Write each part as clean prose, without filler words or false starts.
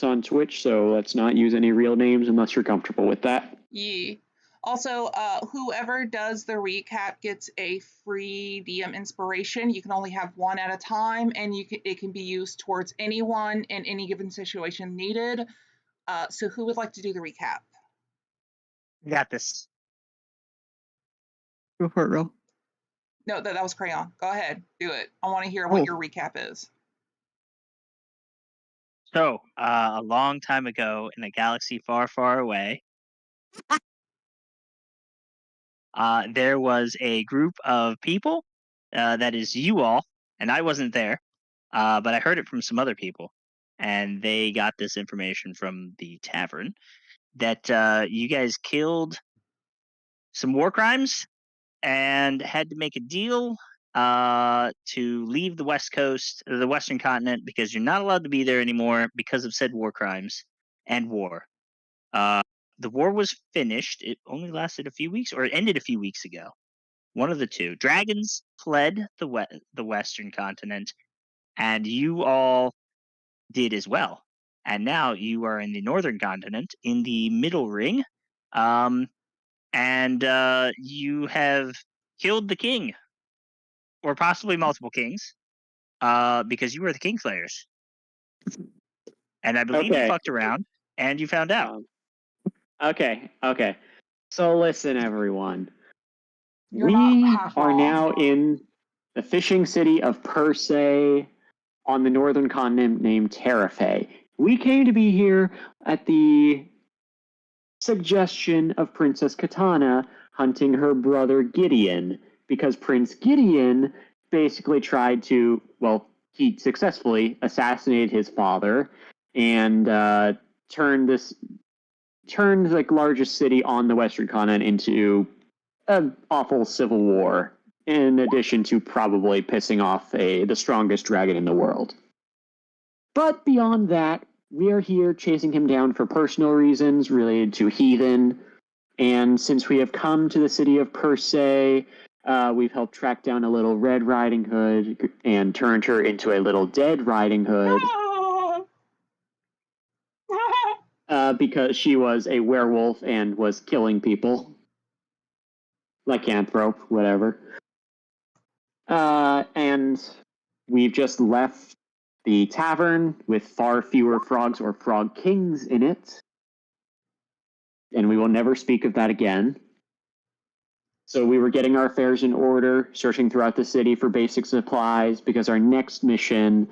on Twitch, so let's not use any real names unless you're comfortable with that. Yeah. Also, whoever does the recap gets a free DM inspiration. You can only have one at a time, and it can be used towards anyone in any given situation needed. So who would like to do the recap? Got this. Go for it, Ro. No, that was Crayon. Go ahead, do it. I want to hear what your recap is. So, a long time ago in a galaxy far, far away, there was a group of people, that is you all, and I wasn't there, but I heard it from some other people, and they got this information from the tavern, that you guys killed some war crimes and had to make a deal to leave the West Coast, the Western continent, because you're not allowed to be there anymore because of said war crimes and war. The war was finished. It only lasted a few weeks, or it ended a few weeks ago. One of the two. Dragons fled the Western continent, and you all did as well. And now you are in the Northern continent, in the Middle Ring, and you have killed the king, or possibly multiple kings, because you were the Kingslayers. And I believe you fucked around, and you found out. Okay. So listen, everyone. You're we not are half now wrong. in the fishing city of Persei on the northern continent named Terrafe. We came to be here at the suggestion of Princess Katana hunting her brother Gideon, because Prince Gideon basically tried to, well, he successfully assassinated his father and turned the largest city on the Western continent into an awful civil war, in addition to probably pissing off the strongest dragon in the world. But beyond that, we are here chasing him down for personal reasons related to Heathen, and since we have come to the city of Persei, we've helped track down a little Red Riding Hood and turned her into a little Dead Riding Hood. Because she was a werewolf and was killing people. Lycanthrope, whatever. And we've just left the tavern with far fewer frogs or frog kings in it. And we will never speak of that again. So we were getting our affairs in order, searching throughout the city for basic supplies, because our next mission,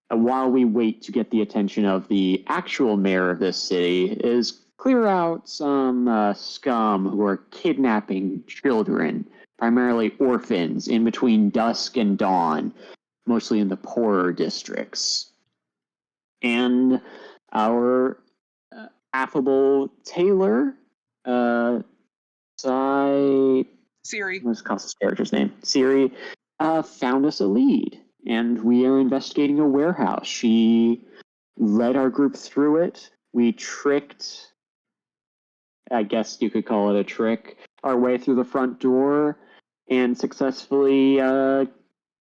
while we wait to get the attention of the actual mayor of this city, is clear out some scum who are kidnapping children, primarily orphans, in between dusk and dawn, mostly in the poorer districts. And our affable tailor, Siri. What's Constance' character's name? Siri found us a lead, and we are investigating a warehouse. She led our group through it. We tricked, I guess you could call it a trick, our way through the front door and successfully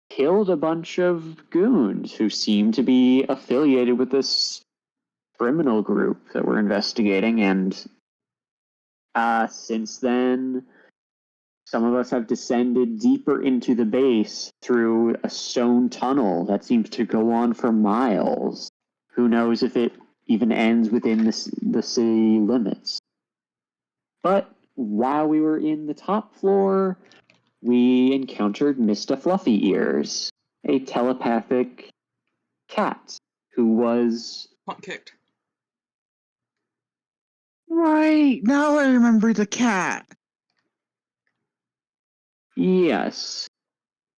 killed a bunch of goons who seem to be affiliated with this criminal group that we're investigating. And since then, some of us have descended deeper into the base through a stone tunnel that seems to go on for miles. Who knows if it even ends within the city limits. But while we were in the top floor, we encountered Mr. Fluffy Ears, a telepathic cat who was Punt kicked. Right, now I remember the cat. Yes,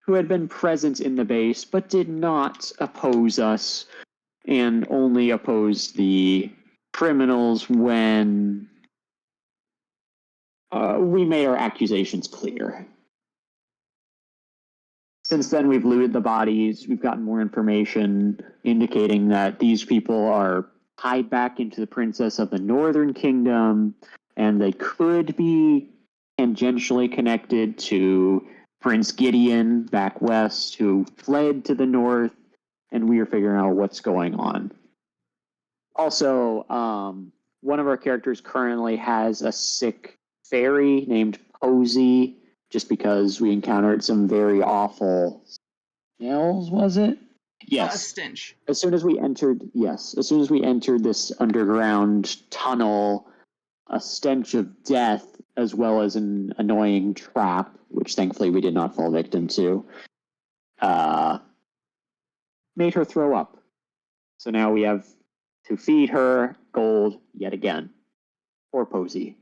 who had been present in the base but did not oppose us and only opposed the criminals when we made our accusations clear. Since then, we've looted the bodies. We've gotten more information indicating that these people are tied back into the Princess of the Northern Kingdom, and they could be tangentially connected to Prince Gideon back west, who fled to the north, and we are figuring out what's going on. Also, one of our characters currently has a sick fairy named Posey, just because we encountered some very awful smells, was it? Yes. Stench. As soon as we entered this underground tunnel, a stench of death, as well as an annoying trap, which thankfully we did not fall victim to, made her throw up. So now we have to feed her gold yet again. Poor Posey.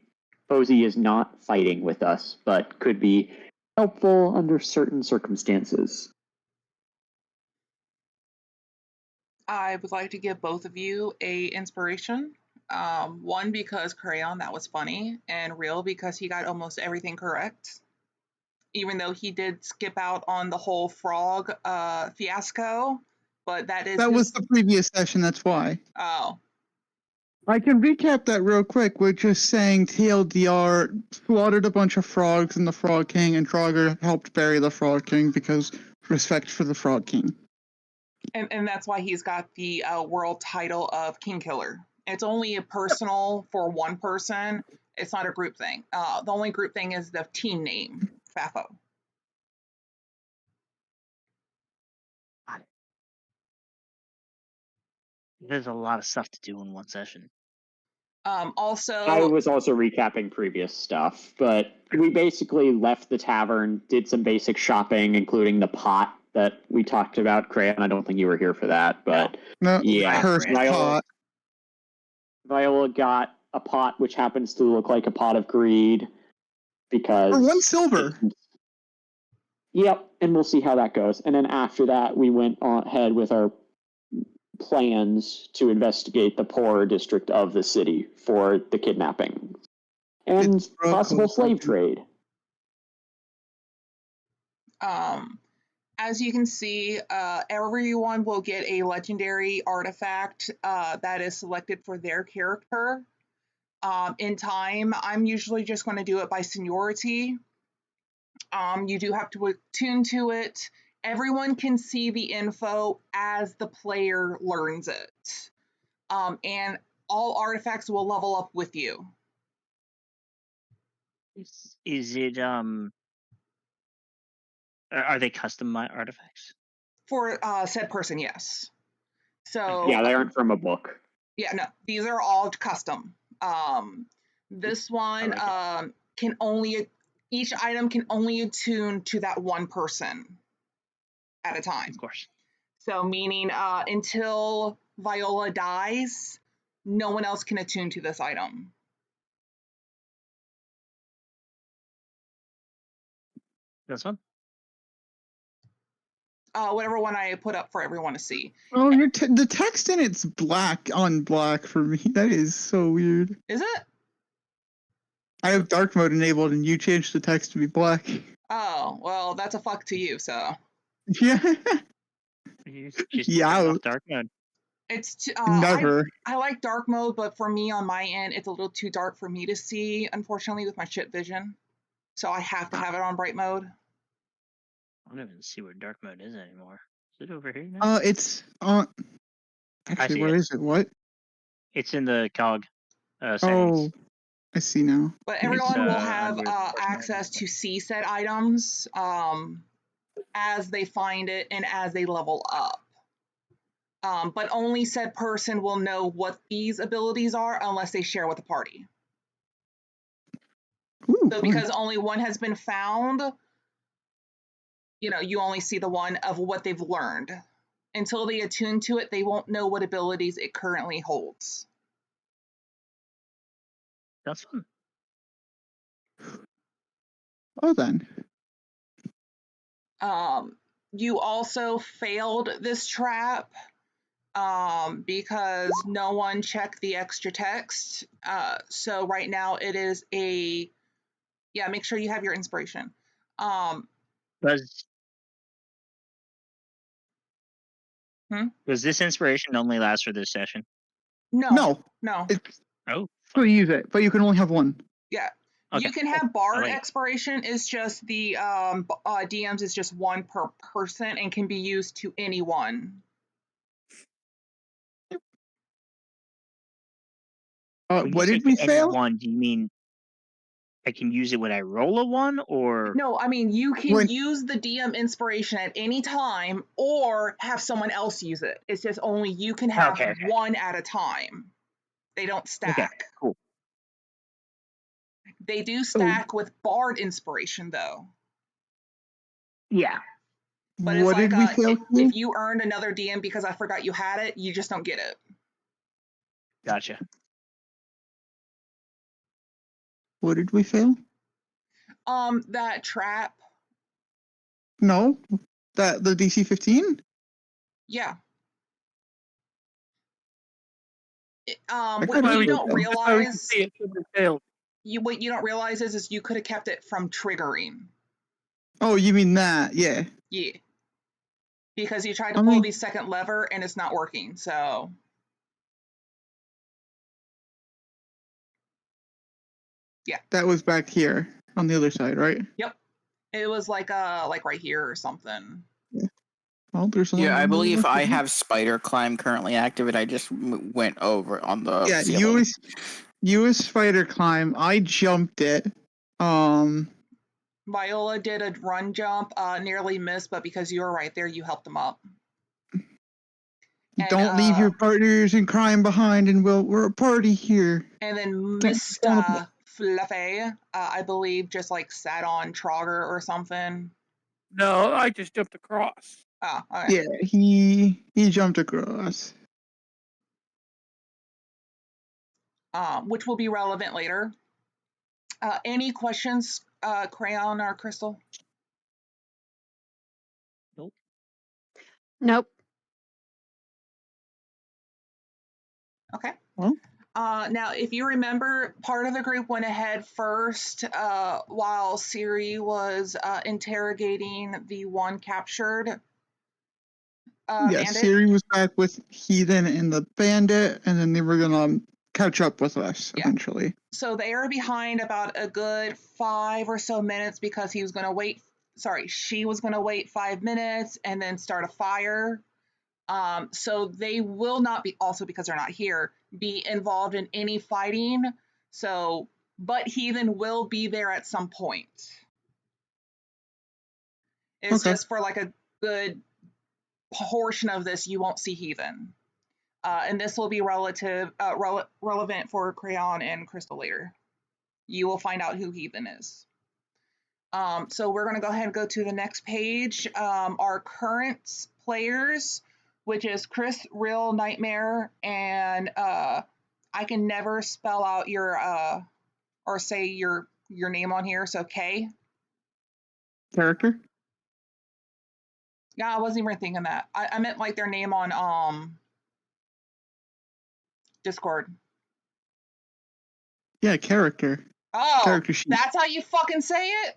Posey is not fighting with us, but could be helpful under certain circumstances. I would like to give both of you a inspiration. One because Crayon, that was funny, and Real because he got almost everything correct. Even though he did skip out on the whole frog fiasco, but that was the previous session, that's why. Oh. I can recap that real quick with just saying TLDR slaughtered a bunch of frogs in the Frog King, and Draugr helped bury the Frog King because respect for the Frog King. And that's why he's got the world title of King Killer. It's only a personal for one person. It's not a group thing. The only group thing is the team name, FAFO. There's a lot of stuff to do in one session. Also, I was also recapping previous stuff, but we basically left the tavern, did some basic shopping, including the pot that we talked about. Crayon, I don't think you were here for that, but No, yeah, her pot. Viola got a pot which happens to look like a pot of greed because For 1 silver. Yep, and we'll see how that goes. And then after that, we went ahead with our plans to investigate the poorer district of the city for the kidnapping and possible slave trade. As you can see, everyone will get a legendary artifact that is selected for their character. In time, I'm usually just going to do it by seniority. You do have to attune to it. Everyone can see the info as the player learns it. And all artifacts will level up with you. Is it are they custom artifacts? For said person, yes. So yeah, they aren't from a book. Yeah, no, these are all custom. This one can only, each item can only attune to that one person at a time. Of course. So meaning until Viola dies, no one else can attune to this item. This one? Whatever one I put up for everyone to see. Oh, the text in it's black on black for me. That is so weird. Is it? I have dark mode enabled, and you changed the text to be black. Oh, well, that's a fuck to you, so. Yeah. Just turn off dark mode. It's never. I like dark mode, but for me on my end, it's a little too dark for me to see, unfortunately, with my shit vision. So I have to have it on bright mode. I don't even see where dark mode is anymore. Is it over here now? It's on. Actually, where is it? What? It's in the cog settings. Oh, I see now. But everyone will have access to see said items as they find it and as they level up. But only said person will know what these abilities are unless they share with the party. Ooh, so because only one has been found, you only see the one of what they've learned. Until they attune to it, they won't know what abilities it currently holds. That's fun. Oh, then. You also failed this trap because no one checked the extra text. So right now it is make sure you have your inspiration. Does this inspiration only last for this session? No. Still use it, but you can only have one. Yeah. Okay. You can have Bard expiration. Is just the DMs is just one per person and can be used to anyone. When you What say did we for every fail? one, do you mean I can use it when I roll a one, or No, I mean you can When- use the DM inspiration at any time or have someone else use it. It's just only you can have Okay. one at a time. They don't stack. cool. They do stack with Bard inspiration though. Yeah. But it's What like did we fail? if you earned another DM because I forgot you had it, you just don't get it. Gotcha. What did we fail? That trap. No, that the DC 15. Yeah. I What thought you we don't failed. realize, It should have failed. what you don't realize is you could have kept it from triggering. Oh, you mean that? Yeah. Yeah. Because you tried to I pull mean- the second lever and it's not working. So That was back here on the other side, right? it was like right here or something. Well, there's a lot Yeah, I of believe left I to do. have spider climb currently active. I just went over on the Yeah, ceiling. you was spider climb. I jumped it. Viola did a run jump, nearly missed, but because you were right there, you helped him up. And, Don't leave your partners in crime behind, and we're a party here. And then Don't- Mr. Fluffy, I believe, just like sat on Trogger or something. No, I just jumped across. Oh, okay. Yeah, he jumped across. Which will be relevant later. Any questions, Crayon or Crystal? Nope. Okay. Well. Now, if you remember, part of the group went ahead first while Siri was interrogating the one captured Yeah, bandit. Siri was back with Heathen and the bandit, and then they were gonna catch up with us eventually. So they are behind about a good 5 or so minutes because he was going to wait. Sorry, she was going to wait 5 minutes and then start a fire. So they will not be, also because they're not here, be involved in any fighting. So, but Heathen will be there at some point. It's Okay. just for like a good portion of this, you won't see Heathen. And this will be relevant for Crayon and Crystal later. You will find out who Heathen is. So we're going to go ahead and go to the next page. Our current players, which is Chris, Real Nightmare, and I can never spell out your or say your name on here. So K. Character? Yeah, I wasn't even thinking that. I meant like their name on Discord. Yeah, character. Oh, Character sheet. that's how you fucking say it?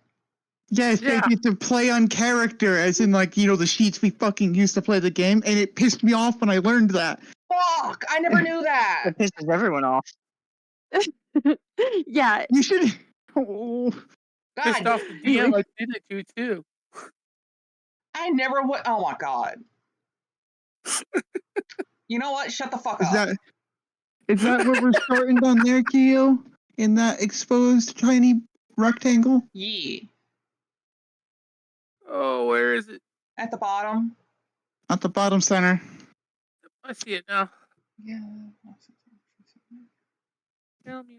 Yes, Yeah. they get to play on character, as in like, the sheets we fucking used to play the game, and it pissed me off when I learned that. Fuck, I never knew that. It pisses everyone off. Yeah. You should. Oh. Pissed God, off the DM I did it to too. I never would. Oh my God. You know what? Shut the fuck up. Is that what we're starting on there, Keo? In that exposed tiny rectangle? Yee. Oh, where is it? At the bottom. At the bottom center. I see it now. Yeah. Meow, meow.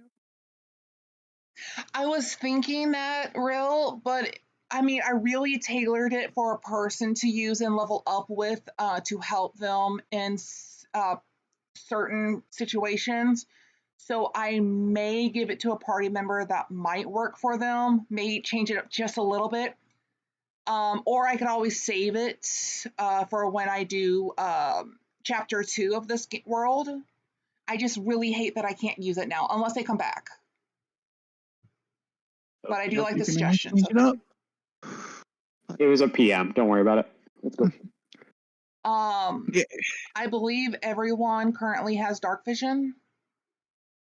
I was thinking that, Real, but I mean, I really tailored it for a person to use and level up with to help them in certain situations. So I may give it to a party member that might work for them, may change it up just a little bit. Or I could always save it for when I do chapter 2 of this world. I just really hate that I can't use it now, unless they come back. But I do like the suggestions. Change it up. It was a PM. Don't worry about it. Let's go. Yeah. I believe everyone currently has dark vision.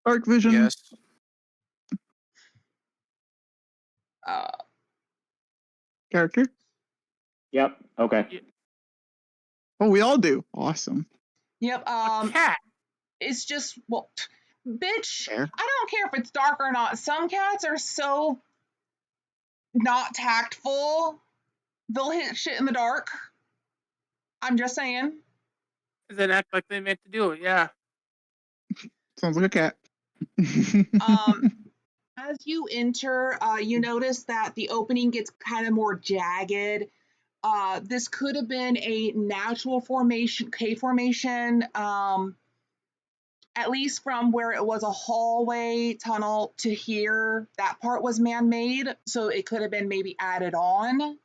Dark vision. Yes. Character. Yep. Okay. Oh, we all do. Awesome. Yep. A cat. It's just, well, Bitch, Fair. I don't care if it's dark or not. Some cats are so not tactful. They'll hit shit in the dark. I'm just saying. Then act like they meant to do it. Yeah. Sounds like a cat. As you enter, you notice that the opening gets kind of more jagged. This could have been a natural formation, cave formation. At least from where it was a hallway tunnel to here, that part was man-made, so it could have been maybe added on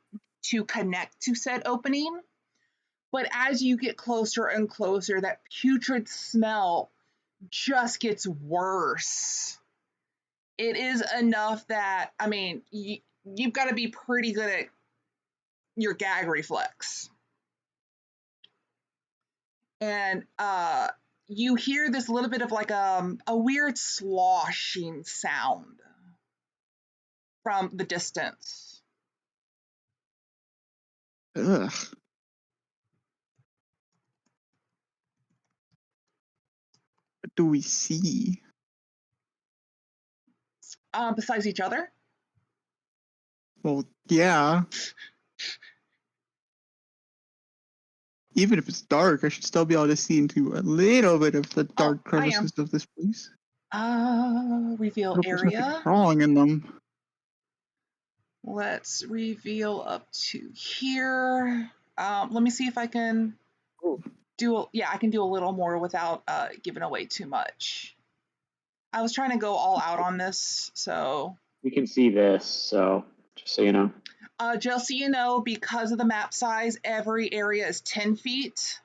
to connect to said opening. But as you get closer and closer, that putrid smell just gets worse. It is enough that, I mean, you've got to be pretty good at your gag reflex. And you hear this little bit of like a weird sloshing sound from the distance. Ugh. What do we see? Besides each other. Well, yeah. Even if it's dark, I should still be able to see into a little bit of the dark I am. crevices of this place. Reveal Hope there's nothing area. crawling in them. Let's reveal up to here. Let me see if I can Oh. I can do a little more without giving away too much. I was trying to go all out on this, so. We can see this, so just so you know. Just so you know, because of the map size, every area is 10 feet.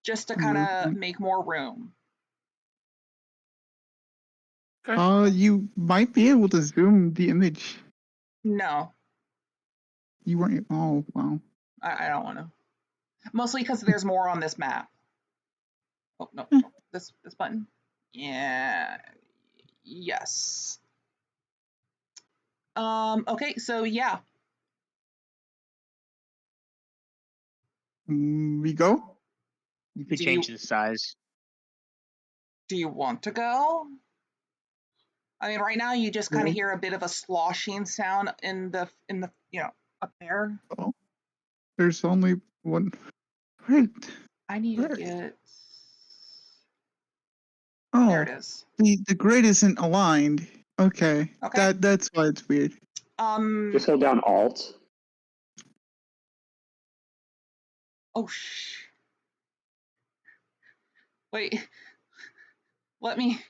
Just to kind of make more room. Okay. You might be able to zoom the image. No, You weren't. Oh, wow. I don't want to. Mostly because there's more on this map. Oh, no. This button. Yeah. Yes. Okay, so yeah. We go? You could Do change you- the size. Do you want to go? I mean, right now you just kind of hear a bit of a sloshing sound in the up there. Oh, there's only one. Wait. I need to Where? get. Oh, There it is. the grid isn't aligned. Okay. Okay. That's why it's weird. Just hold down Alt. Oh wait. Let me.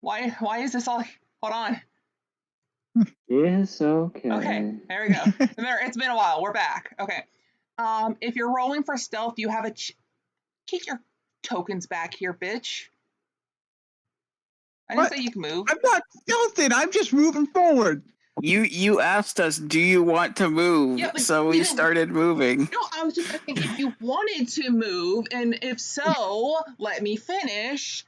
Why is this all? Hold on. Yes, okay. Okay, there we go. It's been a while. We're back. Okay. If you're rolling for stealth, you have a keep your tokens back here, bitch. I didn't What? say you can move. I'm not stealthing. I'm just moving forward. You asked us, do you want to move? Yeah, but So we we didn't- started moving. No, I was just asking if you wanted to move, and if so, let me finish.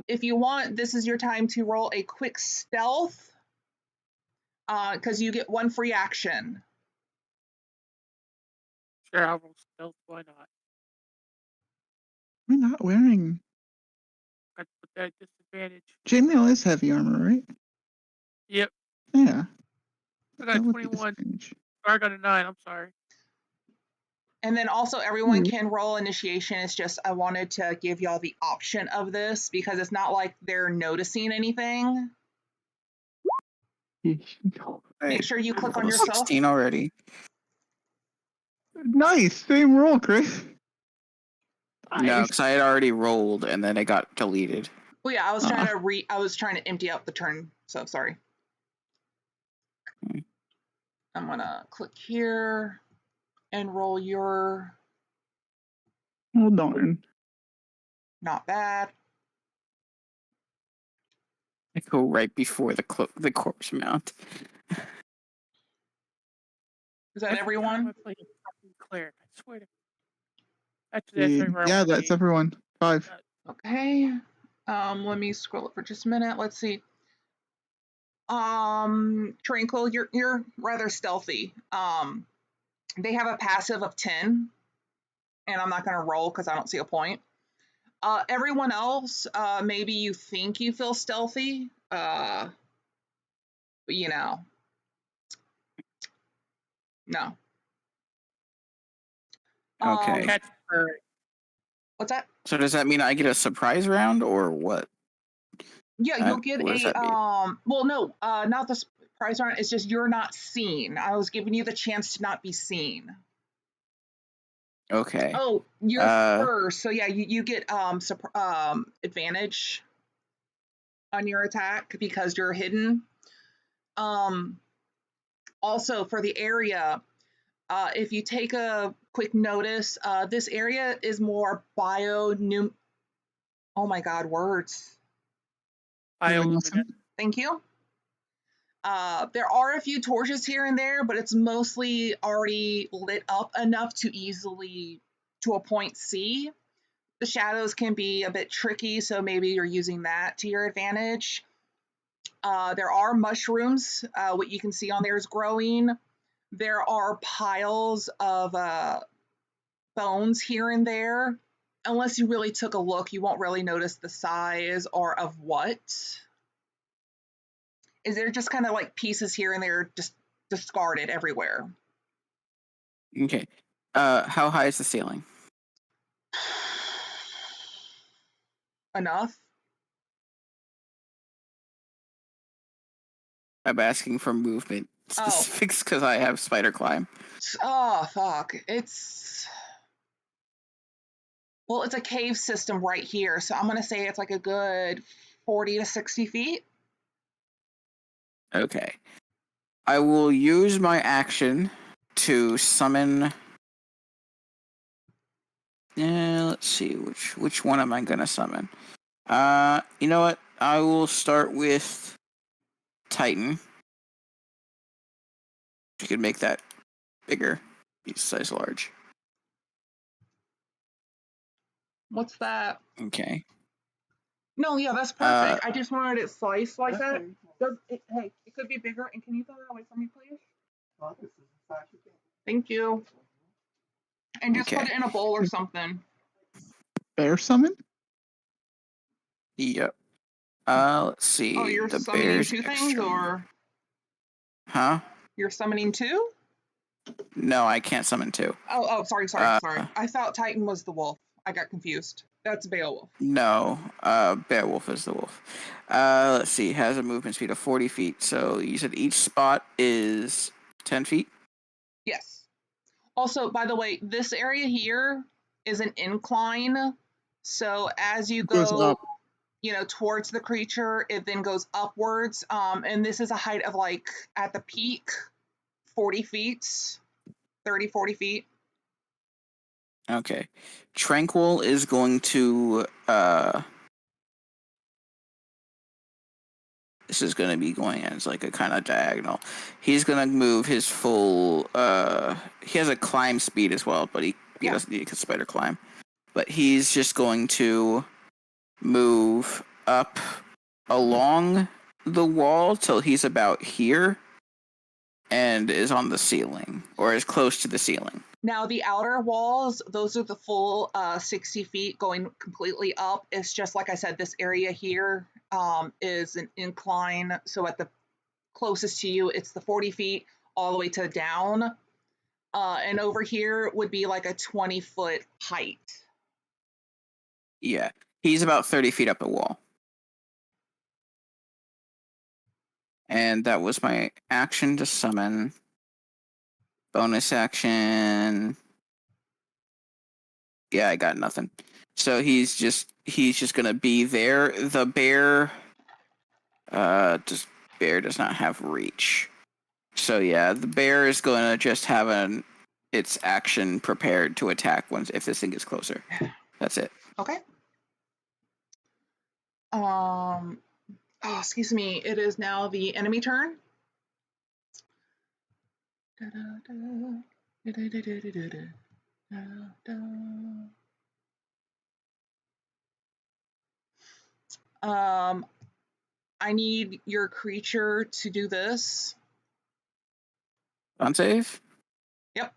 If you want, this is your time to roll a quick stealth, because you get one free action. Sure, I'll roll stealth. Why not? We're not wearing. I put that disadvantage. Chainmail is heavy armor, right? Yep. Yeah. I got That would be 21. disadvantage. Or I got a 9. I'm sorry. And then also everyone can roll initiation. It's just I wanted to give y'all the option of this because it's not like they're noticing anything. Make sure you click on yourself. 16 already. Nice. Same roll, Chris. No, because I had already rolled and then it got deleted. Well, yeah, I was trying to empty out the turn. So sorry. I'm gonna click here and roll your. Hold on. Not bad. I go right before the corpse mount. Is that everyone? I played a fucking cleric. I swear to. Actually, that's right. Yeah, that's everyone. 5. Okay. Let me scroll up for just a minute. Let's see. Tranquil, you're rather stealthy. They have a passive of 10, and I'm not gonna roll because I don't see a point. Everyone else, maybe you think you feel stealthy, but you know, no. Okay. Catch furry. What's that? So does that mean I get a surprise round or what? Yeah, you'll get What does a that mean? well, no, not the surprise round. It's just you're not seen. I was giving you the chance to not be seen. Okay. Oh, you're first, so yeah, you get advantage on your attack because you're hidden. Also for the area, if you take a quick notice, this area is more oh my god, words. Bioluminescent. Thank you. There are a few torches here and there, but it's mostly already lit up enough to a point see. The shadows can be a bit tricky, so maybe you're using that to your advantage. There are mushrooms. What you can see on there is growing. There are piles of bones here and there. Unless you really took a look, you won't really notice the size or of what. Is there just kind of like pieces here and there just discarded everywhere? Okay. How high is the ceiling? Enough? I'm asking for movement specifics because I have spider climb. Oh, fuck. Well, it's a cave system right here, so I'm going to say it's like a good 40 to 60 feet. Okay. I will use my action to summon. Let's see which one am I gonna summon? You know what? I will start with Titan. You could make that bigger. Use size large. What's that? Okay. No, yeah, that's perfect. I just wanted it sliced like that. Hey, it could be bigger. And can you throw that away for me, please? Thank you. And just put Okay. it in a bowl or something. Bear summon? Yep. Let's see. Oh, you're the summoning bear's two things, extra. or Huh? you're summoning two? No, I can't summon two. Oh, sorry. I thought Titan was the wolf. I got confused. That's Beowulf. No, Beowulf is the wolf. Let's see. Has a movement speed of 40 feet. So you said each spot is 10 feet? Yes. Also, by the way, this area here is an incline. So as you Goes go, up. towards the creature, it then goes upwards. And this is a height of like at the peak, 40 feet, 30, 40 feet. Okay. Tranquil is going to this is going to be going as like a kind of diagonal. He's going to move his full he has a climb speed as well, but he doesn't need a spider climb. But he's just going to move up along the wall till he's about here and is on the ceiling or is close to the ceiling. Now the outer walls, those are the full 60 feet going completely up. It's just like I said, this area here is an incline. So at the closest to you, it's the 40 feet all the way to down. And over here would be like a 20-foot height. Yeah, he's about 30 feet up the wall. And that was my action to summon. Bonus action. Yeah, I got nothing. So he's just gonna be there. The bear bear does not have reach. So yeah, the bear is gonna just have its action prepared to attack if this thing gets closer. That's it. Okay. Excuse me. It is now the enemy turn. I need your creature to do this. On save? Yep.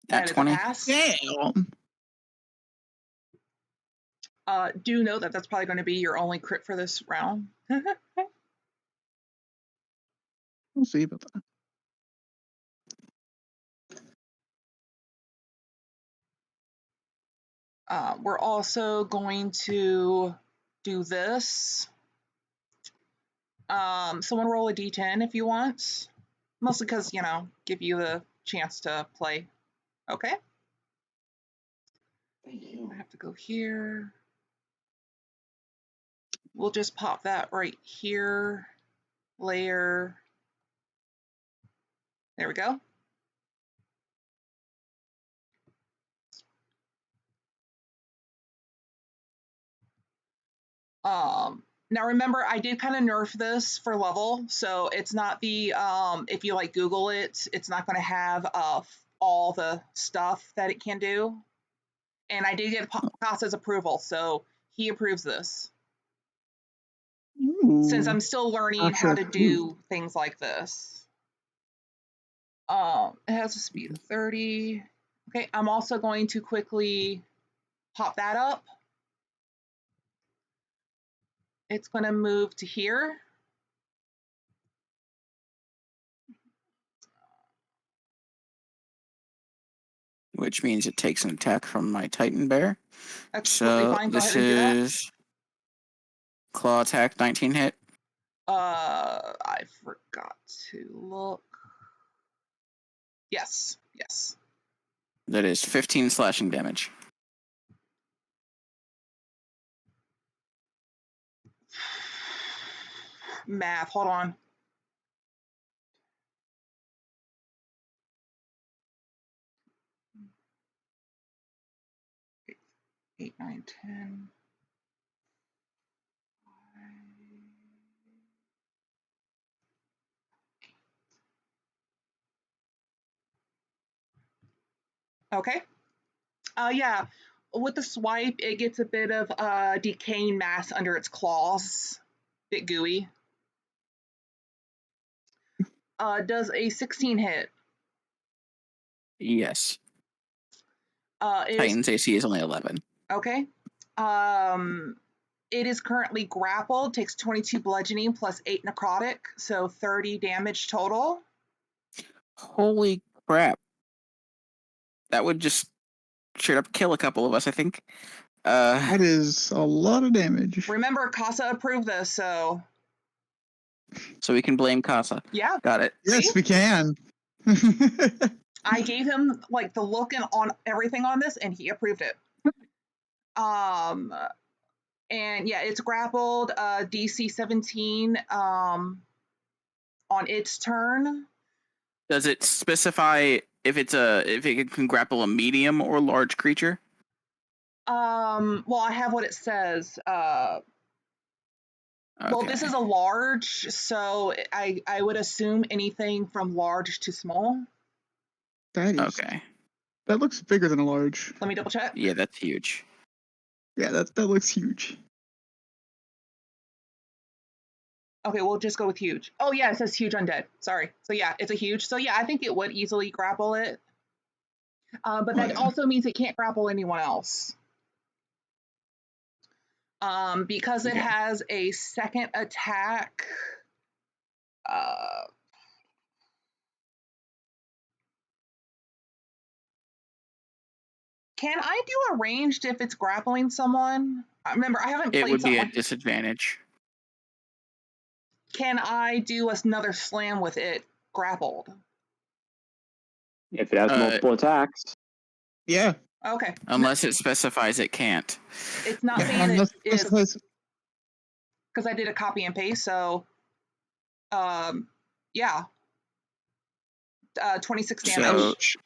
At That is a 20? pass. Damn. Do know that that's probably going to be your only crit for this round. We'll see about that. We're also going to do this. Someone roll a d10 if you want. Mostly because, give you the chance to play. Okay. Thank you. I have to go here. We'll just pop that right here. Layer. There we go. Now remember, I did kind of nerf this for level, so it's not the, if you like Google it, it's not going to have all the stuff that it can do. And I did get Casa's approval, so he approves this. Ooh. Since I'm still learning how to do things like this. It has a speed of 30. Okay, I'm also going to quickly pop that up. It's going to move to here. Which means it takes an attack from my Titan Bear. That's totally fine. Go ahead and do that. This is claw attack, 19 hit. I forgot to look. Yes. That is 15 slashing damage. Math, hold on. Eight, 9, 10. Okay. Yeah. With the swipe, it gets a bit of decaying mass under its claws. Bit gooey. Does a 16 hit? Yes. Titan's AC is only 11. Okay. It is currently grappled, takes 22 bludgeoning plus 8 necrotic, so 30 damage total. Holy crap. That would just straight up kill a couple of us, I think. That is a lot of damage. Remember, Casa approved this, so So we can blame Casa. yeah. Got it. Yes, See? we can. I gave him like the look and on everything on this, and he approved it. And yeah, it's grappled. DC 17. On its turn. Does it specify if it can grapple a medium or large creature? Well, I have what it says. Well, this is a large, so I would assume anything from large to small. That is okay. That looks bigger than a large. Let me double check. Yeah, that's huge. Yeah, that looks huge. Okay, we'll just go with huge. Oh yeah, it says huge undead. Sorry. So yeah, it's a huge. So yeah, I think it would easily grapple it. But that also means it can't grapple anyone else. Because it has a second attack. Can I do a ranged if it's grappling someone? Remember, I haven't played It would be a someone. disadvantage. Can I do another slam with it grappled? If it has multiple attacks. Yeah. Okay. Unless it specifies it can't. It's not saying it is. Because I did a copy and paste, so yeah. 26 damage.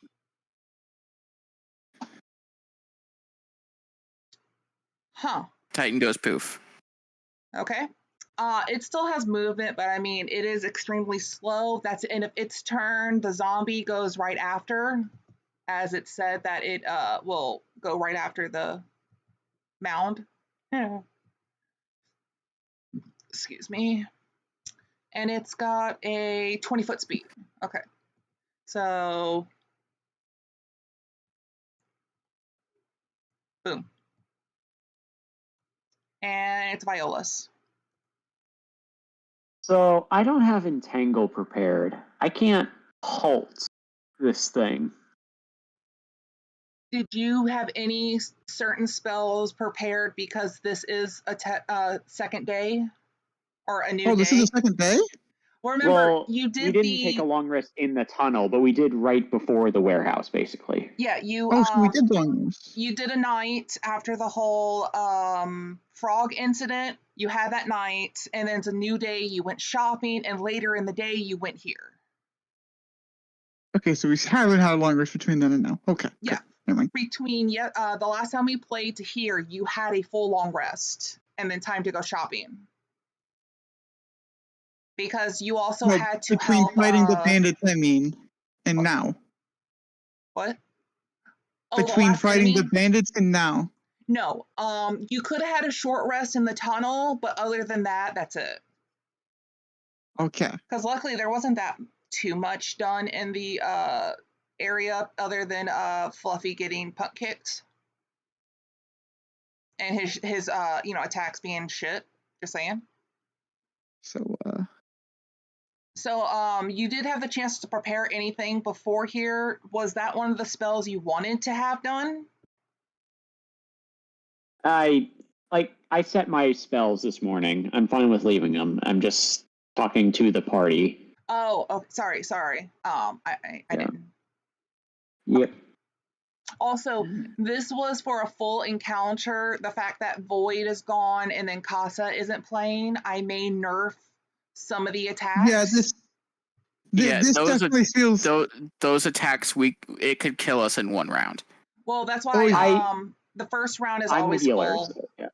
Huh. Titan goes poof. Okay. It still has movement, but I mean, it is extremely slow. That's the end of its turn. The zombie goes right after, as it said that it will go right after the mound. Excuse me. And it's got a 20-foot speed. Okay. So, boom. And it's Viola's. So I don't have Entangle prepared. I can't halt this thing. Did you have any certain spells prepared because this is a second day or a new Oh, day? this is the second day? Well, remember, Well, you did we didn't take a long rest in the tunnel, but we did right before the warehouse, basically. Yeah, you Oh, so we did long rest. you did a night after the whole frog incident. You had that night, and then it's a new day. You went shopping, and later in the day, you went here. Okay, so we haven't had a long rest between then and now. Okay. Yeah. Good. Never mind. Between the last time we played to here, you had a full long rest, and then time to go shopping. Because you also Well, had to between help. fighting the bandits, I mean, and now. What? Oh, Between the last fighting enemy? the bandits and now. No. You could have had a short rest in the tunnel, but other than that, that's it. Okay. Because luckily there wasn't that too much done in the area other than Fluffy getting punt kicked and his attacks being shit. Just saying. So, So you did have the chance to prepare anything before here. Was that one of the spells you wanted to have done? I set my spells this morning. I'm fine with leaving them. I'm just talking to the party. Oh, sorry. I Yeah. didn't. Yep. Also, this was for a full encounter. The fact that Void is gone and then Casa isn't playing, I may nerf some of the attacks. yeah, this those definitely feels. those attacks it could kill us in one round. Well, that's why the first round is I'm always the healer. full. So, yeah.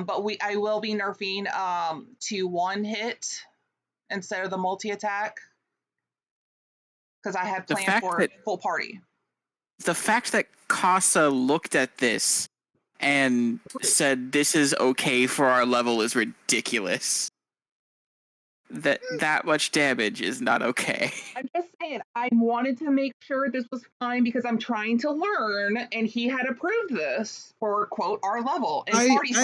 But I will be nerfing to one hit instead of the multi attack because I had planned for full party. The fact that Casa looked at this and said this is okay for our level is ridiculous. That much damage is not okay. I'm just saying, I wanted to make sure this was fine because I'm trying to learn, and he had approved this for quote our level and party size.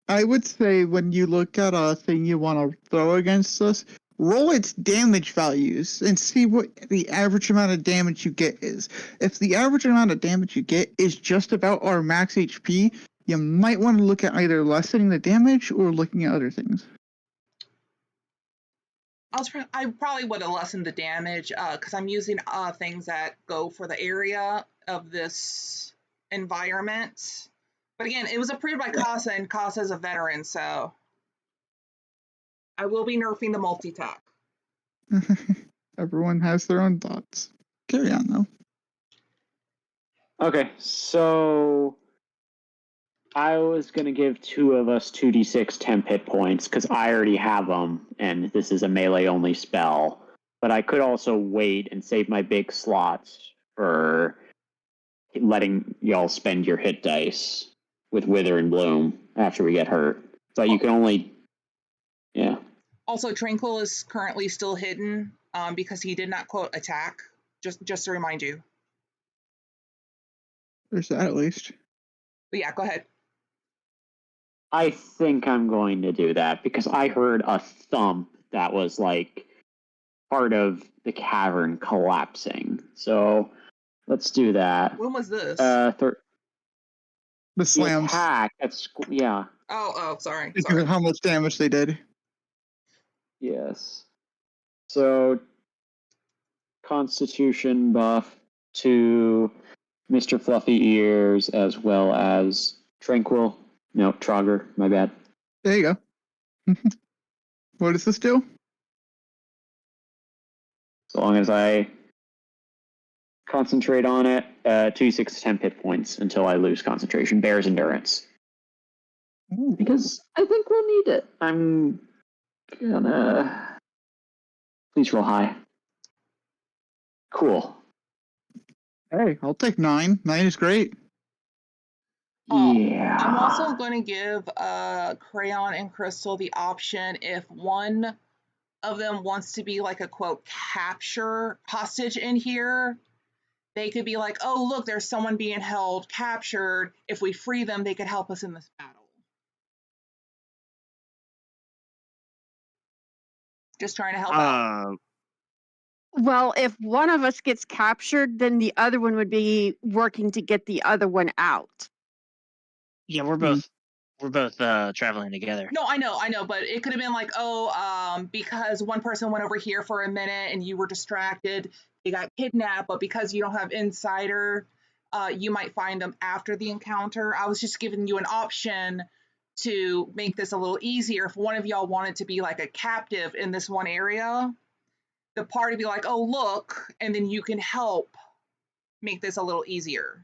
I would say when you look at a thing you want to throw against us, roll its damage values and see what the average amount of damage you get is. If the average amount of damage you get is just about our max HP, you might want to look at either lessening the damage or looking at other things. I probably would have lessened the damage because I'm using things that go for the area of this environment. But again, it was approved by Casa, and Casa is a veteran, so I will be nerfing the multi-attack. Everyone has their own thoughts. Carry on, though. Okay, so I was going to give two of us 2d6 temp hit points because I already have them, and this is a melee-only spell. But I could also wait and save my big slots for letting y'all spend your hit dice with Wither and Bloom after we get hurt. So you can only... Yeah. Also, Tranquil is currently still hidden because he did not quote attack, just to remind you. There's that at least. But yeah, go ahead. I think I'm going to do that because I heard a thump that was like part of the cavern collapsing. So let's do that. When was this? The The slams. attack. Yeah. Oh, sorry. Because of how much damage they did. Yes. So Constitution buff to Mr. Fluffy Ears as well as Tranquil. No, Trogger. My bad. There you go. What does this do? So long as I concentrate on it, 2d6 temp hit points until I lose concentration. Bears endurance. Ooh. Because I think we'll need it. I'm gonna... Please roll high. Cool. Hey, I'll take 9. 9 is great. Yeah. I'm also going to give Crayon and Crystal the option if one of them wants to be like a quote capture hostage in here, they could be like, oh look, there's someone being held captured. If we free them, they could help us in this battle. Just trying to help out. Well, if one of us gets captured, then the other one would be working to get the other one out. Yeah, we're both traveling together. No, I know, but it could have been like, because one person went over here for a minute and you were distracted, they got kidnapped, but because you don't have insider, you might find them after the encounter. I was just giving you an option to make this a little easier. If one of y'all wanted to be like a captive in this one area, the party be like, oh, look, and then you can help make this a little easier.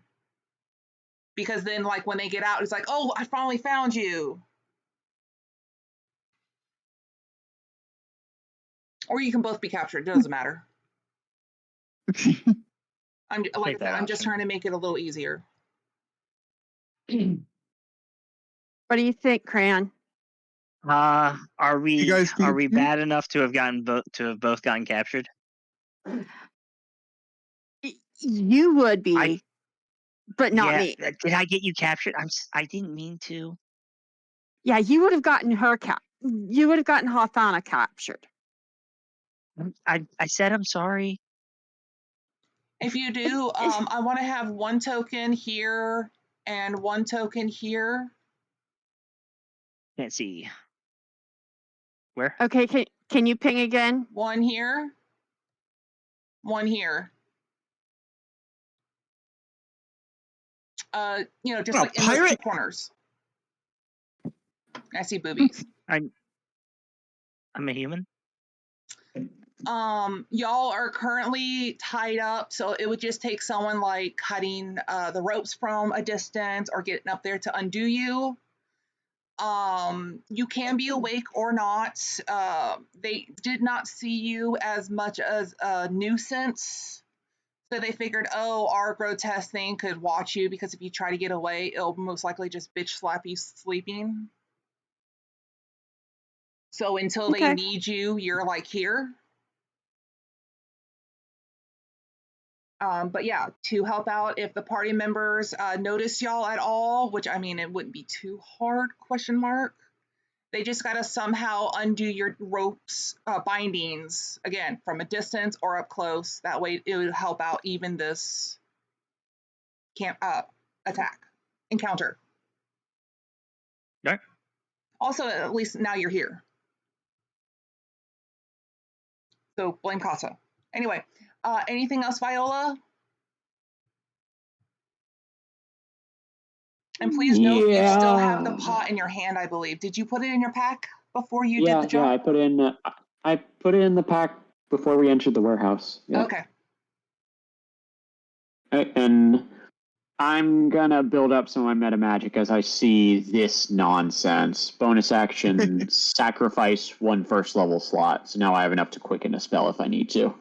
Because then, like, when they get out, it's like, oh, I finally found you. Or you can both be captured. It doesn't matter. I'm just trying to make it a little easier. What do you think, Cran? Are we guys bad enough to have both gotten captured? You would be, but not me. Did I get you captured? I didn't mean to. Yeah, you would have gotten you would have gotten Hawthana captured. I said I'm sorry. If you do, I want to have one token here and one token here. Can't see. Where? Okay, can you ping again? One here. One here. Just like in those two corners. I see boobies. I'm a human. Y'all are currently tied up, so it would just take someone like cutting the ropes from a distance or getting up there to undo you. You can be awake or not. They did not see you as much as a nuisance, so they figured, oh, our grotesque thing could watch you, because if you try to get away, it'll most likely just bitch slap you sleeping. So until they need you, you're like here. But yeah, to help out if the party members notice y'all at all, which I mean, it wouldn't be too hard, ? They just got to somehow undo your ropes bindings, again, from a distance or up close. That way it would help out even this encounter. Okay. Also, at least now you're here. So blame Casa. Anyway, anything else, Viola? And please note, you still have the pot in your hand, I believe. Did you put it in your pack before you did the jump? Yeah, I put it in the pack before we entered the warehouse. Yeah. Okay. And I'm gonna build up some of my meta magic as I see this nonsense. Bonus action, sacrifice one first level slot. So now I have enough to quicken a spell if I need to.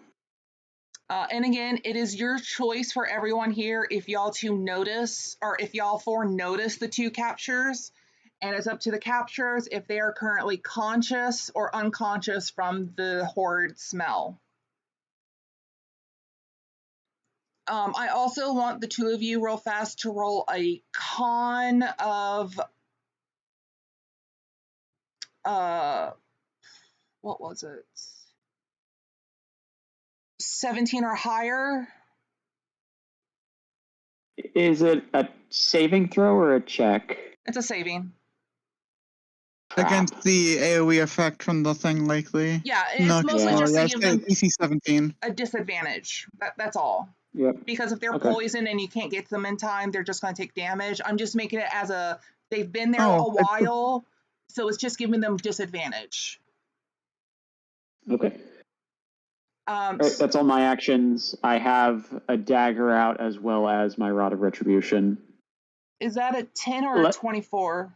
And again, it is your choice for everyone here if y'all four notice the two captures, and it's up to the capturers if they are currently conscious or unconscious from the horrid smell. I also want the two of you real fast to roll a con of what was it? 17 or higher. Is it a saving throw or a check? It's a saving. Against the AoE effect from the thing, likely. Yeah, it's mostly just to give them DC 17. a disadvantage. That's all. Yep. Because if they're poisoned and you can't get to them in time, they're just going to take damage. I'm just making it as they've been there a while, so it's just giving them disadvantage. Okay. Right, that's all my actions. I have a dagger out as well as my Rod of Retribution. Is that a 10 or a 24?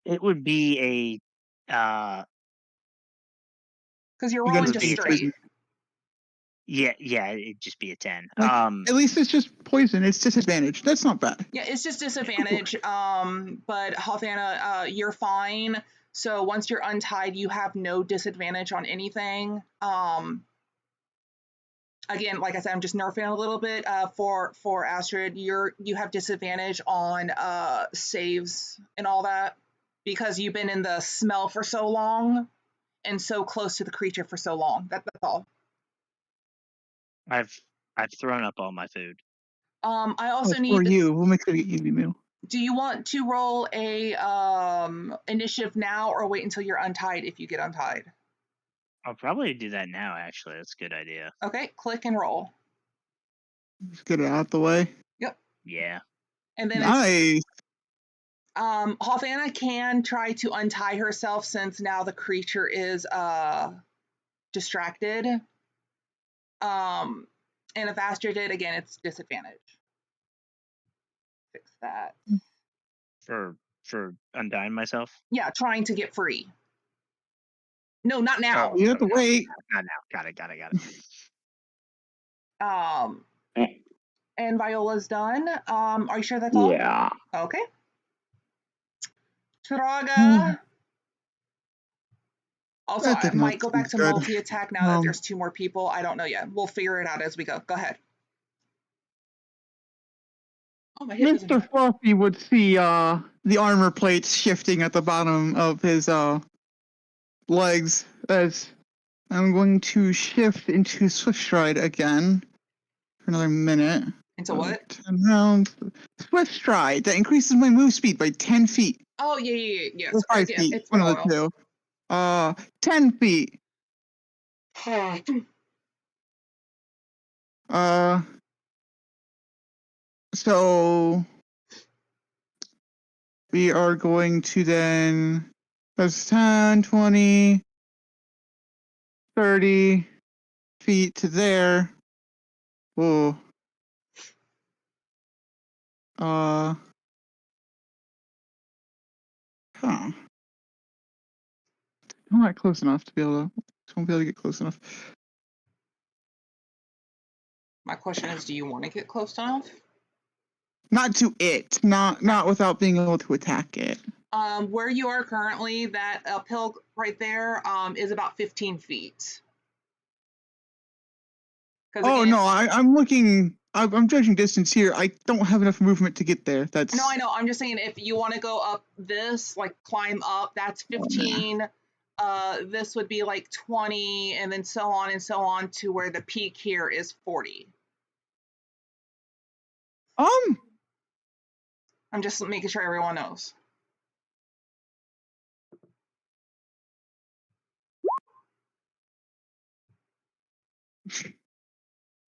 It would be a because you're rolling just straight. Yeah, it'd just be a 10. At least it's just poison. It's disadvantage. That's not bad. Yeah, it's just disadvantage. But Hawthana, you're fine. So once you're untied, you have no disadvantage on anything. Again, like I said, I'm just nerfing a little bit. For Astrid, you have disadvantage on saves and all that because you've been in the smell for so long. and so close to the creature for so long. That's all. I've thrown up all my food. I also For need. you, we'll make it an easy meal. Do you want to roll a initiative now or wait until you're untied if you get untied? I'll probably do that now. Actually, that's a good idea. Okay, click and roll. Just get it out the way. Yeah. And then Nice. Hofana can try to untie herself since now the creature is distracted. And if Astrid did, again, it's disadvantage. Fix that. For undying myself. Yeah, trying to get free. No, not now. You have to wait. Not now. Got it. And Viola's done. Are you sure that's all? Yeah. Okay. Traga. Also, That I did not might go back to seem good. multi-attack now that there's 2 more people. I don't know yet. We'll figure it out as we go. Go ahead. Oh, my hip doesn't Mr. Fluffy would see the armor plates shifting at the bottom of his legs as I'm going to shift into Swift Stride again for another minute. Into what? 10 rounds. Swift Stride. That increases my move speed by 10 feet. Oh, yes. Or 5 Yeah, feet. it's One been a of the two. 10 feet. So we are going to then, that's 10, 20, 30 feet to there. Whoa. Huh. I'm not close enough to be able to, won't be able to get close enough. My question is, do you want to get close enough? Not to it. Not without being able to attack it. Where you are currently, that uphill right there, is about 15 feet. Oh, no, I'm looking, I'm judging distance here. I don't have enough movement to get there. That's. No, I know. I'm just saying if you want to go up this, like climb up, that's 15. This would be like 20, and then so on to where the peak here is 40. I'm just making sure everyone knows.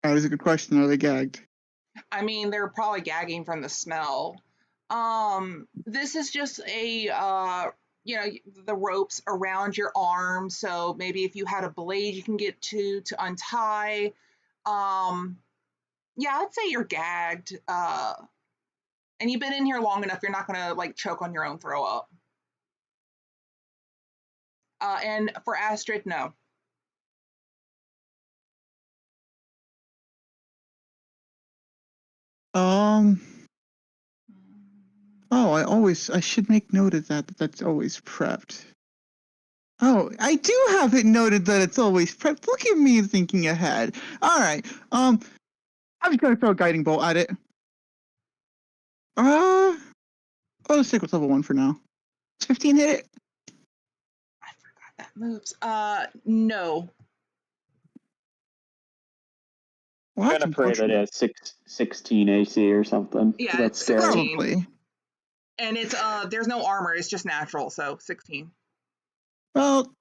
That is a good question. Are they gagged? I mean, they're probably gagging from the smell. This is just a the ropes around your arm, so maybe if you had a blade you can get to untie. Yeah, I'd say you're gagged. And you've been in here long enough, you're not gonna like choke on your own throw up. And for Astrid, no. Oh, I should make note of that. That's always prepped. Oh, I do have it noted that it's always prepped. Look at me thinking ahead. All right. I'm just gonna throw a guiding bolt at it. I'll just stick with level 1 for now. 15 hit it. I forgot that moves. No. I'm gonna pray that it has 16 AC or something. Yeah, That's it's scary. 16. Probably. And it's there's no armor, it's just natural, so 16. Well,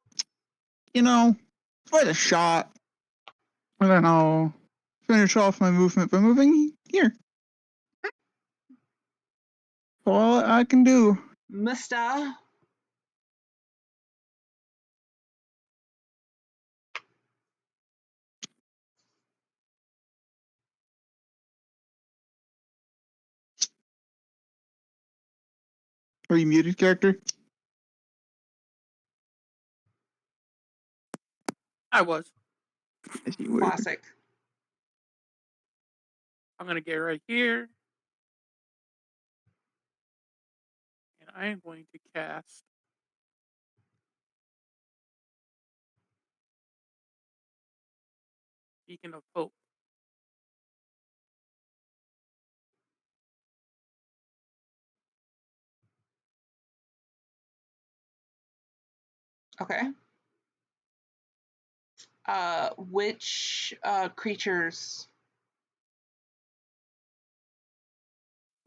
quite a shot. And then I'll finish off my movement by moving here. All I can do. Mister. Are you muted, character? I was. Yes, you were. Classic. I'm gonna get right here. And I am going to cast Beacon of Hope. Okay. Which creatures?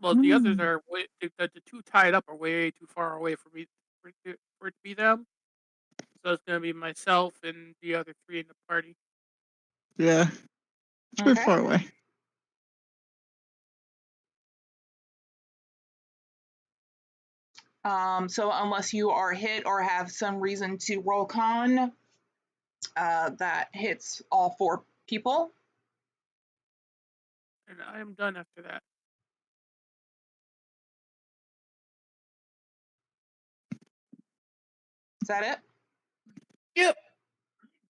Well, the others are way, the two tied up are way too far away for me for it to be them. So it's gonna be myself and the other three in the party. Yeah. It's pretty Okay. far away. So unless you are hit or have some reason to roll con, that hits all 4 people. And I am done after that. Is that it? Yep.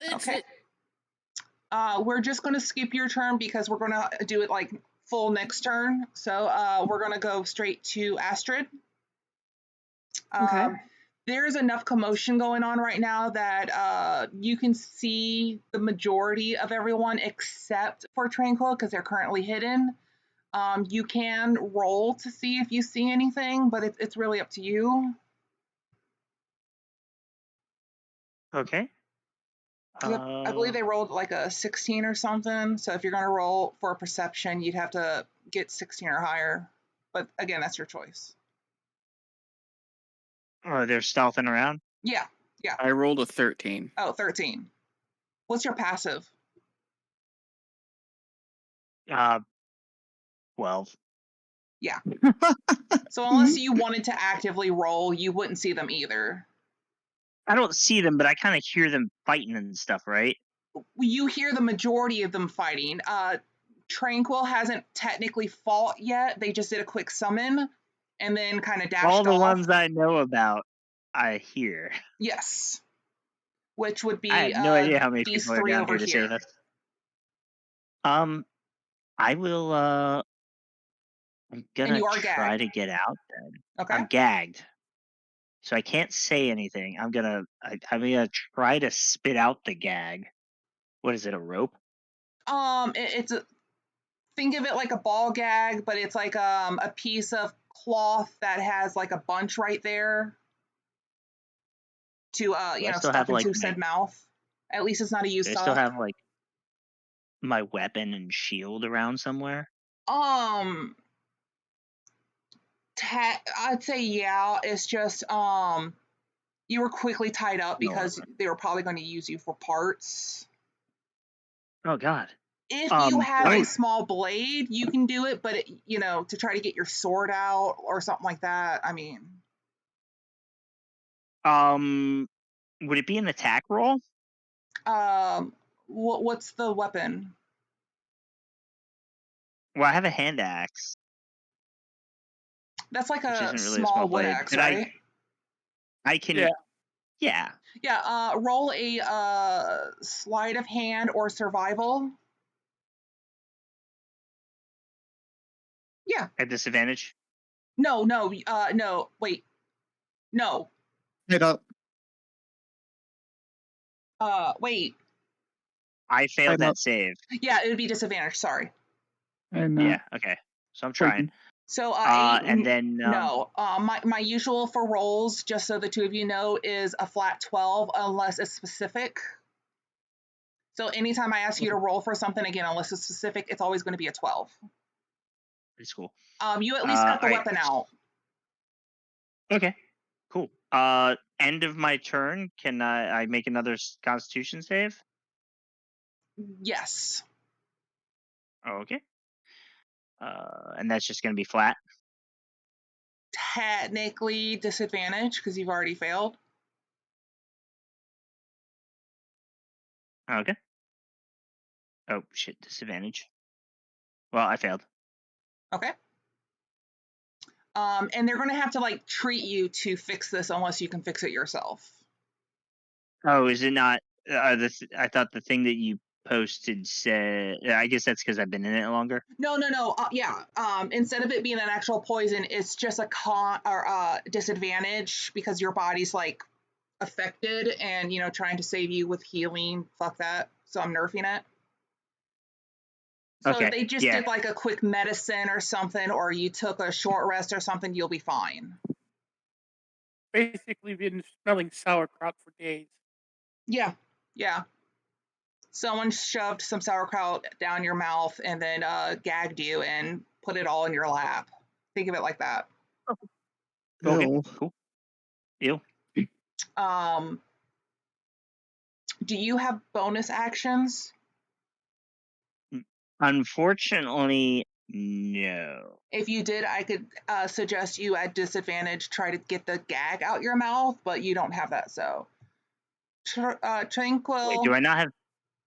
That's Okay. it. We're just going to skip your turn because we're going to do it like full next turn. So we're going to go straight to Astrid. Okay. There's enough commotion going on right now that you can see the majority of everyone except for Tranquil because they're currently hidden. You can roll to see if you see anything, but it's really up to you. Okay. I believe they rolled like a 16 or something. So if you're going to roll for a perception, you'd have to get 16 or higher. But again, that's your choice. They're stealthing around. Yeah. I rolled a 13. Oh, 13. What's your passive? 12. Yeah. So unless you wanted to actively roll, you wouldn't see them either. I don't see them, but I kind of hear them fighting and stuff, right? You hear the majority of them fighting. Tranquil hasn't technically fought yet. They just did a quick summon and then kind of dashed All the off. ones I know about, I hear. Yes. Which would be I have no idea how many these people are 3 down over here to here. save us. I will. I'm And gonna you are try gagged. to get out. Then Okay. I'm gagged, so I can't say anything. I'm gonna try to spit out the gag. What is it? A rope? It's think of it like a ball gag, but it's like a piece of cloth that has like a bunch right there to Do I still stuff have like into said mouth. At least it's not a Do used I still sock. have like my weapon and shield around somewhere? Um, I'd say yeah. It's just you were quickly tied up No. because they were probably going to use you for parts. Oh God. If you have a Right. small blade, you can do it, but to try to get your sword out or something like that. I mean, Would it be an attack roll? what's the weapon? Well, I have a hand axe, That's like which a isn't really a small small wood blade, axe, but right? I can. Yeah. Yeah. Yeah. Roll a sleight of hand or survival. Yeah. At disadvantage. No. No. Wait. No. Hit up. Wait. I failed Hit that up. save. Yeah, it would be disadvantage. Sorry. And Yeah. Okay. So I'm trying. So 8. And then No. My usual for rolls, just so the two of you know, is a flat 12 unless it's specific. So anytime I ask you to roll for something again, unless it's specific, it's always going to be a 12. Pretty cool. You at least got the all right. weapon out. Okay. Cool. End of my turn. Can I make another Constitution save? Yes. Okay. And that's just gonna be flat. Technically disadvantage because you've already failed. Okay. Oh shit! Disadvantage. Well, I failed. Okay. And they're going to have to like treat you to fix this unless you can fix it yourself. Oh, is it not? I thought the thing that you posted said. I guess that's because I've been in it longer. No. Yeah. Instead of it being an actual poison, it's just a con or disadvantage because your body's like affected and trying to save you with healing. Fuck that. So I'm nerfing it. So Okay. if they just Yeah. did like a quick medicine or something, or you took a short rest or something, you'll be fine. Basically been smelling sauerkraut for days. Yeah. someone shoved some sauerkraut down your mouth and then gagged you and put it all in your lap. Think of it like that. Okay, Ew. cool. Deal. Do you have bonus actions? Unfortunately, no. If you did, I could suggest you at disadvantage try to get the gag out your mouth, but you don't have that, so. Tranquil. Wait, do I not have?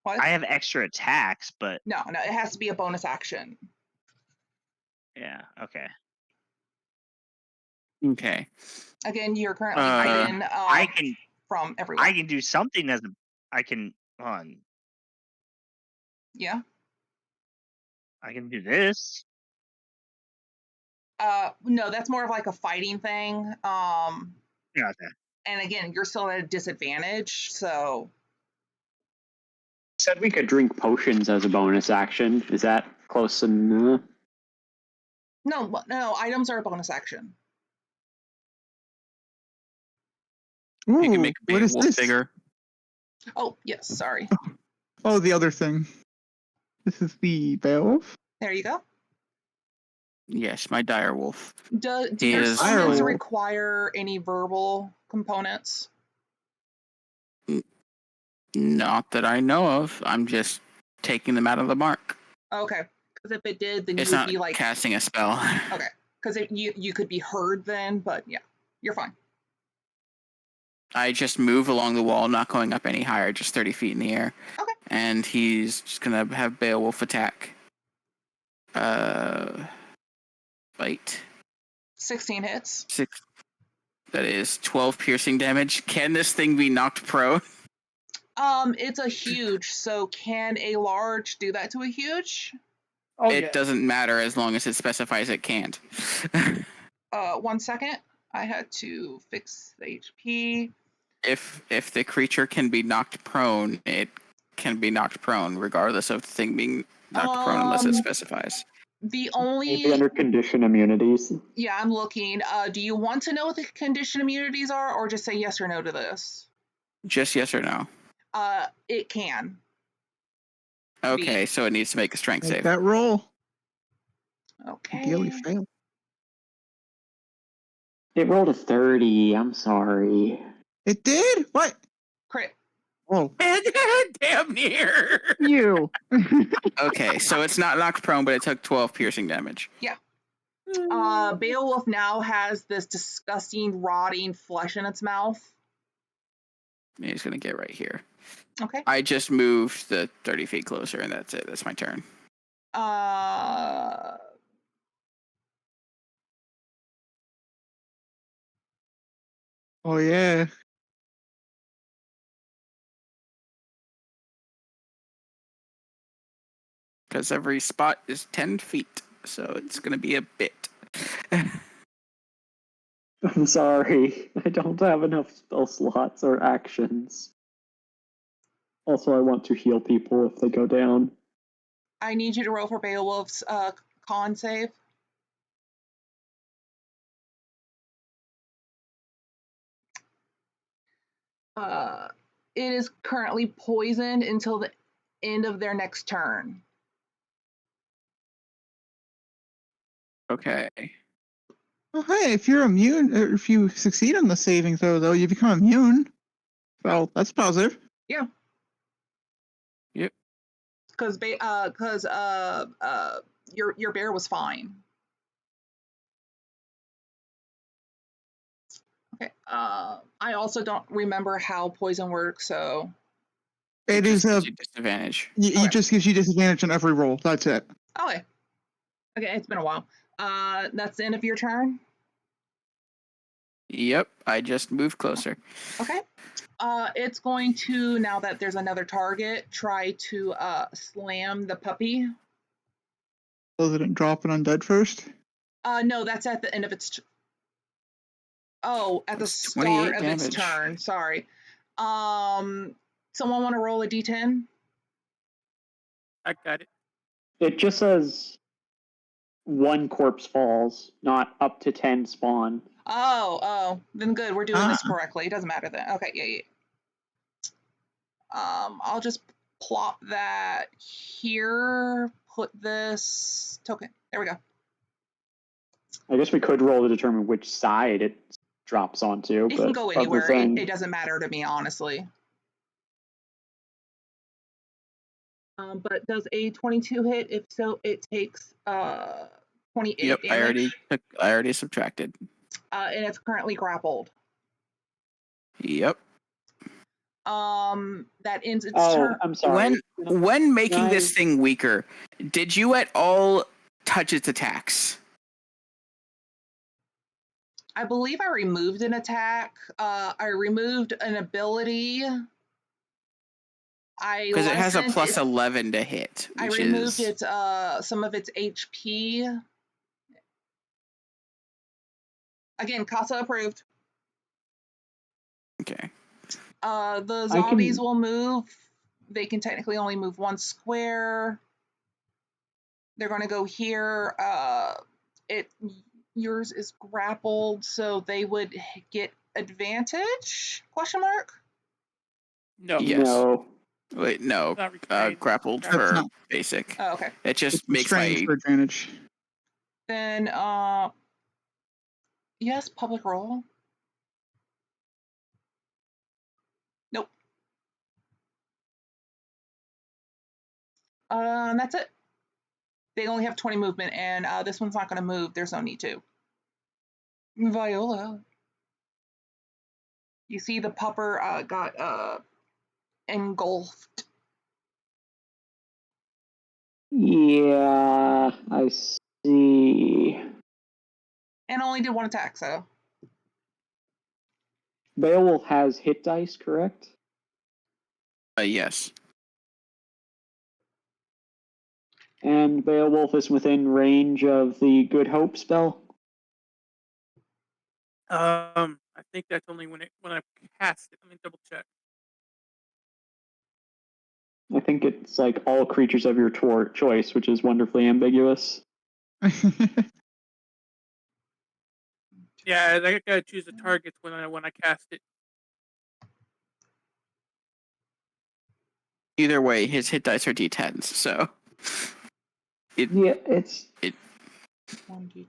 What? I have extra attacks, but No, it has to be a bonus action. yeah, okay. Okay. Again, you're currently Uh, hidden I can from everyone. I can do something as a I can on. Yeah. I can do this. No, that's more of like a fighting thing. Yeah, okay. And again, you're still at a disadvantage, so. Said we could drink potions as a bonus action. Is that close enough? No, items are a bonus action. Ooh, you can make what is Beowulf this? bigger. Oh, yes, sorry. Oh, the other thing. This is the Beowulf. There you go. Yes, my dire wolf. Do He your is- summons Direwolf. require any verbal components? Not that I know of. I'm just taking them out of the mark. Okay, because if it did, then It's you would not be like, casting a spell. okay, because you could be heard then, but yeah, you're fine. I just move along the wall, not going up any higher, just 30 feet in the air. Okay. And he's just gonna have Beowulf attack. Bite. 16 hits. 6. That is 12 piercing damage. Can this thing be knocked prone? It's a huge, so can a large do that to a huge? Oh, It yeah. doesn't matter as long as it specifies it can't. 1 second. I had to fix the HP. If the creature can be knocked prone, it can be knocked prone, regardless of the thing being knocked prone, unless it specifies. The Maybe only, under condition immunities. yeah, I'm looking. Do you want to know what the condition immunities are, or just say yes or no to this? Just yes or no. It can. Okay, so it needs to make a strength Make save. that roll. Okay. Ideally fail. It rolled a 30. I'm sorry. It did? What? Crit. Whoa. Damn near. You. Okay, so it's not knocked prone, but it took 12 piercing damage. Beowulf now has this disgusting, rotting flesh in its mouth. He's gonna get right here. Okay. I just moved the 30 feet closer, and that's it. That's my turn. Oh, yeah. Because every spot is 10 feet, so it's gonna be a bit. I'm sorry. I don't have enough spell slots or actions. Also, I want to heal people if they go down. I need you to roll for Beowulf's con save. It is currently poisoned until the end of their next turn. Okay. Oh, hey, if you're immune, or if you succeed on the saving throw, though, you become immune. Well, that's positive. Yeah. Yep. Because your bear was fine. Okay. I also don't remember how poison works, so. It just is a. gives you disadvantage. Okay. It just gives you disadvantage on every roll. That's it. Okay. Okay, it's been a while. That's the end of your turn. Yep, I just moved closer. Okay. It's going to, now that there's another target, try to slam the puppy. So that it drop an undead first. No, that's at the end of its. At the That's start 28 of its damage. turn. Sorry. Someone want to roll a d10? I got it. It just says 1 corpse falls, not up to 10 spawn. Then good. We're doing this correctly. It doesn't matter then. Okay, yeah. I'll just plop that here, put this token. There we go. I guess we could roll to determine which side it drops onto. It but can go of the anywhere. thing- It doesn't matter to me, honestly. But does a 22 hit? If so, it takes 28 Yep, damage. I already subtracted. And it's currently grappled. Yep. That ends its Oh, turn. I'm sorry. When making Can this thing weaker, did you at all touch its attacks? I believe I removed an attack. I removed an ability. Because it has a lessened plus its- 11 to hit. I Which removed is... its some of its HP. Again, Casa approved. Okay. The zombies will move. They can technically only move one square. They're going to go here. Yours is grappled, so they would get advantage? Question mark. No. Yes. No. Wait, no. Not restrained. Grappled That's for not- basic. Oh, okay. It just It's makes restrained my... for advantage. Then yes, public roll. Nope. That's it. They only have 20 movement, and this one's not going to move. There's no need to. Viola. You see the pupper got engulfed. Yeah, I see. And only did one attack, so. Beowulf has hit dice, correct? yes. And Beowulf is within range of the Good Hope spell? I think that's only when I cast it. Let me double check. I think it's like all creatures of your choice, which is wonderfully ambiguous. Yeah, I gotta choose the targets when I cast it. Either way, his hit dice are d10s, so... Yeah, it's... 1d10.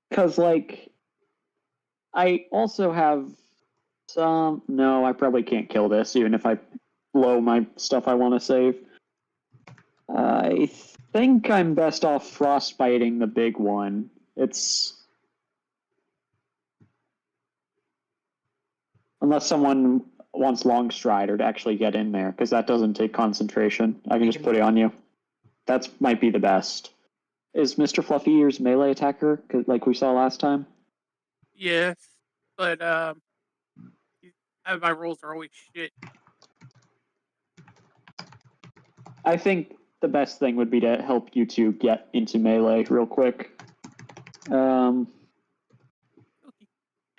Because, like, I also have some... No, I probably can't kill this, even if I blow my stuff I want to save. I think I'm best off frostbiting the big one. It's... Unless someone wants Long Strider to actually get in there, because that doesn't take concentration. I can just put it on you. That might be the best. Is Mr. Fluffy Ears melee attacker, like we saw last time? Yes, but my rolls are always shit. I think the best thing would be to help you two get into melee real quick.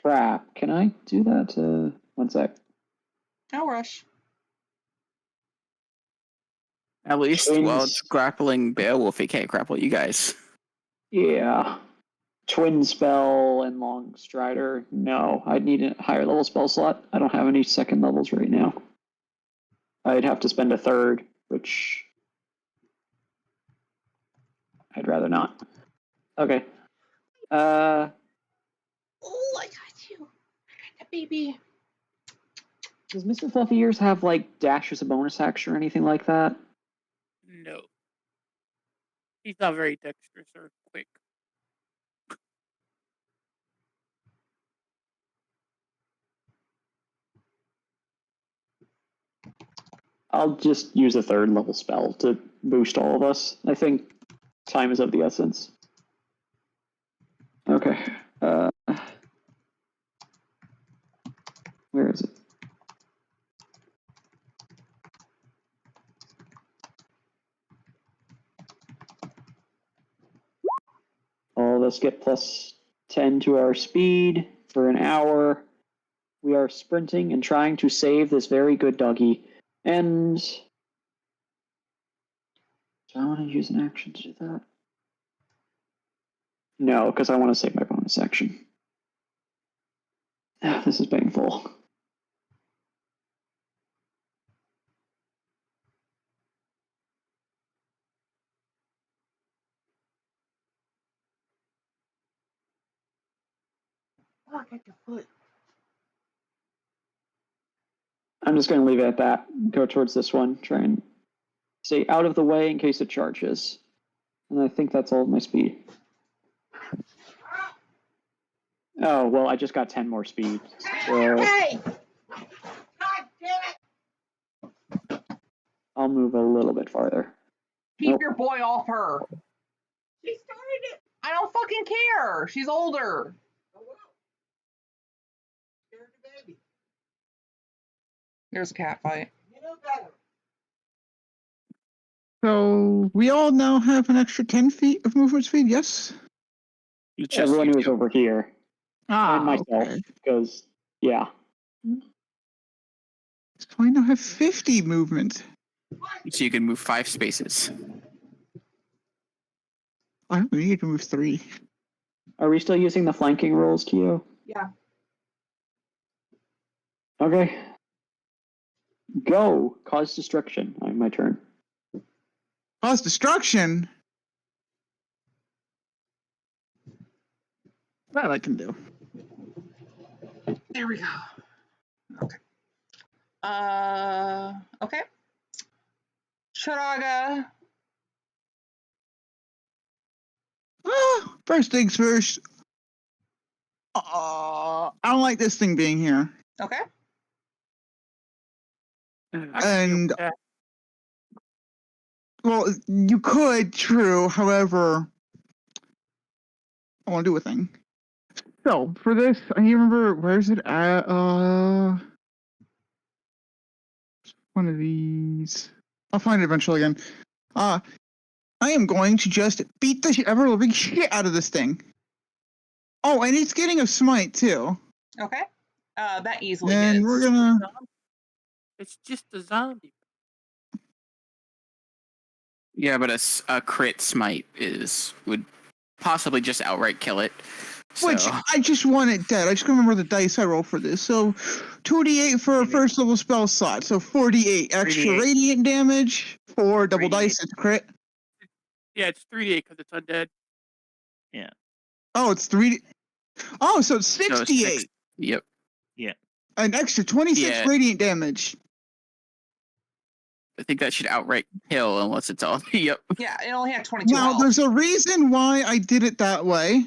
Crap, can I do that? One sec. No rush. At least Twins. while it's grappling Beowulf, it can't grapple you guys. Yeah. Twin spell and Long Strider. No, I'd need a higher level spell slot. I don't have any second levels right now. I'd have to spend a third, which I'd rather not. Okay. Oh, I got you. I got the baby. Does Mr. Fluffy Ears have like dash as a bonus action or anything like that? No, he's not very dexterous or quick. I'll just use a third level spell to boost all of us. I think time is of the essence. Okay. Where is it? All of us get plus 10 to our speed for an hour. We are sprinting and trying to save this very good doggy. And do I want to use an action to do that? No, because I want to save my bonus action. This is painful. Oh, get your foot. I'm just going to leave it at that. Go towards this one. Try and stay out of the way in case it charges. And I think that's all of my speed. Oh, well, I just got 10 more speed. So I'll move a little bit farther. Keep your boy off her. She started it. I don't fucking care. She's older. There's a cat fight. So we all now have an extra 10 feet of movement speed, yes? Just Everyone you who's two. over here. And myself. Okay. Because, yeah. So I now have 50 movement. So you can move 5 spaces. I don't need to move 3. Are we still using the flanking rules, Kyo? Yeah. Okay. Go. Cause destruction. My turn. Cause destruction? That I can do. There we go. Okay. Okay. Sharaga. First things first. I don't like this thing being here. Okay. I can deal And with that. well, you could, true. However, I want to do a thing. So for this, I remember where's it at? One of these. I'll find it eventually again. I am going to just beat the ever living shit out of this thing. Oh, and it's getting a smite too. Okay. That easily And hits. we're gonna. It's just a zombie. Yeah, but a crit smite would possibly just outright kill it. So. Which I just want it dead. I just remember the dice I roll for this. So 2d8 for a first level spell slot. So 4d8 extra 3d8. radiant damage. 4 double 3d8. dice. It's crit. Yeah, it's 3D because it's undead. Oh, it's 3d. Oh, so it's 68. Yep. An extra 26 Yeah. radiant damage. I think that should outright kill unless it's all. Yep. Yeah, it only had 22 Now, health. there's a reason why I did it that way.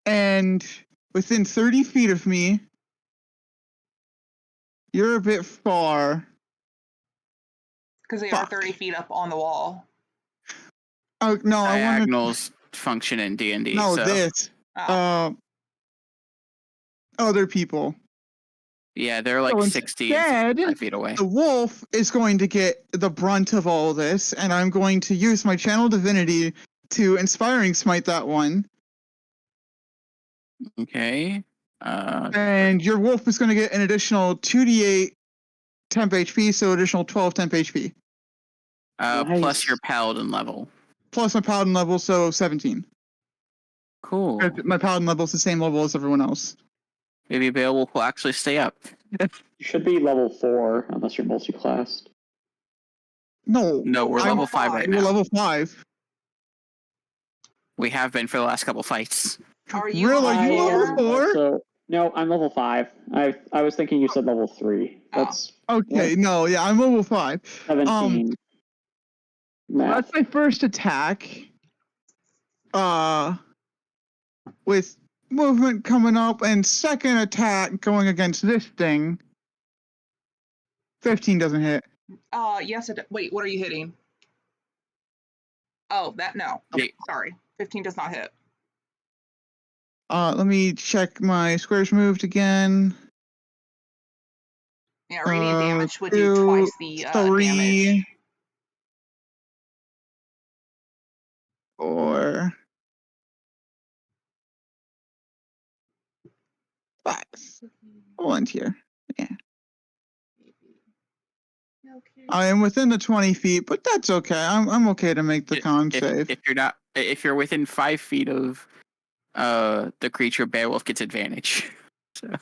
And within 30 feet of me, you're a bit far. Because they are Fuck. 30 feet up on the wall. Oh, no, I wanted. Diagonals function in D&D. No, so. this. Oh. Other people. Yeah, they're like So 60 and 65 feet away. The wolf is going to get the brunt of all this, and I'm going to use my channel divinity to inspiring smite that one. Okay. And your wolf is going to get an additional 2d8 temp HP, so additional 12 temp HP. Nice. Plus your paladin level. Plus my paladin level, so 17. Cool. My paladin level is the same level as everyone else. Maybe Beowulf will actually stay up. You should be level 4 unless you're multi-classed. No. No, we're I'm level 5 right We're now. level 5. We have been for the last couple fights. Are you Really? level You level four? 4? Also, no, I'm level 5. I was thinking you said level 3. That's Okay, no, yeah, I'm level 5. 17. Math. That's my first attack. With movement coming up, and second attack going against this thing. 15 doesn't hit. Yes, wait, what are you hitting? Oh, that, no. Okay. Sorry. 15 does not hit. Let me check my squares moved again. Yeah, radiant damage would do 2, twice the 3, damage. 4, 5. Hold here. Yeah. I am within the 20 feet, but that's okay. I'm okay to make the con save. If if you're within 5 feet of the creature, Beowulf gets advantage. So,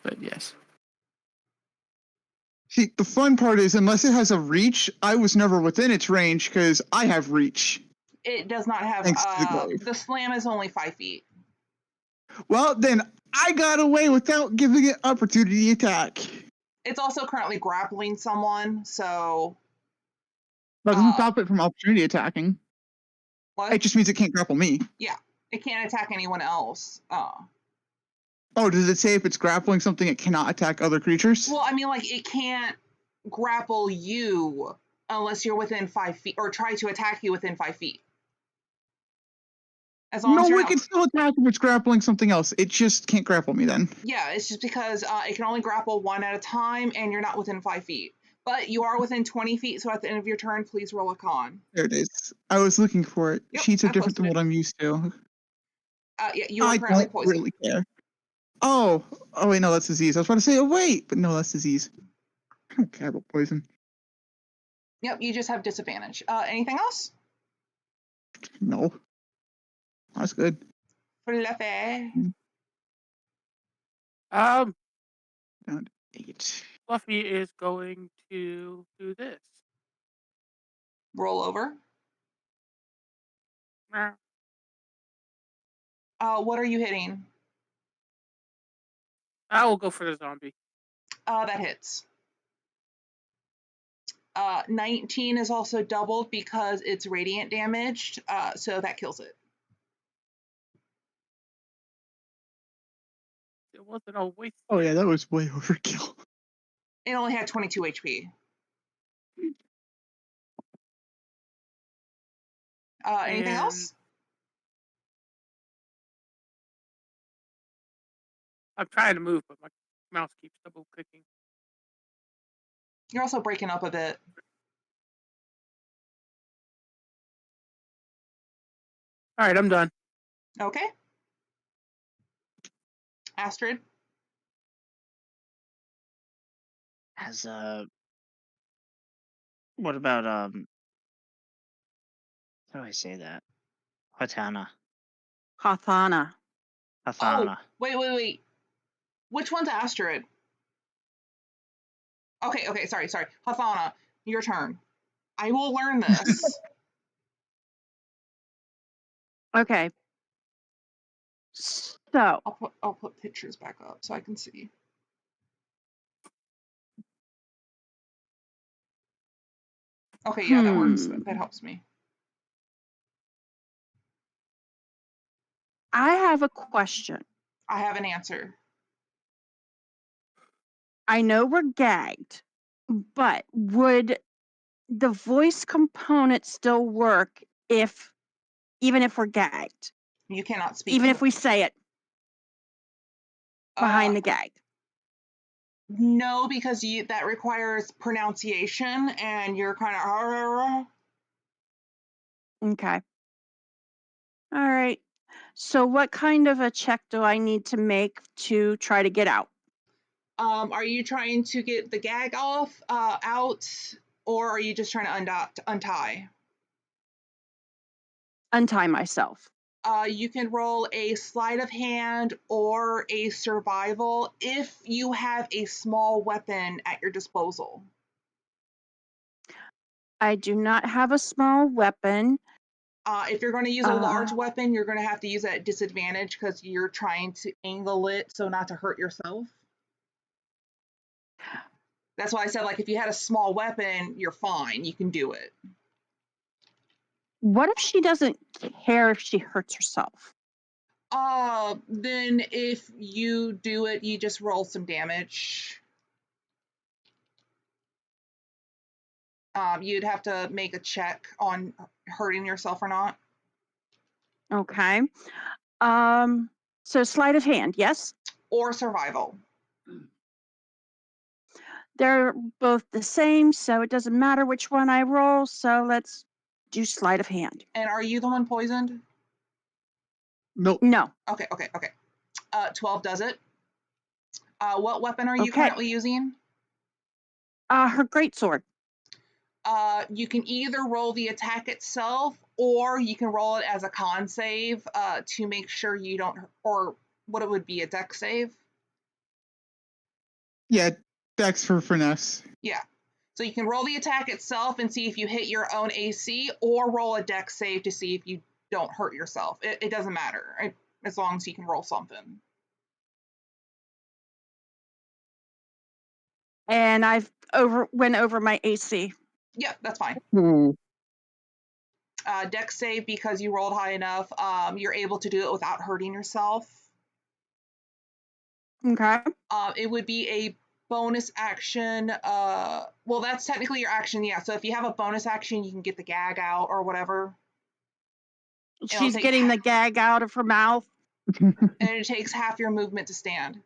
but yes. See, the fun part is, unless it has a reach, I was never within its range because I have reach. It does not have. Thanks to the glaive. The slam is only 5 feet. Well, then I got away without giving it opportunity attack. It's also currently grappling someone, so. That doesn't stop it from opportunity attacking. What? It just means it can't grapple me. Yeah, it can't attack anyone else. Oh, does it say if it's grappling something, it cannot attack other creatures? Well, I mean, like, it can't grapple you unless you're within 5 feet, or try to attack you within 5 feet. As long as No, you're it not. can still attack if it's grappling something else. It just can't grapple me then. Yeah, it's just because it can only grapple one at a time, and you're not within 5 feet. But you are within 20 feet, so at the end of your turn, please roll a con. There it is. I was looking for it. Yep, Sheets are I different than posted what I'm used to. Yeah, you are I currently don't poisoned. really care. Oh wait, no, that's disease. I was about to say, oh wait, but no, that's disease. I don't care about poison. Yep, you just have disadvantage. Anything else? No. That's good. Fluffy. Down to 8. Fluffy is going to do this. Roll over. Meow. What are you hitting? I will go for the zombie. That hits. 19 is also doubled because it's radiant damaged, so that kills it. It wasn't a waste. Oh yeah, that was way overkill. It only had 22 HP. Anything else? I'm trying to move, but my mouse keeps double clicking. You're also breaking up a bit. All right, I'm done. Okay. Astrid? As what about how do I say that? Hatana. Hathana. Hathana. Oh, wait. Which one's Astrid? Okay, sorry. Hathana, your turn. I will learn this. Okay. So I'll put pictures back up so I can see. Okay, yeah, that works. That helps me. I have a question. I have an answer. I know we're gagged, but would the voice component still work even if we're gagged? You cannot speak. Even if we say it behind the gag? No, because that requires pronunciation, and you're kind of. Okay. All right. So what kind of a check do I need to make to try to get out? Are you trying to get the gag off, out, or are you just trying to untie? Untie myself. You can roll a sleight of hand or a survival if you have a small weapon at your disposal. I do not have a small weapon. If you're going to use a large weapon, you're going to have to use it at disadvantage because you're trying to angle it so not to hurt yourself. That's why I said, like, if you had a small weapon, you're fine. You can do it. What if she doesn't care if she hurts herself? Then if you do it, you just roll some damage. You'd have to make a check on hurting yourself or not. Okay. So sleight of hand, yes? Or survival. They're both the same, so it doesn't matter which one I roll. So let's do sleight of hand. And are you the one poisoned? Nope. No. Okay. 12 does it. What weapon are you currently using? Her greatsword. You can either roll the attack itself, or you can roll it as a con save to make sure you don't, or what it would be, a dex save. Yeah, dex for finesse. Yeah. So you can roll the attack itself and see if you hit your own AC, or roll a dex save to see if you don't hurt yourself. It doesn't matter, as long as you can roll something. And I've went over my AC. Yeah, that's fine. Ooh. Dex save, because you rolled high enough, you're able to do it without hurting yourself. Okay. It would be a bonus action. Well, that's technically your action, yeah. So if you have a bonus action, you can get the gag out or whatever. She's getting the gag out of her mouth. And it takes half your movement to stand.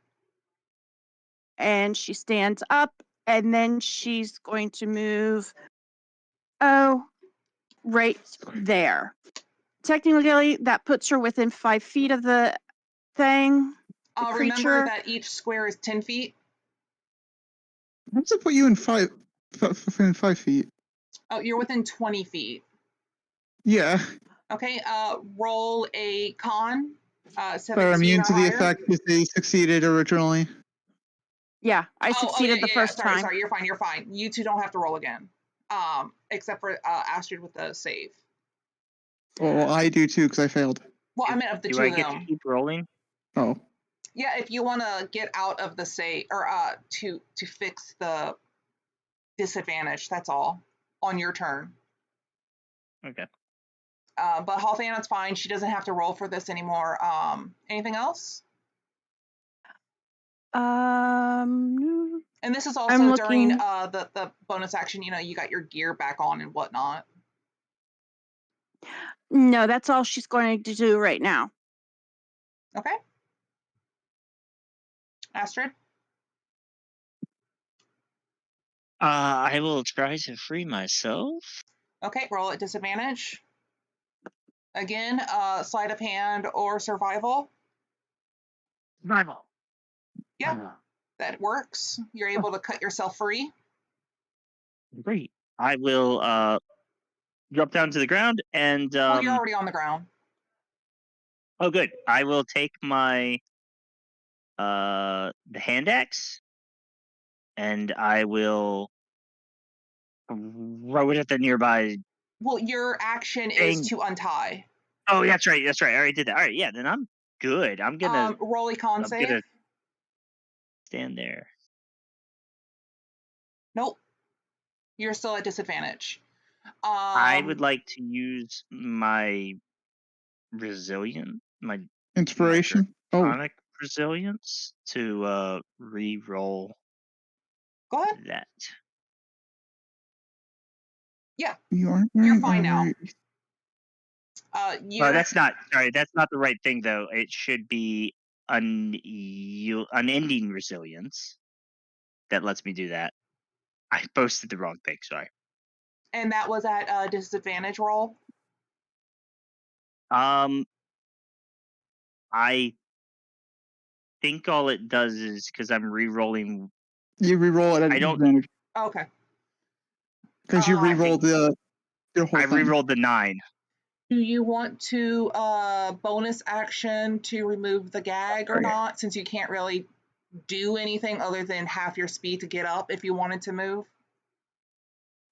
And she stands up, and then she's going to move. Oh, right there. Technically, that puts her within 5 feet of the thing. The Remember creature. that each square is 10 feet. How does it put you in 5 feet? Oh, you're within 20 feet. Yeah. Okay, roll a con. 17 They're immune or to the higher. effect because they succeeded originally. Yeah, I succeeded the first time. Sorry, you're fine. You two don't have to roll again. Except for Astrid with the save. Well, I do too because I failed. Well, I meant of the Do two I of get them. to keep rolling? Oh. Yeah, if you want to get out of the save, or to fix the disadvantage, that's all, on your turn. Okay. But Halthanon's fine. She doesn't have to roll for this anymore. Anything else? No. And this is I'm also during looking- the bonus action. You know, you got your gear back on and whatnot. No, that's all she's going to do right now. Okay. Astrid? I will try to free myself. Okay, roll at disadvantage. Again, sleight of hand or survival. Survival. Yeah, that works. You're able to cut yourself free. Great. I will drop down to the ground and Well, you're already on the ground. oh good. I will take my the hand axe and I will throw it at the nearby. Well, your action is to untie. Oh, that's right. I already did that. All right, yeah, then I'm good. I'm gonna roll a con save. gonna stand there. Nope. You're still at disadvantage. I would like to use my Inspiration. draconic resilience to re-roll Go ahead. that. Yeah. You're fine now. That's not the right thing though. It should be unending resilience that lets me do that. I posted the wrong thing. Sorry. And that was at a disadvantage roll. I think all it does is because I'm re-rolling. You re-roll it at disadvantage. Okay. Because you re-rolled your whole I thing. re-rolled the 9. Do you want to bonus action to remove the gag or not, since you can't really do anything other than half your speed to get up if you wanted to move?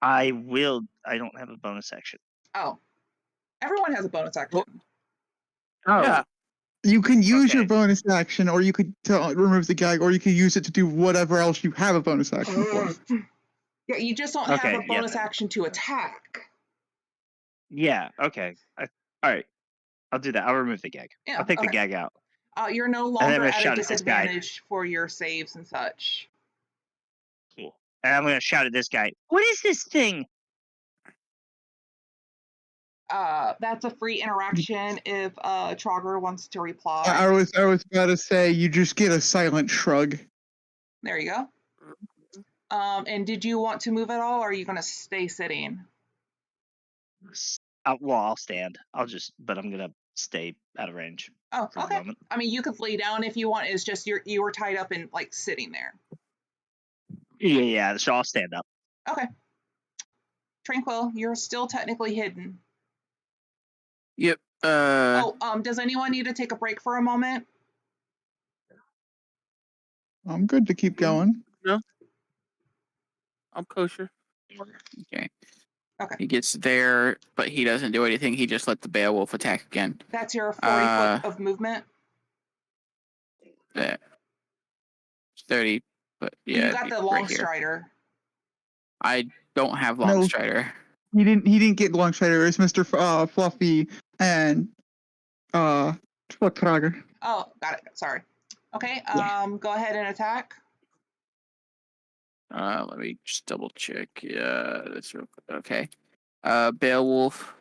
I will. I don't have a bonus action. Oh. Everyone has a bonus action. Oh. Yeah. You can use your bonus action, or you could remove the gag, or you could use it to do whatever else you have a bonus action for. Yeah, you just don't have a bonus action to attack. Yeah, okay. All right. I'll do that. I'll remove the gag. Yeah, I'll take the okay. gag out. You're no And then I'm longer gonna at a shout at this guy. disadvantage for your saves and such. Cool. And I'm going to shout at this guy. What is this thing? That's a free interaction if Trogger wants to reply. I was about to say you just get a silent shrug. There you go. And did you want to move at all, or are you going to stay sitting? Well, I'll stand. But I'm going to stay out of range. Oh, for the okay. moment. I mean, you could lay down if you want. It's just you were tied up and like sitting there. Yeah. So I'll stand up. Okay. Tranquil, you're still technically hidden. Yep. Does anyone need to take a break for a moment? I'm good to keep going. No, I'm kosher. Okay. Okay. He gets there, but he doesn't do anything. He just let the Beowulf attack again. That's your 40 foot of movement. 30, but yeah. You got the long strider. I don't have long strider. He didn't get long strider. It's Mr. Fluffy and Trager. Oh, got it. Sorry. Okay. Go ahead and attack. Let me just double check. Yeah, that's real quick. Okay. Beowulf.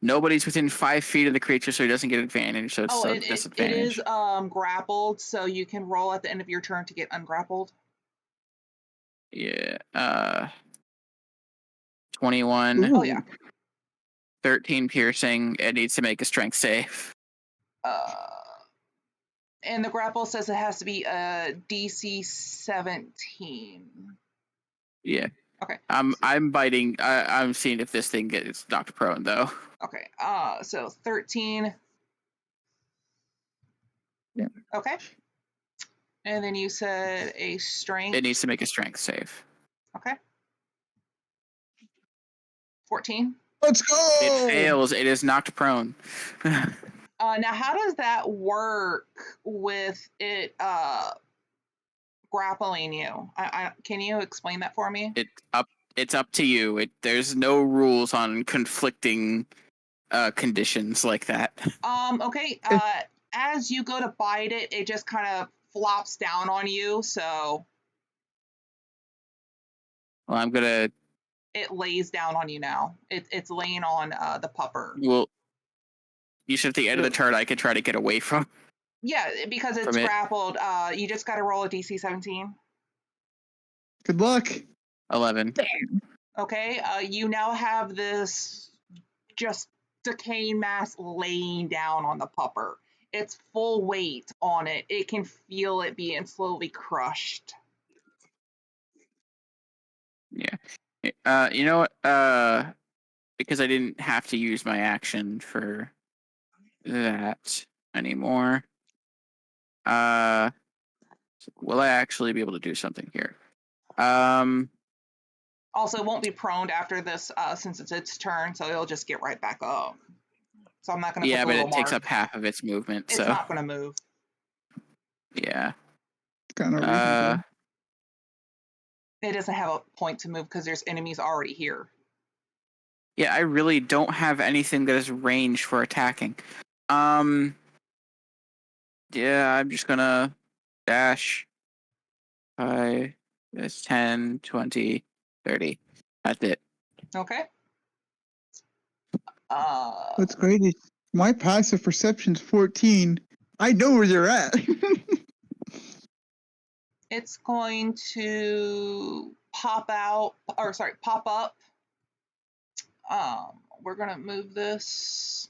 Nobody's within 5 feet of the creature, so he doesn't get advantage. So it's a disadvantage. It is grappled, so you can roll at the end of your turn to get ungrappled. Yeah. 21. Ooh. Oh yeah. 13 piercing. It needs to make a strength save. And the grapple says it has to be a DC 17. Yeah. Okay. I'm biting. I'm seeing if this thing gets knocked prone though. Okay. So 13. Yeah. Okay. And then you said a strength. It needs to make a strength save. Okay. 14. Let's go. It fails. It is knocked prone. Now, how does that work with it grappling you? Can you explain that for me? It's up to you. There's no rules on conflicting conditions like that. Okay. As you go to bite it, it just kind of flops down on you. So. Well, I'm gonna. It lays down on you now. It's laying on the pupper. Well, you should at the end of the turn I could try to get away from. Yeah, because it's grappled. You just got to roll a DC 17. Good luck. 11. Okay. You now have this just decaying mass laying down on the pupper. Its full weight on it. It can feel it being slowly crushed. Yeah. You know what? Because I didn't have to use my action for that anymore. Will I actually be able to do something here? Also, it won't be prone after this since it's its turn, so it'll just get right back up. So I'm not going to. Yeah, but it takes up half of its movement. It's not going to move. Yeah. Kind of reasonable. It doesn't have a point to move because there's enemies already here. Yeah, I really don't have anything that is range for attacking. Yeah, I'm just gonna dash. 5, 10, 20, 30. That's it. Okay. What's great is my passive perception's 14. I know where you're at. It's going to pop up. We're gonna move this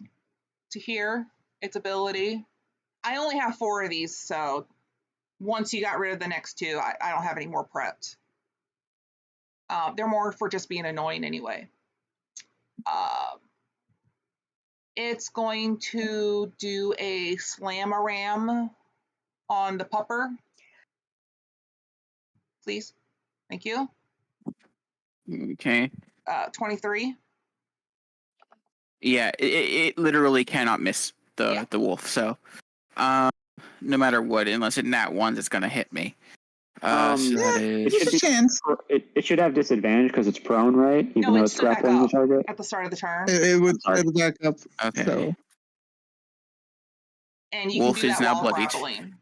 to here. Its ability. I only have 4 of these, so once you got rid of the next 2, I don't have any more prepped. They're more for just being annoying anyway. It's going to do a slam-a-ram on the pupper. Please. Thank you. Okay. 23. Yeah, it literally cannot miss the wolf. So, no matter what, unless it nat ones, it's gonna hit me. So that is. There's a chance. It should have disadvantage because it's prone, right? Even though it's grappling the target. At the start of the turn. It would back up. Okay. So. And you wolf can do is that now while bloodied. grappling.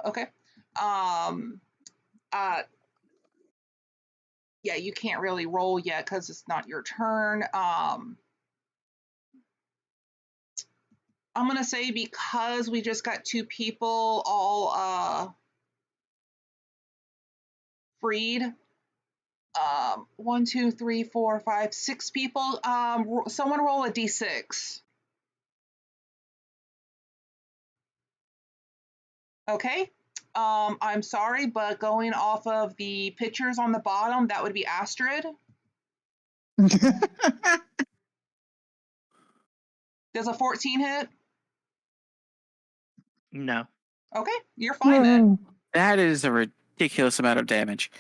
Okay. Yeah, you can't really roll yet because it's not your turn. I'm gonna say because we just got 2 people all freed. 1, 2, 3, 4, 5, 6 people. Someone roll a d6. Okay. I'm sorry, but going off of the pictures on the bottom, that would be Astrid. Does a 14 hit? No. Okay, you're fine then. That is a ridiculous amount of damage.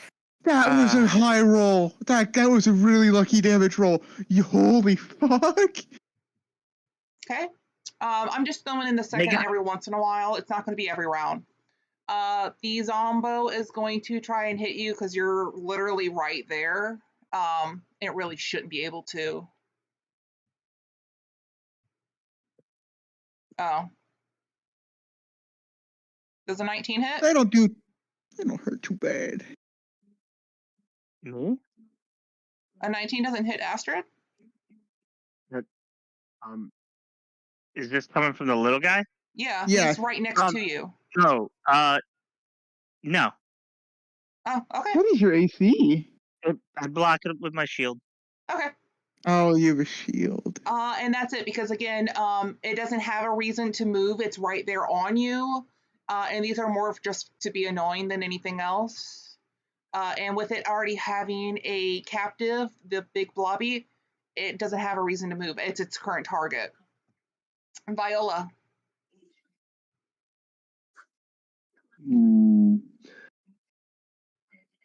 That was a high roll. That was a really lucky damage roll. You holy fuck. Okay. I'm just throwing in the second every once in a while. It's not going to be every round. The Zombo is going to try and hit you because you're literally right there. It really shouldn't be able to. Oh. Does a 19 hit? They don't hurt too bad. Me? A 19 doesn't hit Astrid? Is this coming from the little guy? Yeah, Yeah. he's right next to you. No. No. Oh, okay. What is your AC? I block it with my shield. Okay. Oh, you have a shield. And that's it because again, it doesn't have a reason to move. It's right there on you. And these are more of just to be annoying than anything else. And with it already having a captive, the big blobby, it doesn't have a reason to move. It's its current target. Viola.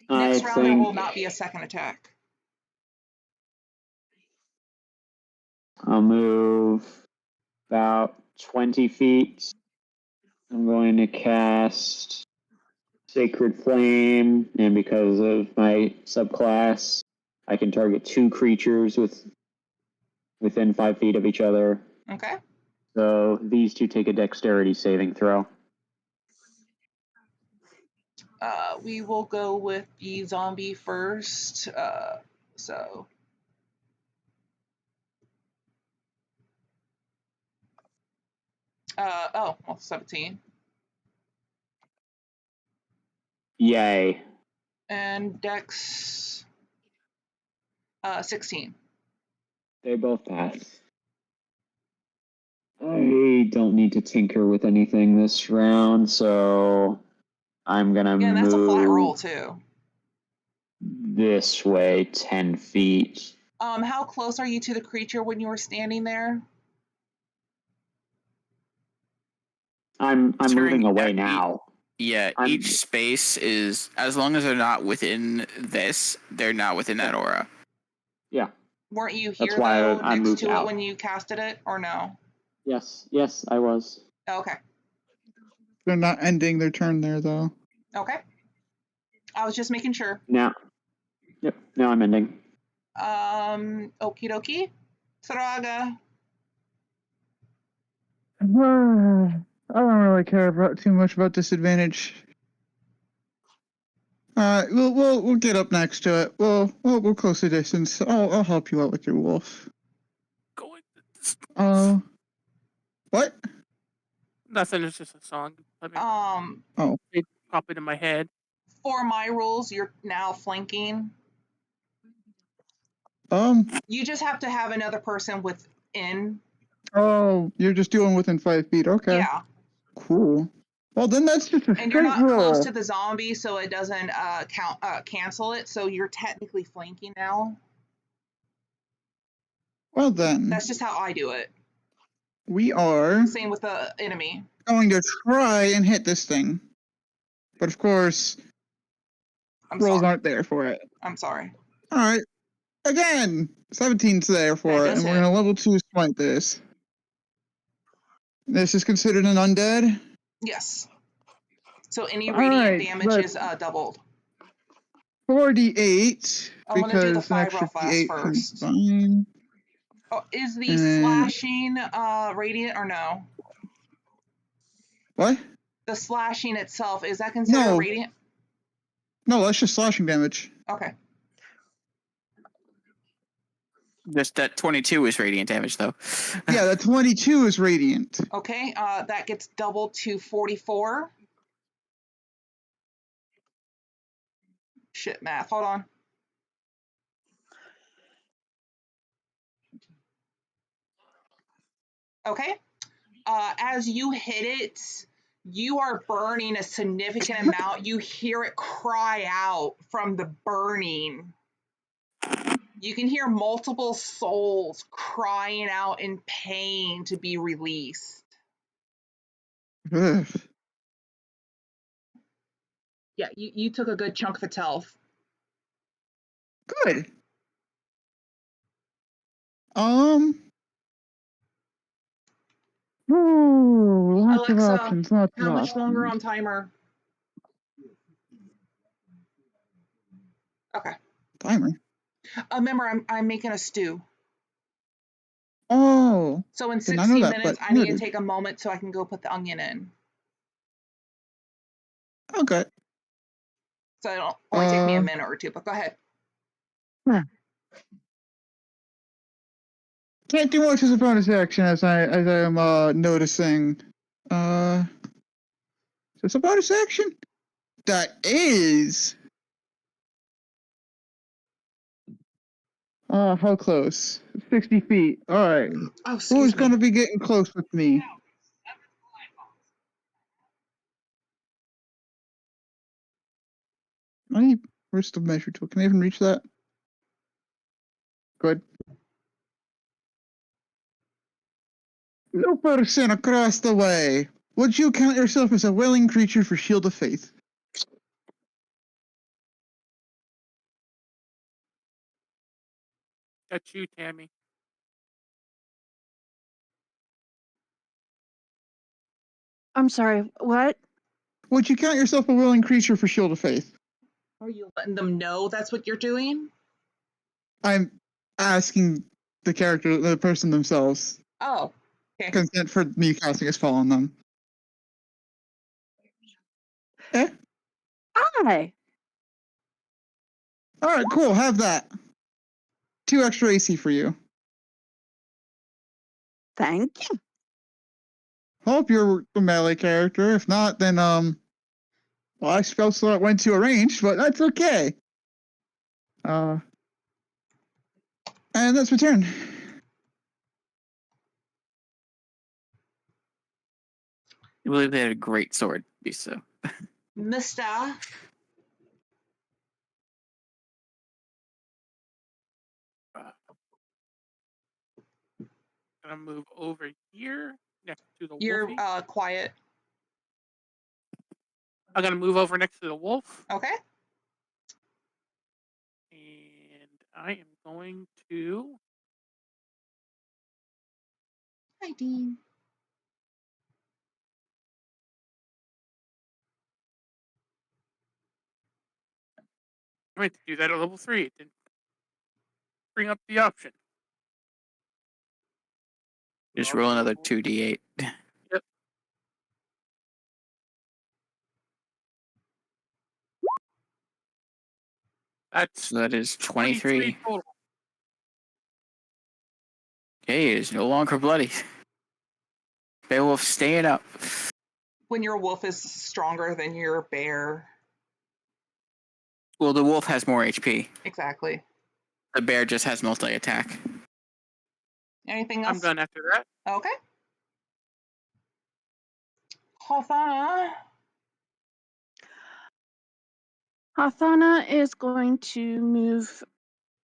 Next round, there will not be a second attack. I'll move about 20 feet. I'm going to cast Sacred Flame, and because of my subclass, I can target 2 creatures within 5 feet of each other. Okay. So these 2 take a dexterity saving throw. We will go with the zombie first. 17. Yay. And Dex 16. They both pass. I don't need to tinker with anything this round, so I'm gonna Yeah, that's a flat roll move too. this way 10 feet. How close are you to the creature when you were standing there? I'm Considering moving away that now. Each space is, as long as they're not within this, they're not within that aura. Yeah. Weren't you That's here why though, I next moved to out. it when you casted it, or no? Yes, I was. Okay. They're not ending their turn there, though. Okay. I was just making sure. Now I'm ending. Okie dokie. Saraga. I don't really care too much about disadvantage. We'll get up next to it. We'll close the distance. I'll help you out with your wolf. Going to this. What? Nothing. It's just a song. It popped into my head. For my rules, you're now flanking. You just have to have another person within. Oh, you're just doing within 5 feet. Okay. Yeah. Cool. Well, then that's just a And you're straight not roll. close to the zombie, so it doesn't cancel it. So you're technically flanking now. Well then. That's just how I do it. We are Same with the enemy. going to try and hit this thing. But of course, rolls aren't there for it. I'm sorry. All right. Again, 17's there for it, and we're going to level 2 smite this. This is considered an undead? Yes. So any radiant damage is doubled. 4d8. I'm going to do the Because an extra 5 real fast d8 first. fine. Oh, is the slashing radiant or no? What? The slashing itself, is that considered radiant? No, that's just slashing damage. Okay. Just that 22 is radiant damage, though. Yeah, that 22 is radiant. Okay, that gets doubled to 44. Shit, math. Hold on. Okay. As you hit it, You are burning a significant amount. You hear it cry out from the burning. You can hear multiple souls crying out in pain to be released. Ugh. Yeah, you took a good chunk of its health. Good. Ooh, lots of Alexa, options. Lots of how much longer options. on timer? Okay. Timer. Remember, I'm making a stew. Oh, So in did not know 60 that, minutes, but I need to noted. take a moment so I can go put the onion in. Okay. So it'll only take me a minute or two, but go ahead. Can't do much as a bonus action as I am noticing. Is this a bonus action? That is. How close? 60 feet. All right. Oh, Who's excuse me. gonna be getting close with me? Where's the measure tool? Can I even reach that? Good. No person across the way. Would you count yourself as a willing creature for Shield of Faith? That's you, Tammy. I'm sorry, what? Would you count yourself a willing creature for Shield of Faith? Are you letting them know that's what you're doing? I'm asking the character, the person themselves. Oh, okay. Consent for me casting a spell on them. Eh? Hi. All right, cool. Have that. 2 extra AC for you. Thank you. Hope you're a melee character. If not, then well, I spell slot went to a range, but that's okay. And that's my turn. I believe they had a great sword. Be so. Mister. Gonna move over here next to the You're wolfie. quiet. I'm gonna move over next to the wolf. Okay. And I am going to. Hi, Dean. I meant to do that at level 3. It didn't bring up the option. Just roll another 2d8. Yep. That's So that is 23. total. Okay, it is no longer bloody. Beowulf staying up. When your wolf is stronger than your bear. Well, the wolf has more HP. Exactly. The bear just has multi-attack. Anything I'm else? done after that. Okay. Hothana. Hathana is going to move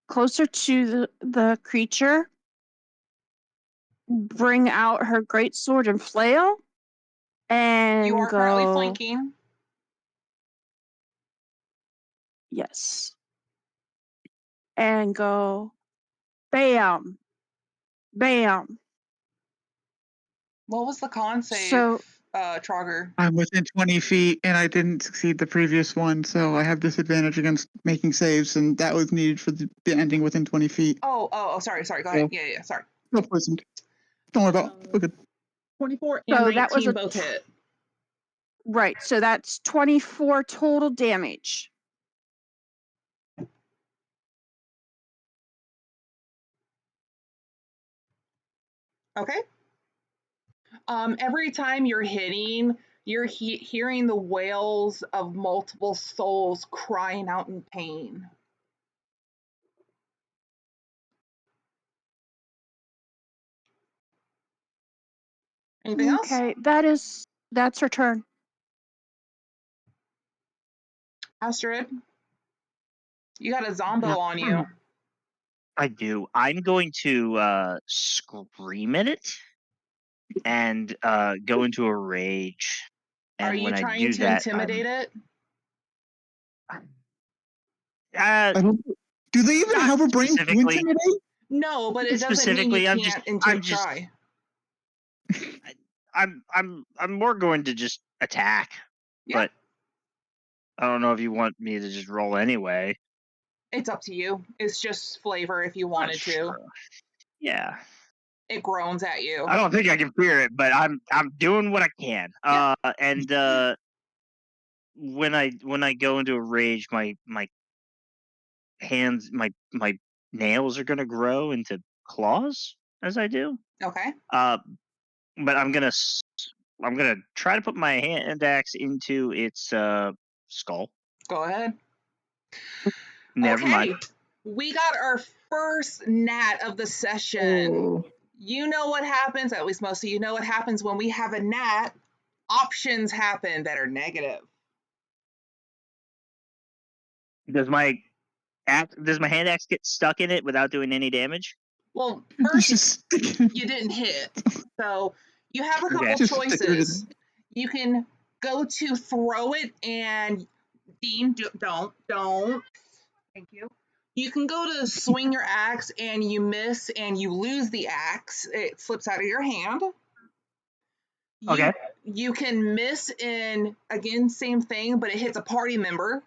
closer to the creature, bring out her great sword and flail, and You are go. currently flanking. Yes. And go, bam, bam. What was the con save, So Trogger? I'm within 20 feet, and I didn't succeed the previous one, so I have disadvantage against making saves, and that was needed for the ending within 20 feet. Oh, sorry. Go ahead. Yeah, sorry. No poisoned. Don't worry about it. We're good. 24 and 19 that was a both hit. right. So that's 24 total damage. Okay. Every time you're hitting, you're hearing the wails of multiple souls crying out in pain. Anything else? Okay, that is That's her turn. Astrid, you got a zombo on you. I do. I'm going to scream at it and go into a rage. And Are you when I trying do to that, intimidate it? I don't. Do they even Not have a brain to specifically. intimidate? No, but it doesn't mean you Specifically, can't try. I'm more going to just attack, Yeah. but I don't know if you want me to just roll anyway. It's up to you. It's just flavor if you wanted to. Sure. Yeah. It groans at you. I don't think I can fear it, but I'm doing what I can. Yeah. And when I go into a rage, my hands, my nails are gonna grow into claws as I do. Okay. But I'm gonna try to put my hand axe into its skull. Go ahead. Never mind. We got our first gnat of the session. Oh. You know what happens, at least most of you know what happens when we have a gnat. Options happen that are negative. Does my hand axe get stuck in it without doing any damage? Well, You first just stick it. you didn't hit. So you have a couple Okay. Just stick it in choices. You can go to throw it and Dean, don't. Thank you. You can go to swing your axe and you miss and you lose the axe. It slips out of your hand. Okay. You can miss and again same thing, but it hits a party member.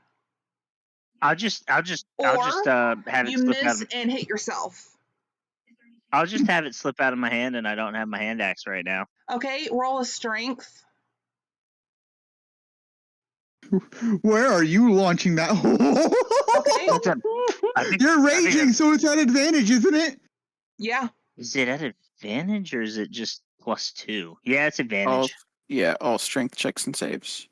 I'll just have it You slip out. miss and hit yourself. I'll just have it slip out of my hand, and I don't have my hand axe right now. Okay, roll a strength. Where are you launching that? Okay. I think You're raging, so it's at advantage, isn't it? Yeah. Is it at advantage or is it just +2? Yeah, it's advantage. All strength checks and saves.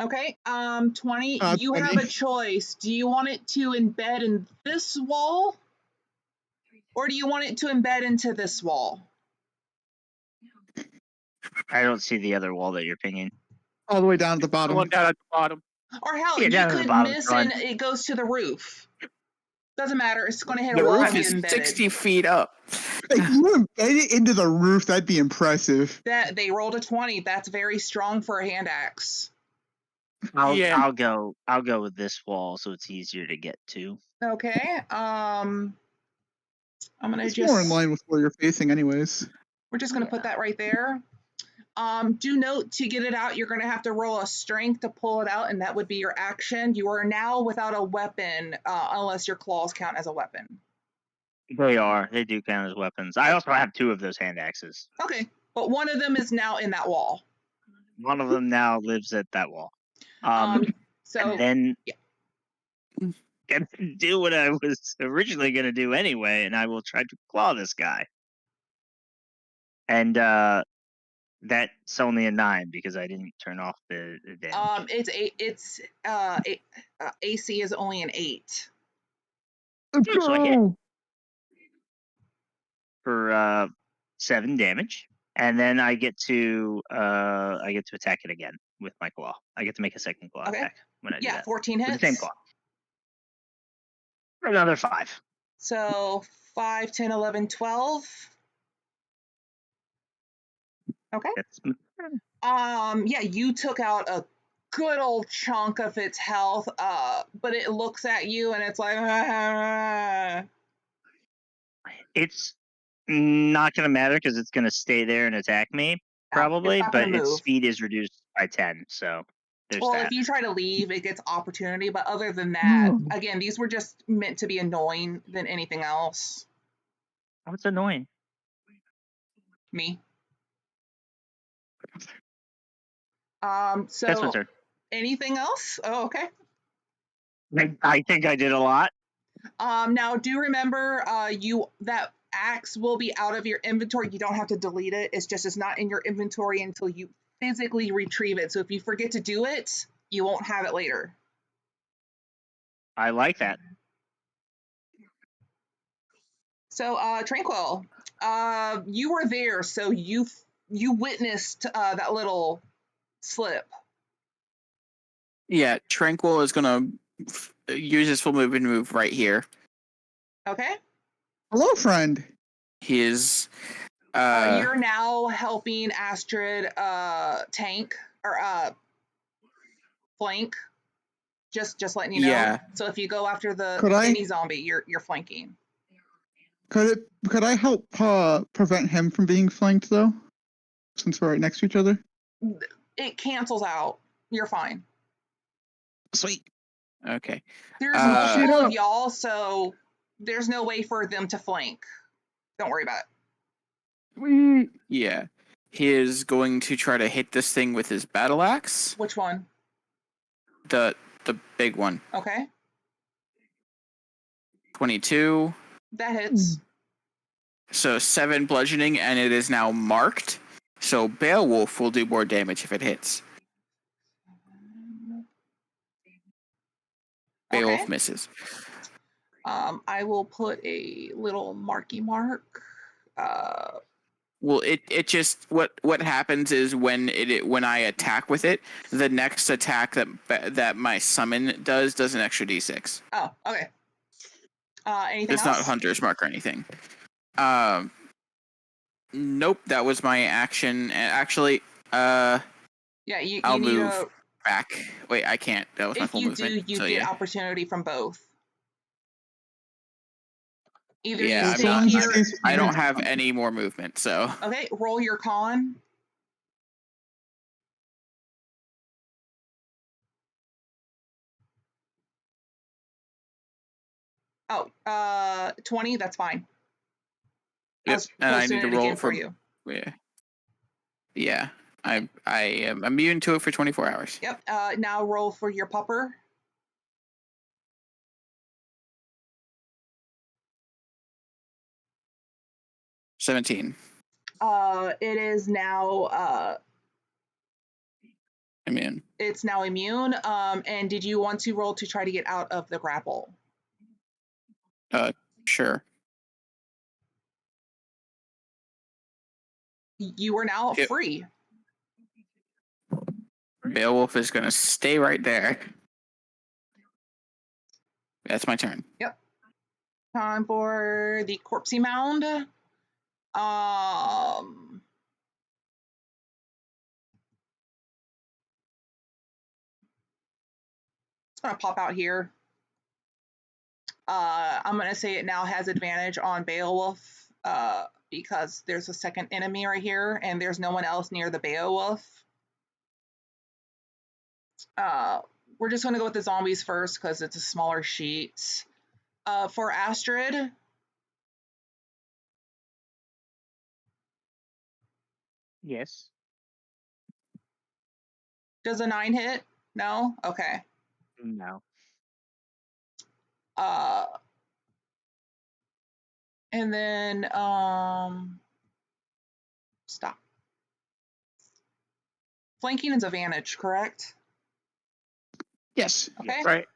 Okay. 20. You 20. have a choice. Do you want it to embed in this wall? Or do you want it to embed into this wall? I don't see the other wall that you're pinging. All the way down to the The bottom. one down at the bottom. Or hell, Yeah, you down to the could bottom, miss front. and it goes to the roof. Doesn't matter. It's going to hit The a wall roof and get is embedded. 60 feet up. If you embed it into the roof, that'd be impressive. That they rolled a 20. That's very strong for a hand axe. I'll go with this wall so it's easier to get to. Okay. I'm gonna It's more in line with where you're facing, anyways. We're just gonna put that right there. Do note to get it out, you're gonna have to roll a strength to pull it out, and that would be your action. You are now without a weapon, unless your claws count as a weapon. They do count as weapons. I also have 2 of those hand axes. Okay, but one of them is now in that wall. One of them now lives at that wall. So and then gonna do what I was originally gonna do anyway, and I will try to claw this guy. And that's only a 9 because I didn't turn off the damage. AC is only an 8. So I hit for 7 damage, and then I get to attack it again with my claw. I get to make a second claw attack when I do that. 14 hits. With the same claw. For another 5. So 5, 10, 11, 12. Okay. Yeah, you took out a good old chunk of its health, but it looks at you and it's like, It's not going to matter because it's going to stay there and attack me, probably, but its speed is reduced by 10, so there's that. If you try to leave, it gets opportunity, but other than that, again, these were just meant to be annoying than anything else. Oh, it's annoying. Me. That's my turn. Anything else? Oh, okay. I think I did a lot. Now do remember, that axe will be out of your inventory. You don't have to delete it. It's not in your inventory until you physically retrieve it. So if you forget to do it, you won't have it later. I like that. So, Tranquil, you were there, so you you witnessed that little slip. Yeah, Tranquil is gonna use his full movement to move right here. Okay. Hello, friend. He is. You're now helping Astrid tank or flank. Just letting you know. Yeah. So if you go after the Could I- mini zombie, you're flanking. Could I help prevent him from being flanked though? Since we're right next to each other. It cancels out. You're fine. Sweet. Okay. There's multiple of y'all, so there's no way for them to flank. Don't worry about it. Sweet. Yeah. He is going to try to hit this thing with his battle axe. Which one? The big one. Okay. 22. That hits. So 7 bludgeoning, and it is now marked. So Beowulf will do more damage if it hits. Beowulf Okay. misses. I will put a little marky mark. Well, it just what happens is when I attack with it, the next attack that my summon does an extra d6. Oh, okay. Anything It's else? not Hunter's Mark or anything. Nope, that was my action. Actually, Yeah, you I'll need move back. Wait, I can't. That was my if full you movement. do, you so, get yeah. opportunity from both. Either Yeah, you I'm stay not. here. I don't have any more movement, so. Okay, roll your con. Oh, 20. That's fine. Yep, and I need to roll for you. Yeah, I am immune to it for 24 hours. Yep. Now roll for your pupper. $17. It is now Immune. it's now immune. And did you want to roll to try to get out of the grapple? Sure. You are now free. Beowulf is gonna stay right there. That's my turn. Yep. Time for the corpsey mound. It's gonna pop out here. I'm gonna say it now has advantage on Beowulf because there's a second enemy right here, and there's no one else near the Beowulf. We're just gonna go with the zombies first because it's a smaller sheet. For Astrid. Yes. Does a 9 hit? No? Okay. No. And then stop. Flanking is advantage, correct? Yes. Okay. Right.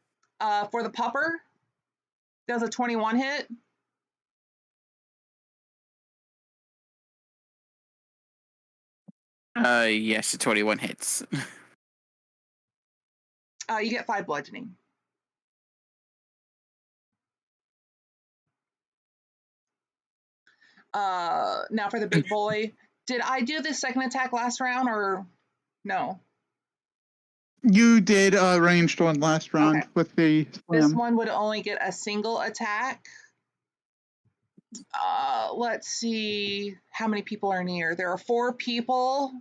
For the pupper, does a 21 hit? Yes, 21 hits. You get 5 bludgeoning. Now for the big boy. Did I do the second attack last round or no? You did ranged one last round with the This slam. one would only get a single attack. Let's see how many people are near. There are 4 people.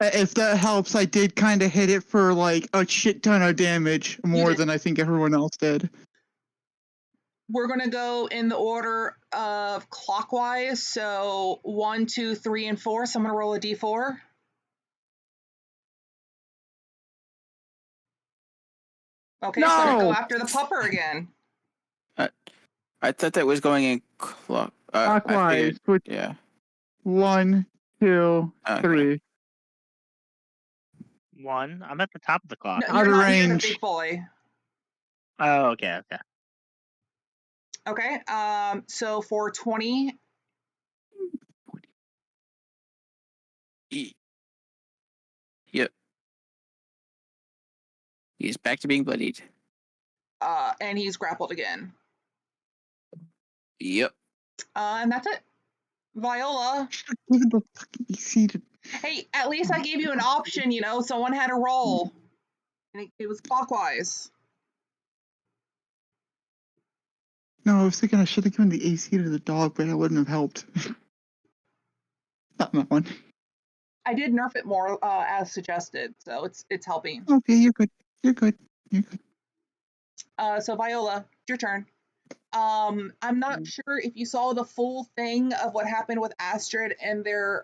If that helps, I did kind of hit it for like a shit ton of damage, more than I think everyone else did. We're going to go in the order of clockwise. So 1, 2, 3, and 4. So I'm going to roll a d4. Okay, so I'm going to go after the pupper again. I thought that was going in clockwise. Yeah. 1, 2, 3. 1. I'm at the top of the clock. No, you're not near the big boy. Oh, okay. Okay. So for 20. Yep. He's back to being bloodied. And he's grappled again. Yep. And that's it. Viola. Give it the fucking AC to. Hey, at least I gave you an option, someone had a roll. And it was clockwise. No, I was thinking I should have given the AC to the dog, but it wouldn't have helped. Not that one. I did nerf it more as suggested, so it's helping. Okay, you're good. You're good. You're good. So Viola, your turn. I'm not sure if you saw the full thing of what happened with Astrid and their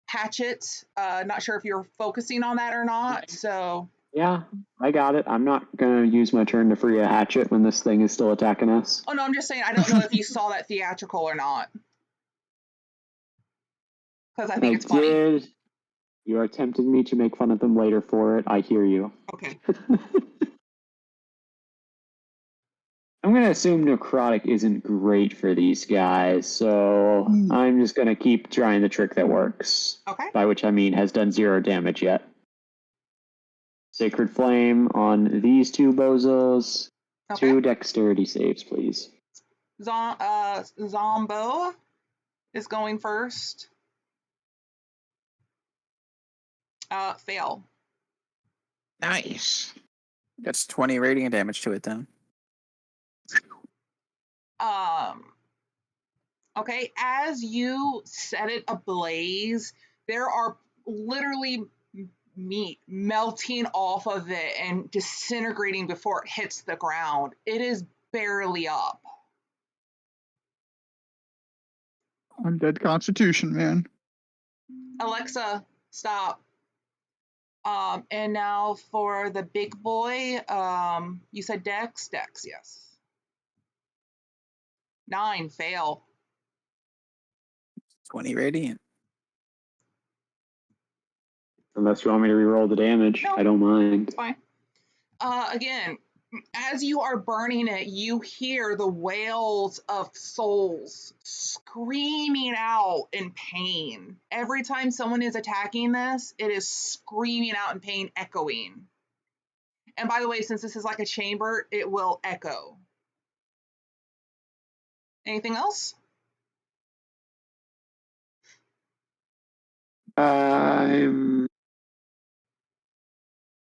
hatchet. Not sure if you're focusing on that or not. So Yeah, I got it. I'm not going to use my turn to free a hatchet when this thing is still attacking us. oh no, I'm just saying I don't know if you saw that theatrical or not. Because I think it's funny. Did. You are tempting me to make fun of them later for it. I hear you. Okay. I'm going to assume necrotic isn't great for these guys, so I'm just going to keep trying the trick that works. Okay. By which I mean has done 0 damage yet. Sacred Flame on these two bozos. Okay. 2 dexterity saves, please. Zombo is going first. Fail. Nice. That's 20 radiant damage to it then. Okay, as you set it ablaze, there are literally meat melting off of it and disintegrating before it hits the ground. It is barely up. Undead Constitution, man. Alexa, stop. And now for the big boy, you said Dex? Dex, yes. 9, fail. 20 radiant. Unless you want me to reroll the damage, No. I don't mind. It's fine. Again, as you are burning it, you hear the wails of souls screaming out in pain. Every time someone is attacking this, it is screaming out in pain, echoing. And by the way, since this is like a chamber, it will echo. Anything else?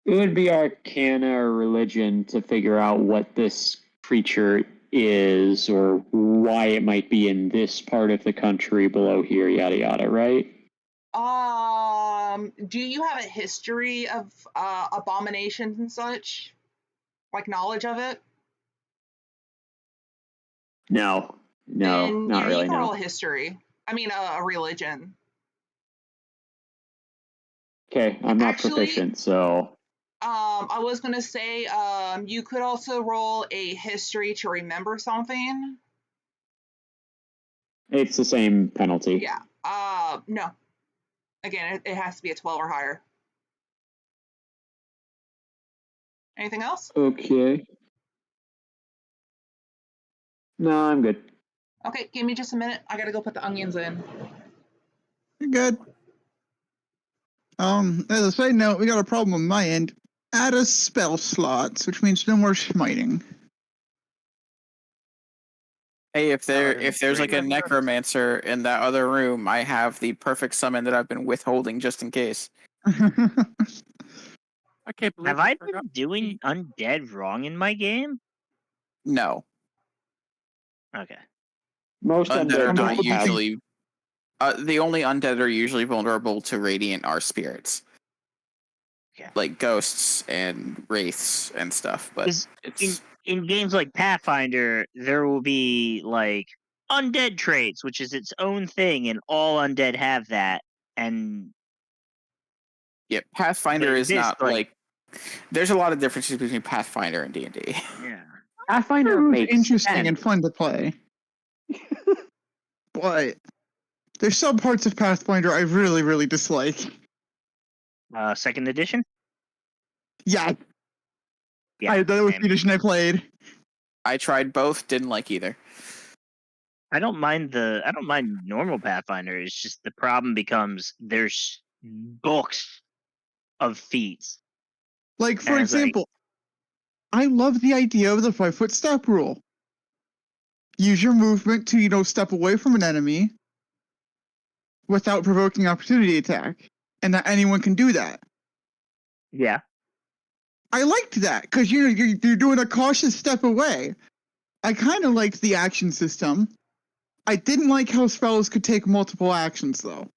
It would be Arcana or Religion to figure out what this creature is or why it might be in this part of the country below here, yada yada, right? Do you have a history of abominations and such? Like knowledge of it? No, Then, not yeah, really. you can roll No. a history. I mean, a religion. Okay, I'm not Actually, proficient, so. I was gonna say, you could also roll a history to remember something. It's the same penalty. Yeah. No. Again, it has to be a 12 or higher. Anything else? Okay. No, I'm good. Okay, give me just a minute. I gotta go put the onions in. You're good. As a side note, we got a problem on my end. Add a spell slots, which means no more smiting. Hey, if would've been there's like a great. necromancer in that other room, I have the perfect summon that I've been withholding just in case. I can't believe Have I forgot been doing undead wrong in my game? No. Okay. Most Undead are undead not don't have. usually. The only undead are usually vulnerable to radiant are spirits. Okay. Like ghosts and wraiths and stuff, but 'Cause it's in games like Pathfinder, there will be like undead traits, which is its own thing, and all undead have that. And yeah, Pathfinder but is this, not like. There's a lot of differences between Pathfinder and D&D. yeah. Pathfinder It was makes interesting sense. and fun to play. But there's some parts of Pathfinder I really, really dislike. Second edition. Yeah, Yeah. that was same. the edition I played. I tried both, didn't like either. I don't mind normal Pathfinder. It's just the problem becomes there's books of feats. Like, for And it's like, example, I love the idea of the 5-foot step rule. Use your movement to, step away from an enemy without provoking opportunity attack. And that anyone can do that. yeah. I liked that, because you're doing a cautious step away. I kind of liked the action system. I didn't like how spells could take multiple actions, though.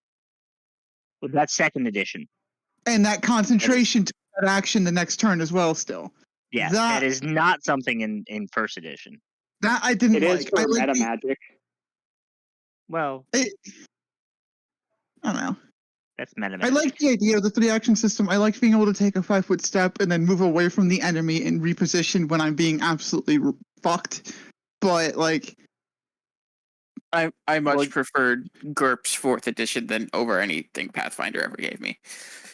Well, that's second edition. And that concentration to that action the next turn as well, still. Yeah, that is not something in first edition. That I didn't It like. is for I meta magic. Well, I don't know. that's meta I magic. like the idea of the 3-action system. I like being able to take a 5-foot step and then move away from the enemy and reposition when I'm being absolutely fucked. But, like... I much preferred GURPS 4th edition than over anything Pathfinder ever gave me.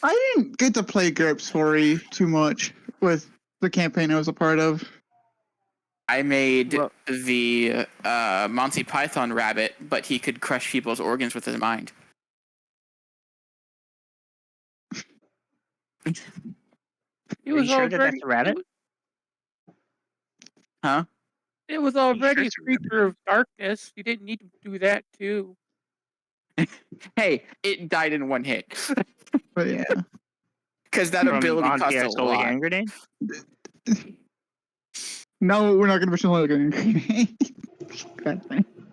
I didn't get to play GURPS 4E too much with the campaign I was a part of. I made the Monty Python rabbit, but he could crush people's organs with his mind. It was sure that already that's a rabbit? Huh? It was already a it's a rabbit? creature of darkness. You didn't need to do that too. Hey, it died in one hit. But yeah. Because that From ability cost a Monty Holy lot. Hand Grenade? No, we're not going to push another game.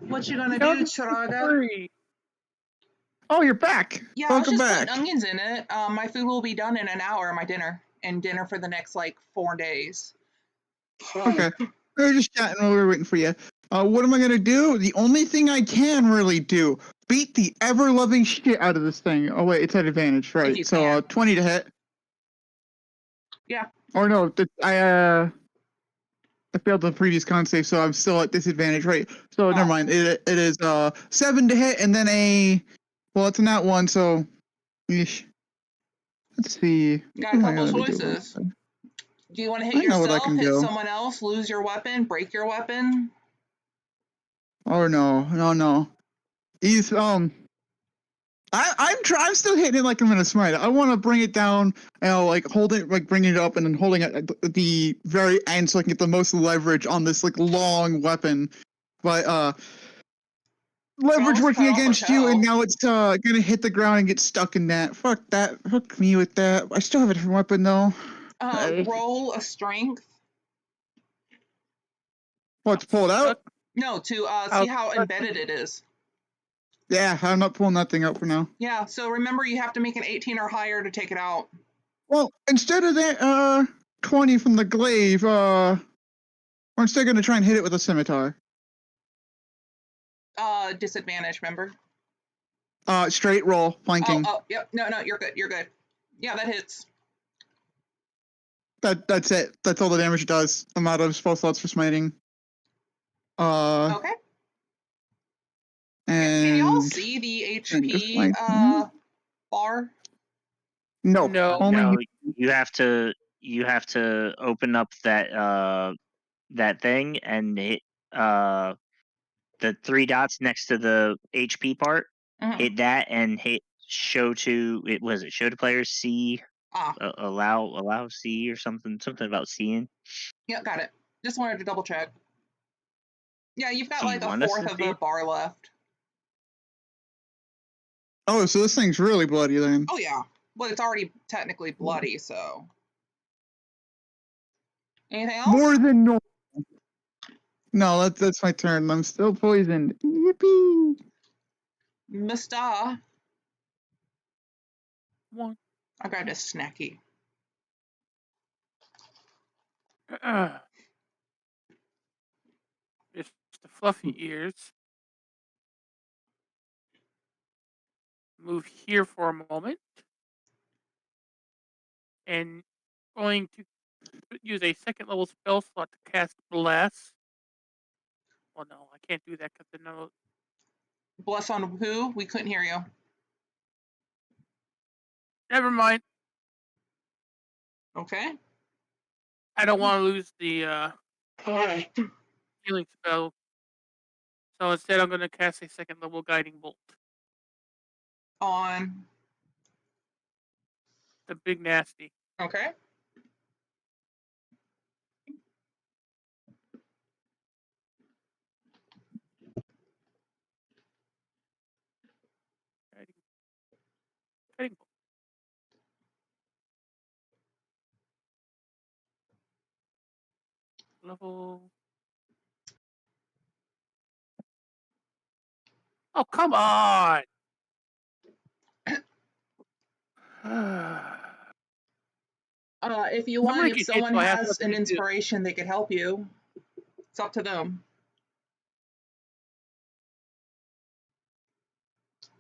What you gonna Don't do, Chiraga? worry. Oh, you're back. Yeah, Welcome I was just back. putting onions in it. My food will be done in an hour. My dinner and dinner for the next 4 days. Okay. We were just chatting while we were waiting for you. What am I going to do? The only thing I can really do, beat the ever-loving shit out of this thing. Oh, wait, it's at advantage, right? you So, can. 20 to hit. Yeah. Or no, I failed the previous con save, so I'm still at disadvantage, right? So, never mind. It is 7 to hit, and then it's a nat 1, so... Yeesh. Let's see. You got a What am I couple gonna do? choices. Do you want to hit I know what I yourself, can hit do. someone else, lose your weapon, break your weapon? Oh no. He's I'm still hitting it like I'm gonna smite it. I want to bring it down, hold it, bringing it up, and then holding it at the very end so I can get the most leverage on this long weapon. But leverage working against you, and now it's gonna hit the ground and get stuck in that. Fuck that. Hook me with that. I still have a different weapon though. Roll a strength. What, to pull it out? No, to see how embedded it is. Yeah, I'm not pulling that thing out for now. Yeah, so remember you have to make an 18 or higher to take it out. Well, instead of that 20 from the glaive, we're instead gonna try and hit it with a scimitar. Disadvantage, remember? Straight roll, flanking. Oh, yep. No, you're good. You're good. Yeah, that hits. That's it. That's all the damage it does. I'm out of spell slots for smiting. Okay. And can y'all see the HP bar? No. Only no, you have to open up that thing and hit the 3 dots next to the HP part. Mm-hmm. Hit that and hit show to players see allow see or something about seeing. Yeah, got it. Just wanted to double check. Yeah, you've got a want us fourth to of see the it? bar left. Oh, so this thing's really bloody then. Oh yeah. Well, it's already technically bloody, so. Anything else? More than normal. No, that's my turn. I'm still poisoned. Yippee! Mr. One. I grabbed a snacky. Just the fluffy ears. Move here for a moment. And going to use a second level spell slot to cast Bless. Well, no, I can't do that because no. Bless on who? We couldn't hear you. Never mind. Okay. I don't want to lose the healing spell. So instead, I'm going to cast a second level guiding bolt. On. The big nasty. Okay. Guiding bolt. Level. Oh, come on! If you I'm want, gonna if get hit, someone so I have has an nothing to do. inspiration, they could help you. It's up to them.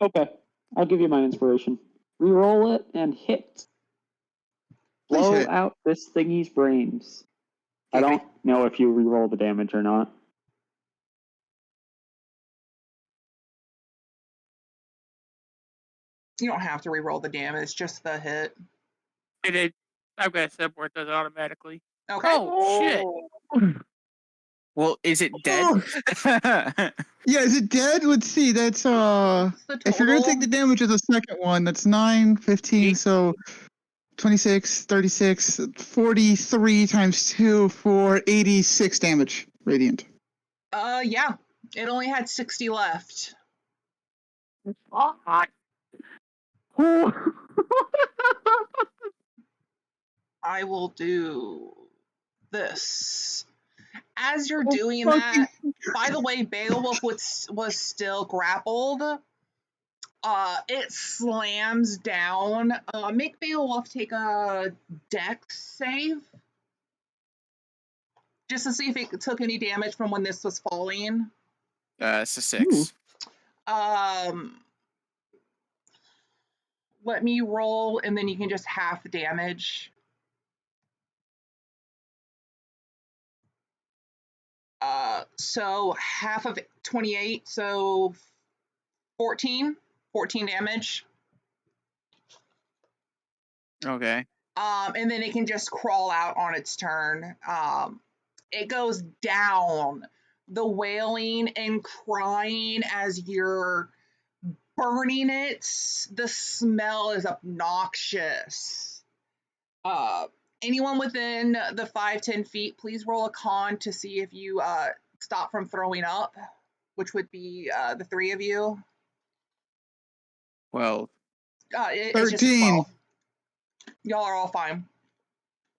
Okay, I'll give you my inspiration. Reroll it and hit. Please Blow hit. out this thingy's brains. I Okay. don't know if you reroll the damage or not. You don't have to re-roll the damage, just the hit. I've got a set where it does it automatically. Okay. Oh, shit! Well, is it dead? Yeah, is it dead? Let's see. That's What's the if you're gonna take total? the damage of the second one, that's 9, 15, so 26, 36, 43 times 2 for 86 damage radiant. Yeah. It only had 60 left. I will do this. As you're doing that, by the way, Beowulf was still grappled. It slams down. Make Beowulf take a dex save. Just to see if it took any damage from when this was falling. It's a 6. Let me roll, and then you can just half the damage. So half of 28, so 14 damage. Okay. And then it can just crawl out on its turn. It goes down, the wailing and crying as you're burning it. The smell is obnoxious. Anyone within the 5-10 feet, please roll a con to see if you stop from throwing up, which would be the 3 of you. Well, It's just a 13. 12. Y'all are all fine.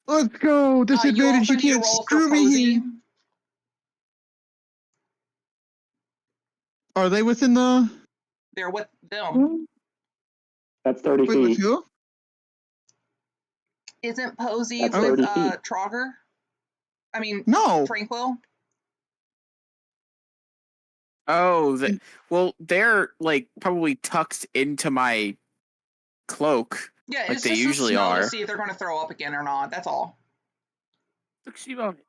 Let's go. You Disadvantage. also You need to can't roll for screw me Posey. here. Are they within the? They're with them. That's 30 Wait, with feet. who? Isn't Posey That's with 30 feet. Trogger? I mean, No. Tranquil? oh, well, they're like probably tucked into my cloak, Yeah, like it's they just a usually smell to are. see if they're going to throw up again or not. That's all. Succeed on it.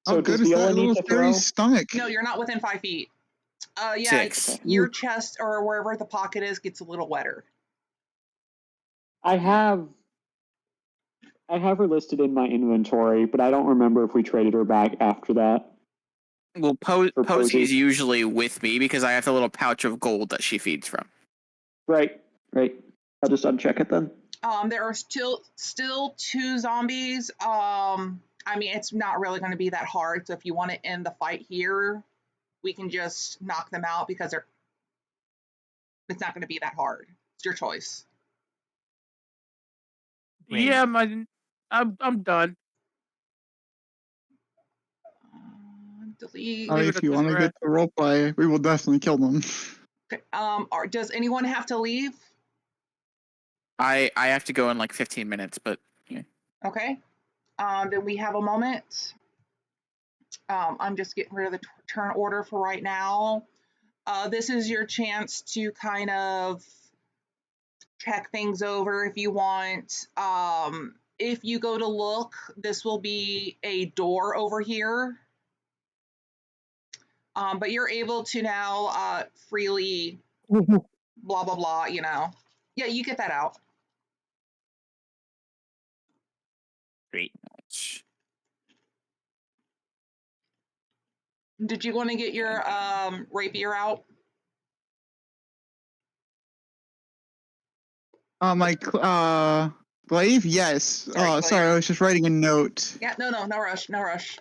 So How does good is Viola that need little to throw? fairy's stomach? No, you're not within 5 feet. Yeah, 6. your chest or wherever the pocket is gets a little wetter. I have her listed in my inventory, but I don't remember if we traded her back after that. Well, For Posey's Posey. usually with me because I have the little pouch of gold that she feeds from. Right. I'll just uncheck it then. There are still 2 zombies. I mean, it's not really going to be that hard. So if you want to end the fight here, we can just knock them out because it's not going to be that hard. It's your choice. Wait. Yeah, I'm done. Delete. Leave it If at you this want to rat. get the roleplay, we will definitely kill them. Okay. Does anyone have to leave? I have to go in like 15 minutes, but yeah. Okay. Then we have a moment. I'm just getting rid of the turn order for right now. This is your chance to kind of check things over if you want. If you go to look, this will be a door over here. But you're able to now freely blah, blah, blah, you know. Yeah, you get that out. Great. Did you want to get your rapier out? My glaive, yes. Sorry, Sorry, I was just writing a note. Yeah, no, no rush, no rush.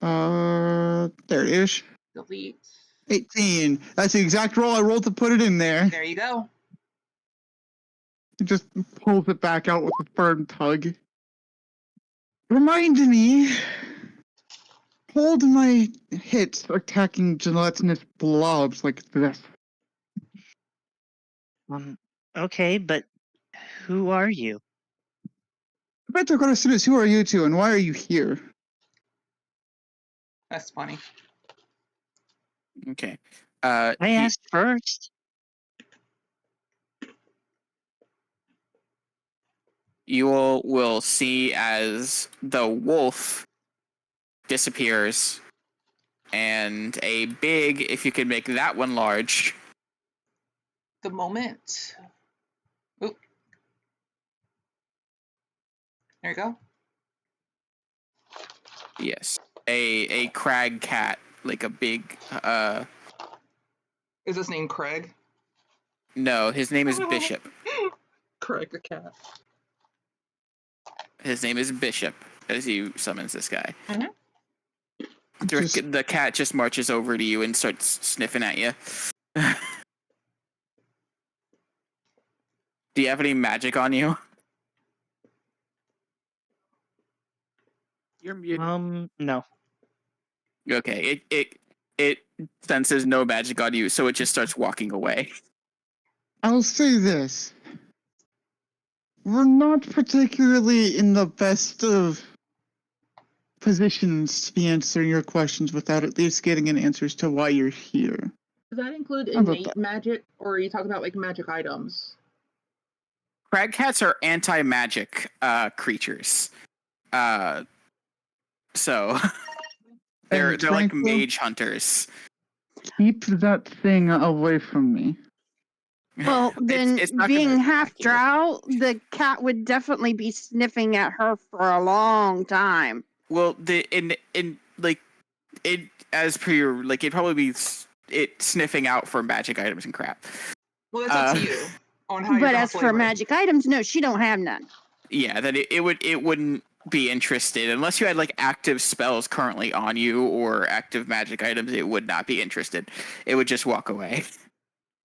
There it is. Delete. 18. That's the exact roll I rolled to put it in there. There you go. It just pulls it back out with a firm tug. Remind me. Hold my hits attacking gelatinous blobs like this. Okay, but who are you? I bet they're going to send us. Who are you two, and why are you here? That's funny. Okay. I asked first. You all will see as the wolf disappears, and a big, if you could make that one large, The moment. Oop. There you go. yes, a crag cat, like a big, Is his name Craig? no, his name is Bishop. Craig the cat. His name is Bishop, as he summons this guy. Mhm. The cat just marches over to you and starts sniffing at you. Do you have any magic on you? You're muted. No. Okay, it senses no magic on you, so it just starts walking away. I'll say this. We're not particularly in the best of positions to be answering your questions without at least getting an answer as to why you're here. Does that include How about innate that? magic, or are you talking about like magic items? Crag cats are anti-magic creatures. So they're And like frankly, mage hunters. keep that thing away from me. Well, then it's not being gonna half attack you. drow, the cat would definitely be sniffing at her for a long time. Well, in like it as per your like it'd probably be it sniffing out for magic items and crap. Well, that's up to you on how you're But gonna as for flavor it. magic items, no, she don't have none. Yeah, then it wouldn't be interested unless you had like active spells currently on you or active magic items. It would not be interested. It would just walk away.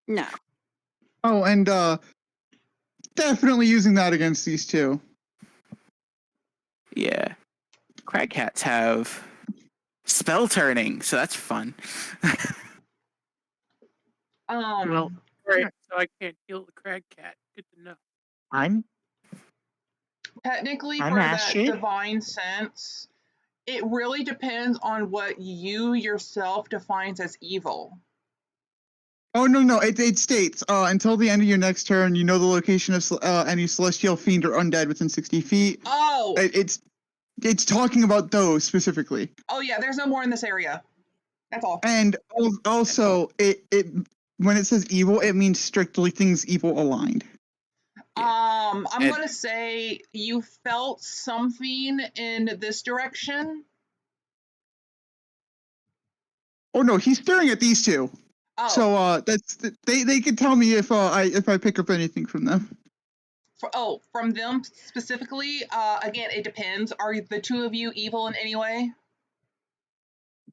No. Oh, and definitely using that against these two. Yeah, crag cats have spell turning, so that's fun. Well, Right, so I can't kill the crag cat. Good to know. Technically, I'm for that Ashit. divine sense, it really depends on what you yourself defines as evil. Oh, no. It states, until the end of your next turn, you know the location of any celestial fiend or undead within 60 feet. Oh! It's talking about those specifically. Oh yeah, there's no more in this area. That's all. And also, it when it says evil, it means strictly things evil aligned. I'm gonna say you felt something in this direction. Oh no, he's staring at these two. Oh. So that's they can tell me if I pick up anything from them. From them specifically. Again, it depends. Are the two of you evil in any way?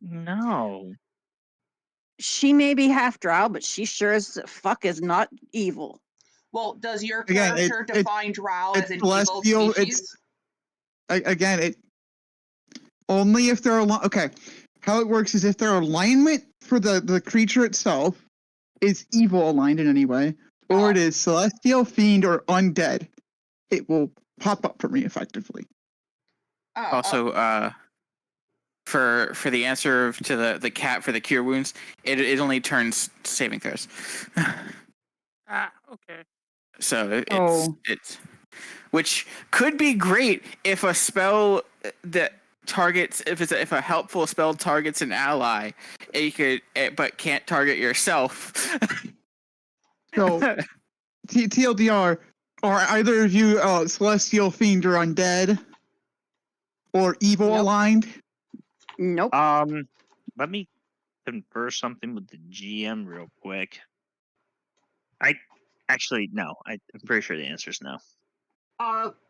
No. She may be half drow, but she sure as fuck is not evil. Well, does your Again, character define drow as an celestial, evil species? It only if they're okay. How it works is if their alignment for the creature itself is evil aligned in any way, or it is celestial, fiend, or undead, it will pop up for me effectively. Also, for the answer to the cat for the cure wounds, it only turns saving throws. Okay. So it's which could be great if a spell that targets if a helpful spell targets an ally, but can't target yourself. So TLDR, are either of you celestial, fiend, or undead, or evil aligned? Nope. Let me confer something with the GM real quick. No. I'm pretty sure the answer is no.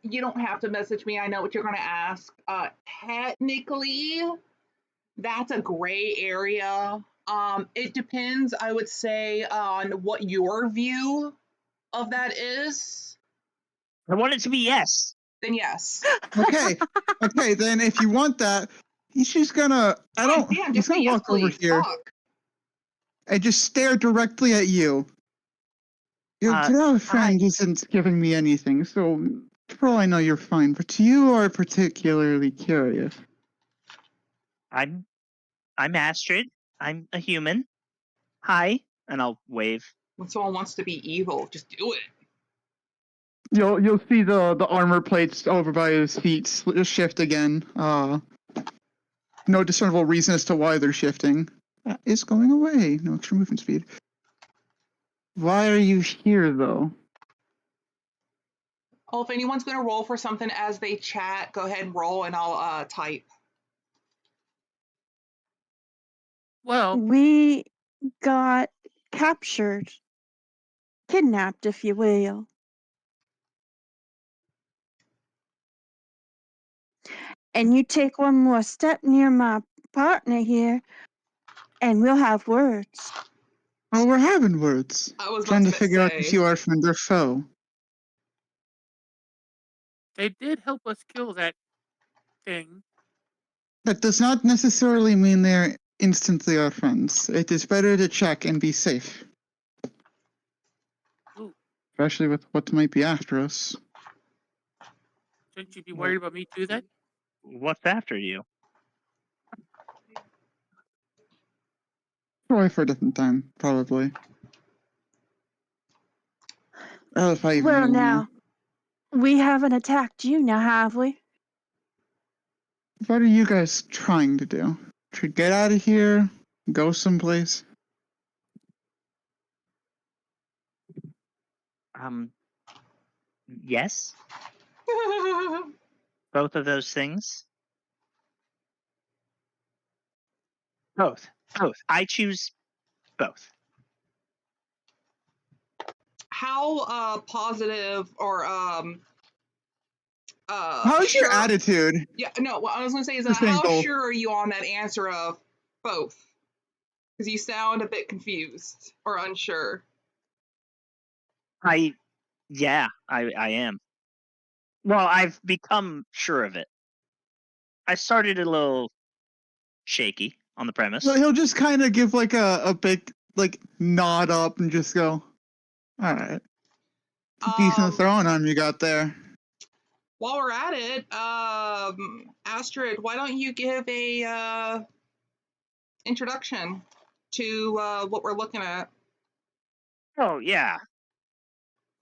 You don't have to message me. I know what you're going to ask. Technically, that's a gray area. It depends, I would say, on what your view of that is. I want it to be yes. Then yes. Okay, then if you want that, he's just gonna. Damn, He's just say gonna yes, walk over please. here Fuck. and just stare directly at you. Your drow friend isn't giving me anything, so for all I know, you're fine. But you are particularly curious. I'm Astrid. I'm a human. Hi, and I'll wave. When someone wants to be evil, just do it. You'll see the armor plates over by his feet shift again. No discernible reason as to why they're shifting. That is going away. No extra movement speed. Why are you here, though? Oh, if anyone's going to roll for something as they chat, go ahead and roll, and I'll type. Well, We got captured, kidnapped, if you will. And you take one more step near my partner here, and we'll have words. Oh, we're having words. I was Trying about to figure out if you are friend or foe. they did help us kill that thing. That does not necessarily mean they're instantly our friends. It is better to check and be safe. Ooh, Especially with what might be after us. shouldn't you be worried about me too then? What's after you? Probably for a different time, probably. Oh, if I even Well, know now, we haven't attacked you now, have we? What are you guys trying to do? To get out of here? Go someplace? Yes. Both of those things. Both. I choose both. How positive or How's your attitude? Yeah, no, what I was going to say is This how angle. sure are you on that answer of both? Because you sound a bit confused or unsure. I am. Well, I've become sure of it. I started a little shaky on the premise. Well, he'll just kind of give like a big like nod up and just go, all right. Decent throwing arm you got there. While we're at it, Astrid, why don't you give a introduction to what we're looking at? Oh yeah.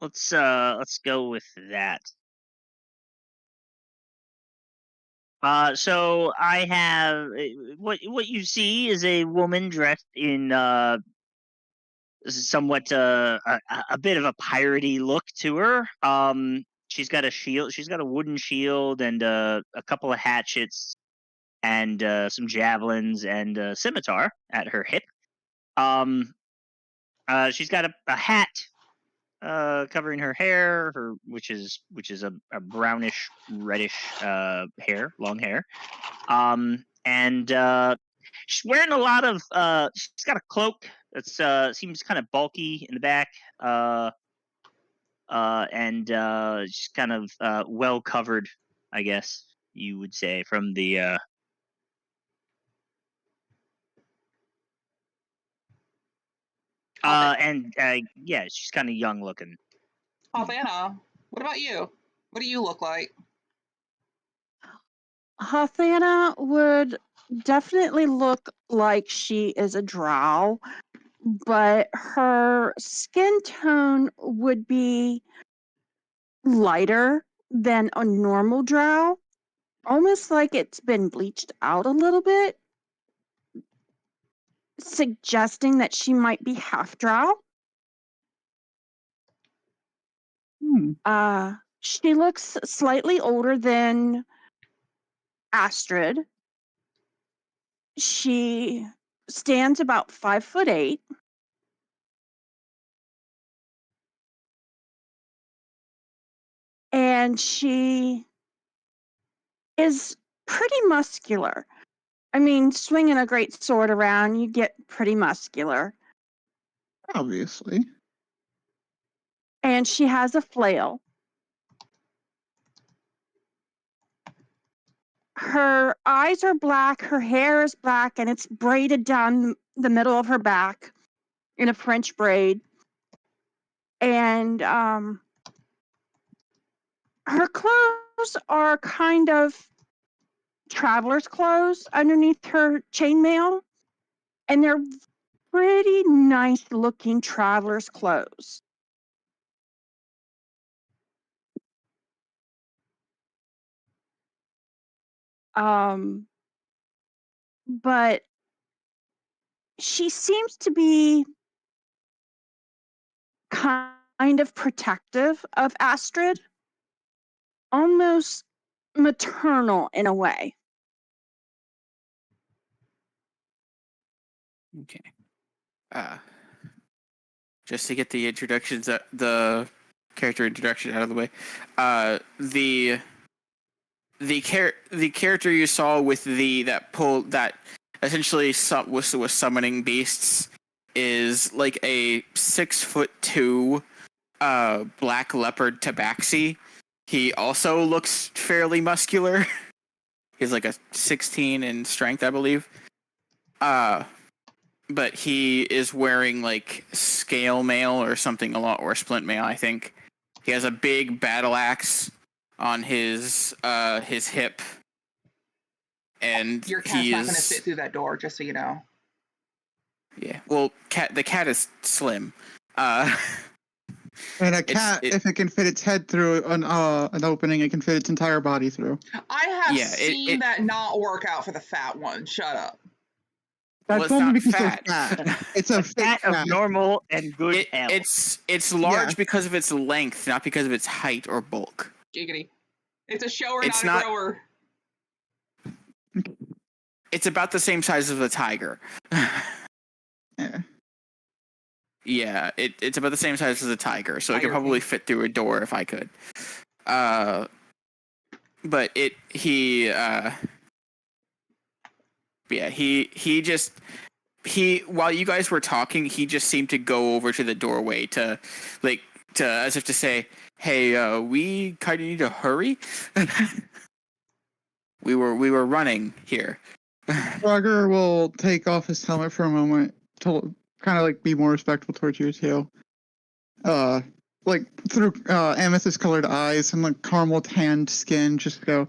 Let's go with that. So I have what you see is a woman dressed in somewhat a bit of a piratey look to her. She's got a shield. She's got a wooden shield and a couple of hatchets and some javelins and a scimitar at her hip. She's got a hat covering her hair, which is a brownish reddish hair, long hair. And she's wearing a lot of she's got a cloak that's seems kind of bulky in the back. And she's kind of well covered, I guess you would say, from the yeah, she's kind of young looking. Havana, what about you? What do you look like? Havana would definitely look like she is a drow, but her skin tone would be lighter than a normal drow, almost like it's been bleached out a little bit, suggesting that she might be half drow. She looks slightly older than Astrid, She stands about 5'8". And she is pretty muscular. I mean, swinging a great sword around, you get pretty muscular. Obviously. And she has a flail. Her eyes are black, her hair is black, and it's braided down the middle of her back in a French braid. And her clothes are kind of traveler's clothes underneath her chainmail, and they're pretty nice looking traveler's clothes. But she seems to be kind of protective of Astrid, almost maternal in a way. Okay. Just to get the introductions, the character introduction out of the way. The character you saw with that essentially was summoning beasts is like a 6'2" black leopard tabaxi. He also looks fairly muscular. He's like a 16 in strength, I believe. But he is wearing like scale mail or something or splint mail, I think. He has a big battle axe on his hip, and Your cat's not going to fit through that door, just so you know. Yeah, well, the cat is slim. And a cat, if it can fit its head through an opening, it can fit its entire body through. I have seen that not work out for the fat one. Shut up. That's only because they're fat. It's a fat of normal and good health. It's large because of its length, not because of its height or bulk. Giggity. It's a shower, not a grower. It's about the same size as a tiger. Yeah, it's about the same size as a tiger, so it could probably fit through a door if I could. But while you guys were talking, he just seemed to go over to the doorway to as if to say, "Hey, we kind of need to hurry." we were running here. Frogger will take off his helmet for a moment to kind of like be more respectful towards you too. Like through amethyst colored eyes and like caramel tanned skin, just go,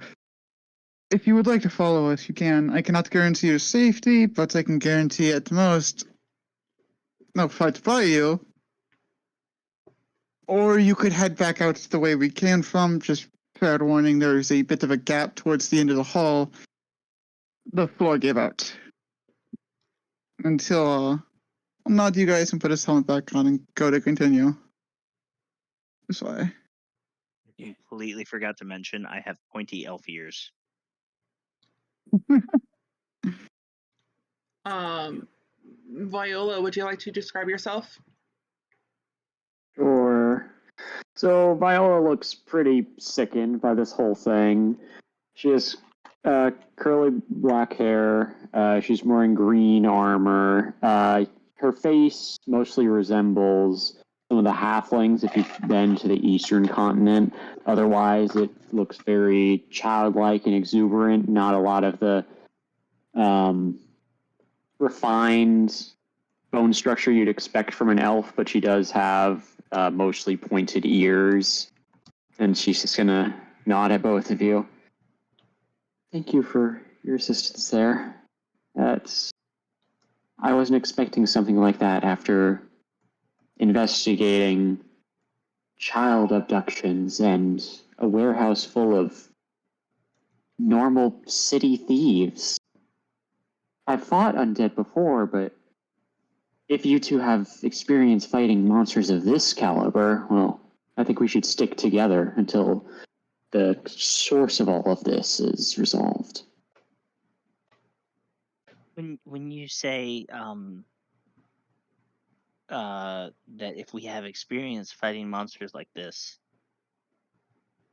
if you would like to follow us, you can. I cannot guarantee your safety, but I can guarantee at the most no fights by you. Or you could head back out the way we came from. Just fair warning, there is a bit of a gap towards the end of the hall. The floor gave out. Until I'll nod you guys and put his helmet back on and go to continue. This way. You completely forgot to mention I have pointy elf ears. Viola, would you like to describe yourself? Sure. So Viola looks pretty sickened by this whole thing. She has curly black hair. She's wearing green armor. Her face mostly resembles some of the halflings if you've been to the eastern continent. Otherwise, it looks very childlike and exuberant. Not a lot of the refined bone structure you'd expect from an elf, but she does have mostly pointed ears. And she's just gonna nod at both of you. Thank you for your assistance there. I wasn't expecting something like that after investigating child abductions and a warehouse full of normal city thieves. I've fought undead before, but if you two have experience fighting monsters of this caliber, well, I think we should stick together until the source of all of this is resolved. When you say that if we have experience fighting monsters like this,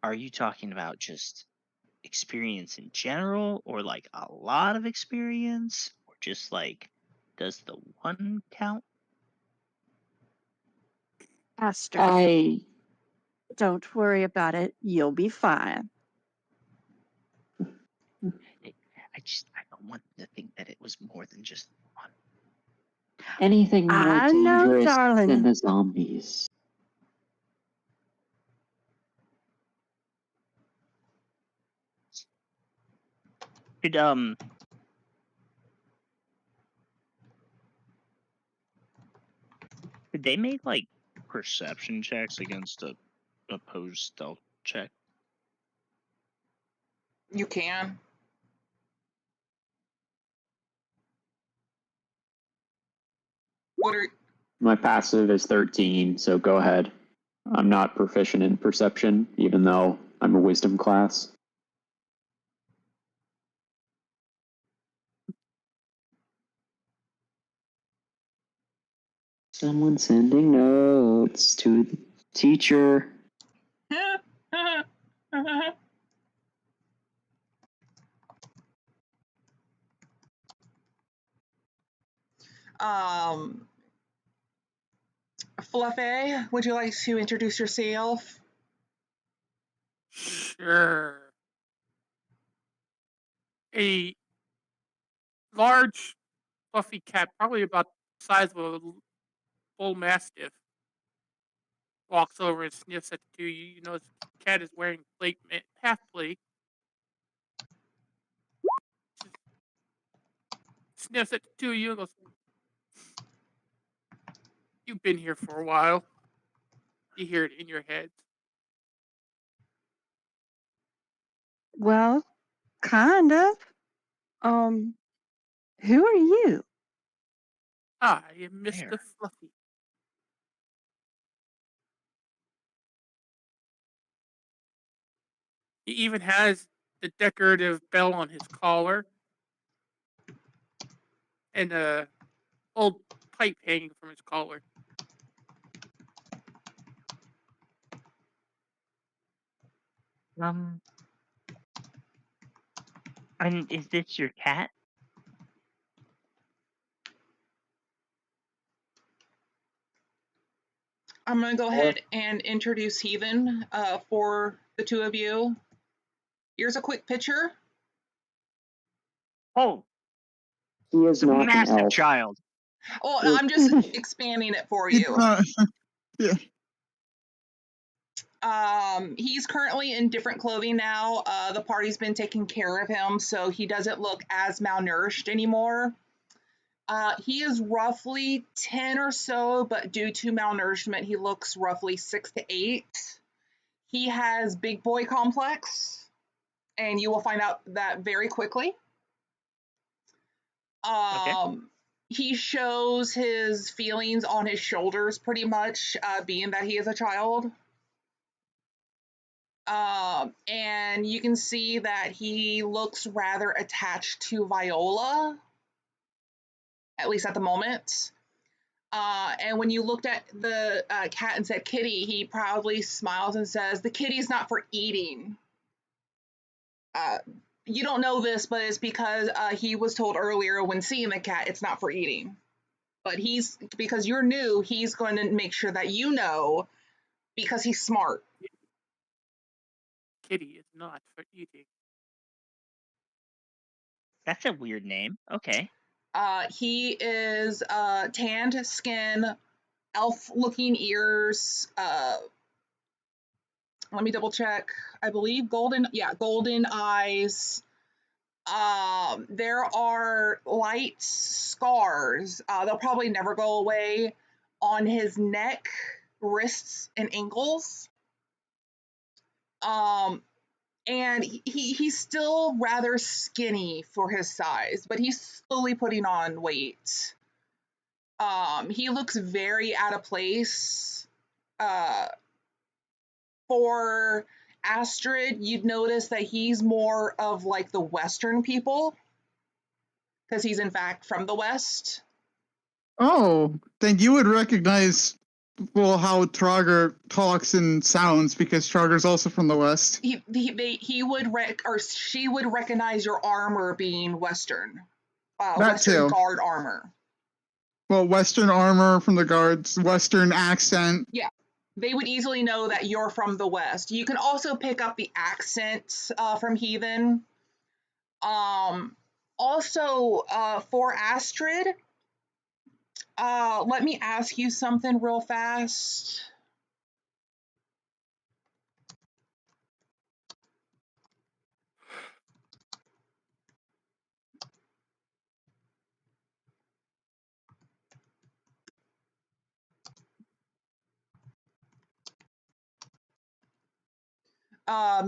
are you talking about just experience in general, or like a lot of experience, or just like does the one count? Aster, I don't worry about it. You'll be fine. I don't want to think that it was more than just one. anything more I know, dangerous than darling. the zombies. Did did they make like perception checks against a opposed stealth check? You can. What are My passive is 13, so go ahead. I'm not proficient in perception, even though I'm a wisdom class. Someone sending notes to the teacher. um Fluffy, would you like to introduce yourself? Sure. A large, fluffy cat, probably about the size of a bull mastiff, walks over and sniffs at the two of you. You notice the cat is wearing half plate. Sniffs at the two of you and goes, "You've been here for a while." You hear it in your head. Well, kind of. Who are you? I am Mr. Where? Fluffy. He even has the decorative bell on his collar and a old pipe hanging from his collar. And is this your cat? I'm going to go ahead and introduce Heathen for the two of you. Here's a quick picture. Oh, He is it's a not an massive elf. child. Oh, I'm just expanding it for It's you. yeah. He's currently in different clothing now. The party's been taking care of him, so he doesn't look as malnourished anymore. He is roughly 10 or so, but due to malnourishment, he looks roughly 6 to 8. He has big boy complex, and you will find out that very quickly. Okay. He shows his feelings on his shoulders pretty much, being that he is a child. And you can see that he looks rather attached to Viola, at least at the moment. And when you looked at the cat and said kitty, he proudly smiles and says, "The kitty's not for eating." You don't know this, but it's because he was told earlier when seeing the cat, it's not for eating. But because you're new, he's going to make sure that you know because he's smart. Kitty is not for eating. That's a weird name. Okay. He is tanned skin, elf-looking ears. Let me double check. I believe golden eyes. There are light scars. They'll probably never go away on his neck, wrists, and ankles. And he's still rather skinny for his size, but he's slowly putting on weight. He looks very out of place. For Astrid, you'd notice that he's more of like the Western people. because he's in fact from the West. Oh, then you would recognize how Trogger talks and sounds because Trogger's also from the West. He would she would recognize your armor being Western. That Western too. guard armor. Well, Western armor from the guards, Western accent. Yeah, they would easily know that you're from the West. You can also pick up the accent from Heathen. Also, for Astrid, let me ask you something real fast.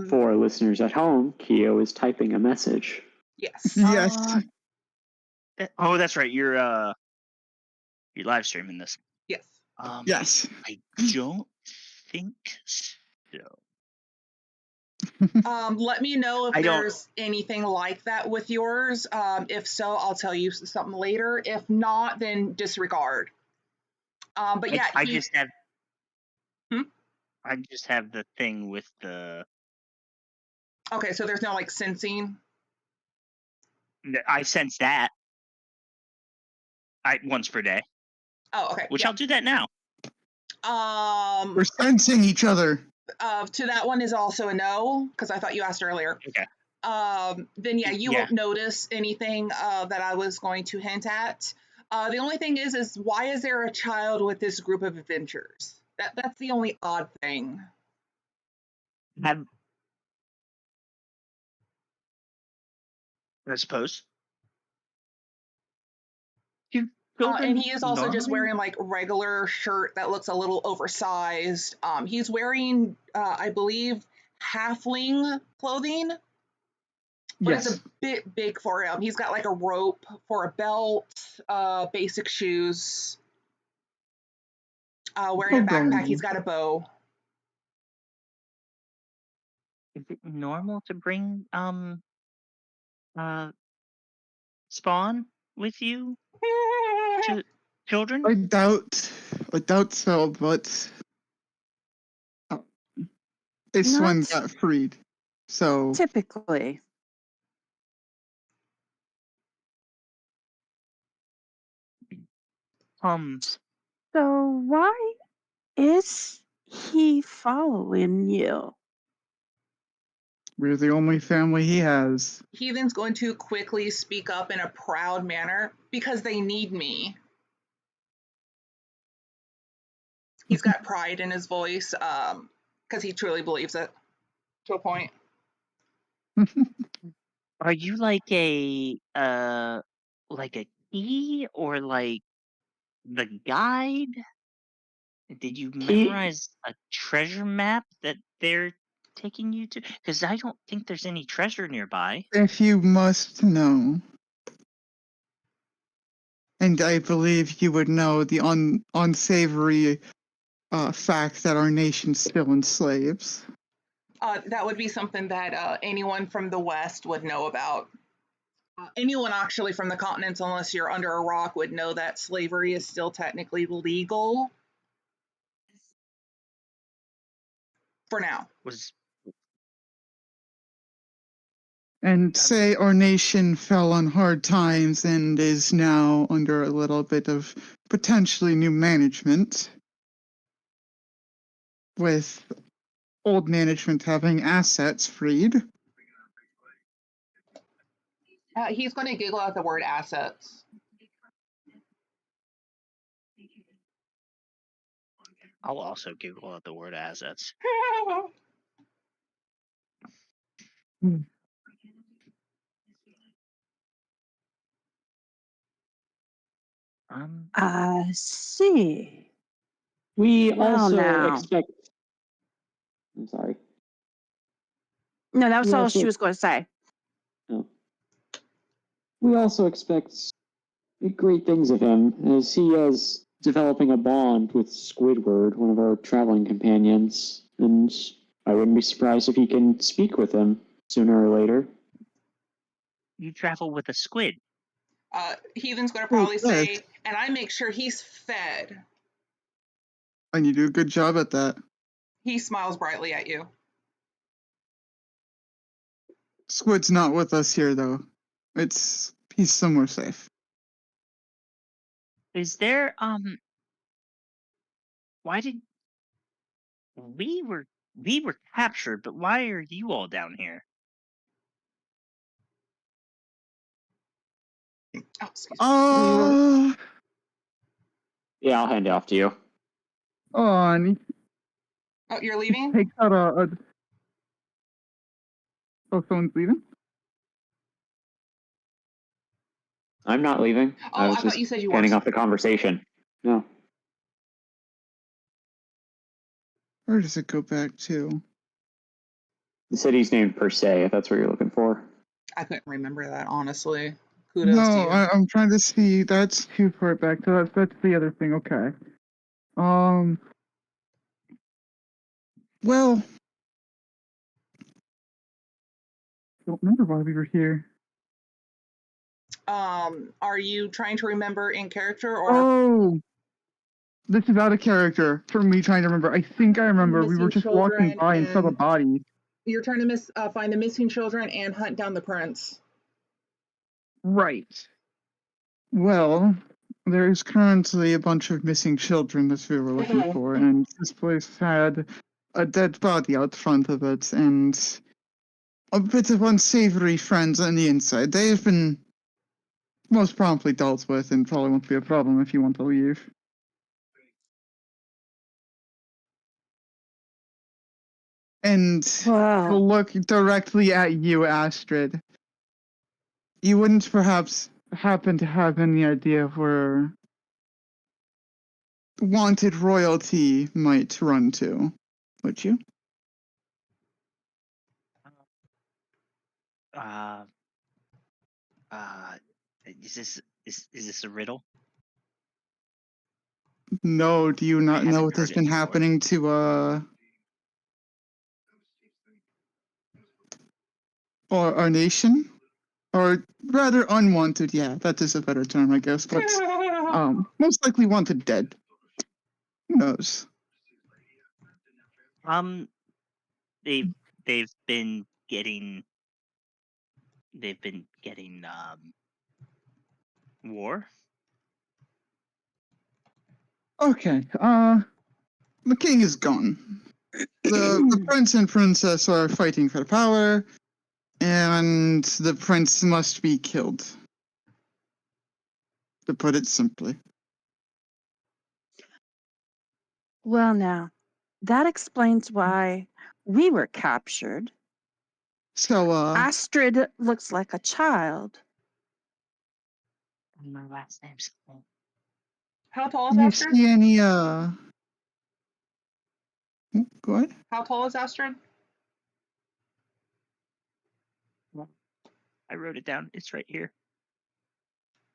For listeners at home, Keo is typing a message. Yes. Yes. Oh, that's right. You're live streaming this. Yes. Yes. I don't think so. Let me know if I don't- there's anything like that with yours. If so, I'll tell you something later. If not, then disregard. But yeah, I just have. Hmm? I just have the thing with the. Okay, so there's no like sensing. I sense that. Once per day, Oh, okay. which yeah. I'll do that now. We're sensing each other. To that one is also a no because I thought you asked earlier. Okay. Then yeah, you Yeah. won't notice anything that I was going to hint at. The only thing is why is there a child with this group of adventurers? That's the only odd thing. I suppose. And he is also just normally- wearing like regular shirt that looks a little oversized. He's wearing, I believe, halfling clothing, but it's a bit big for him. He's got like a rope for a belt, basic shoes. Wearing a backpack, he's got a bow. Is it normal to bring spawn with you to children? I doubt so, but this one Not got freed. So typically. So why is he following you? we're the only family he has. Heathen's going to quickly speak up in a proud manner because they need me. He's got pride in his voice because he truly believes it to a point. Are you like a key or like the guide? Did you memorize a treasure map that they're taking you to? Because I don't think there's any treasure nearby. If you must know. And I believe you would know the unsavory fact that our nation still enslaves. That would be something that anyone from the West would know about. Anyone actually from the continents, unless you're under a rock, would know that slavery is still technically legal. For now. And say our nation fell on hard times and is now under a little bit of potentially new management, with old management having assets freed. He's going to giggle at the word assets. I'll also giggle at the word assets. I see. We Well, also now. expect. I'm sorry. No, that was We all also- she was going to say. Oh. We also expect great things of him, as he is developing a bond with Squidward, one of our traveling companions, and I wouldn't be surprised if he can speak with him sooner or later. You travel with a squid. Heathen's going to Oh, probably yes. say, and I make sure he's fed. And you do a good job at that. He smiles brightly at you. Squid's not with us here, though. He's somewhere safe. Is there why did we were captured, but why are you all down here? Oh, excuse me. Yeah, I'll hand it off to you. And Oh, you're he leaving? takes out a. Oh, someone's leaving? I'm not leaving. Oh, I was I thought just you said you were. handing off the conversation. No. Where does it go back to? The city's named Per Se, if that's what you're looking for. I couldn't remember that, honestly. Kudos to No, you. I'm trying to see. That's too far back. So that's the other thing. Okay. Well, don't remember why we were here. Are you trying to remember in character or? Oh, this is out of character for me trying to remember. I think I remember. We were Missing just walking children by and saw the and- body. You're trying to find the missing children and hunt down the prince. Right. Well, there's currently a bunch of missing children that we were looking Oh. for, and this place had a dead body out front of it, and a bit of unsavory friends on the inside. They have been most promptly dealt with, and probably won't be a problem if you want to leave. And Wow. to look directly at you, Astrid, you wouldn't perhaps happen to have any idea where wanted royalty might run to, would you? Is this a riddle? No, do you not know haven't what has heard it been before. happening to or our nation? Or rather unwanted, yeah, that is a better term, I guess, but most likely wanted dead. Who knows? They've been getting war. Okay, the king is gone. The prince and princess are fighting for power, and the prince must be killed. To put it simply. Well, now, that explains why we were captured. So, Astrid looks like a child. And my last name's How tall is you Astrid? see any, go ahead. How tall is Astrid? I wrote it down. It's right here.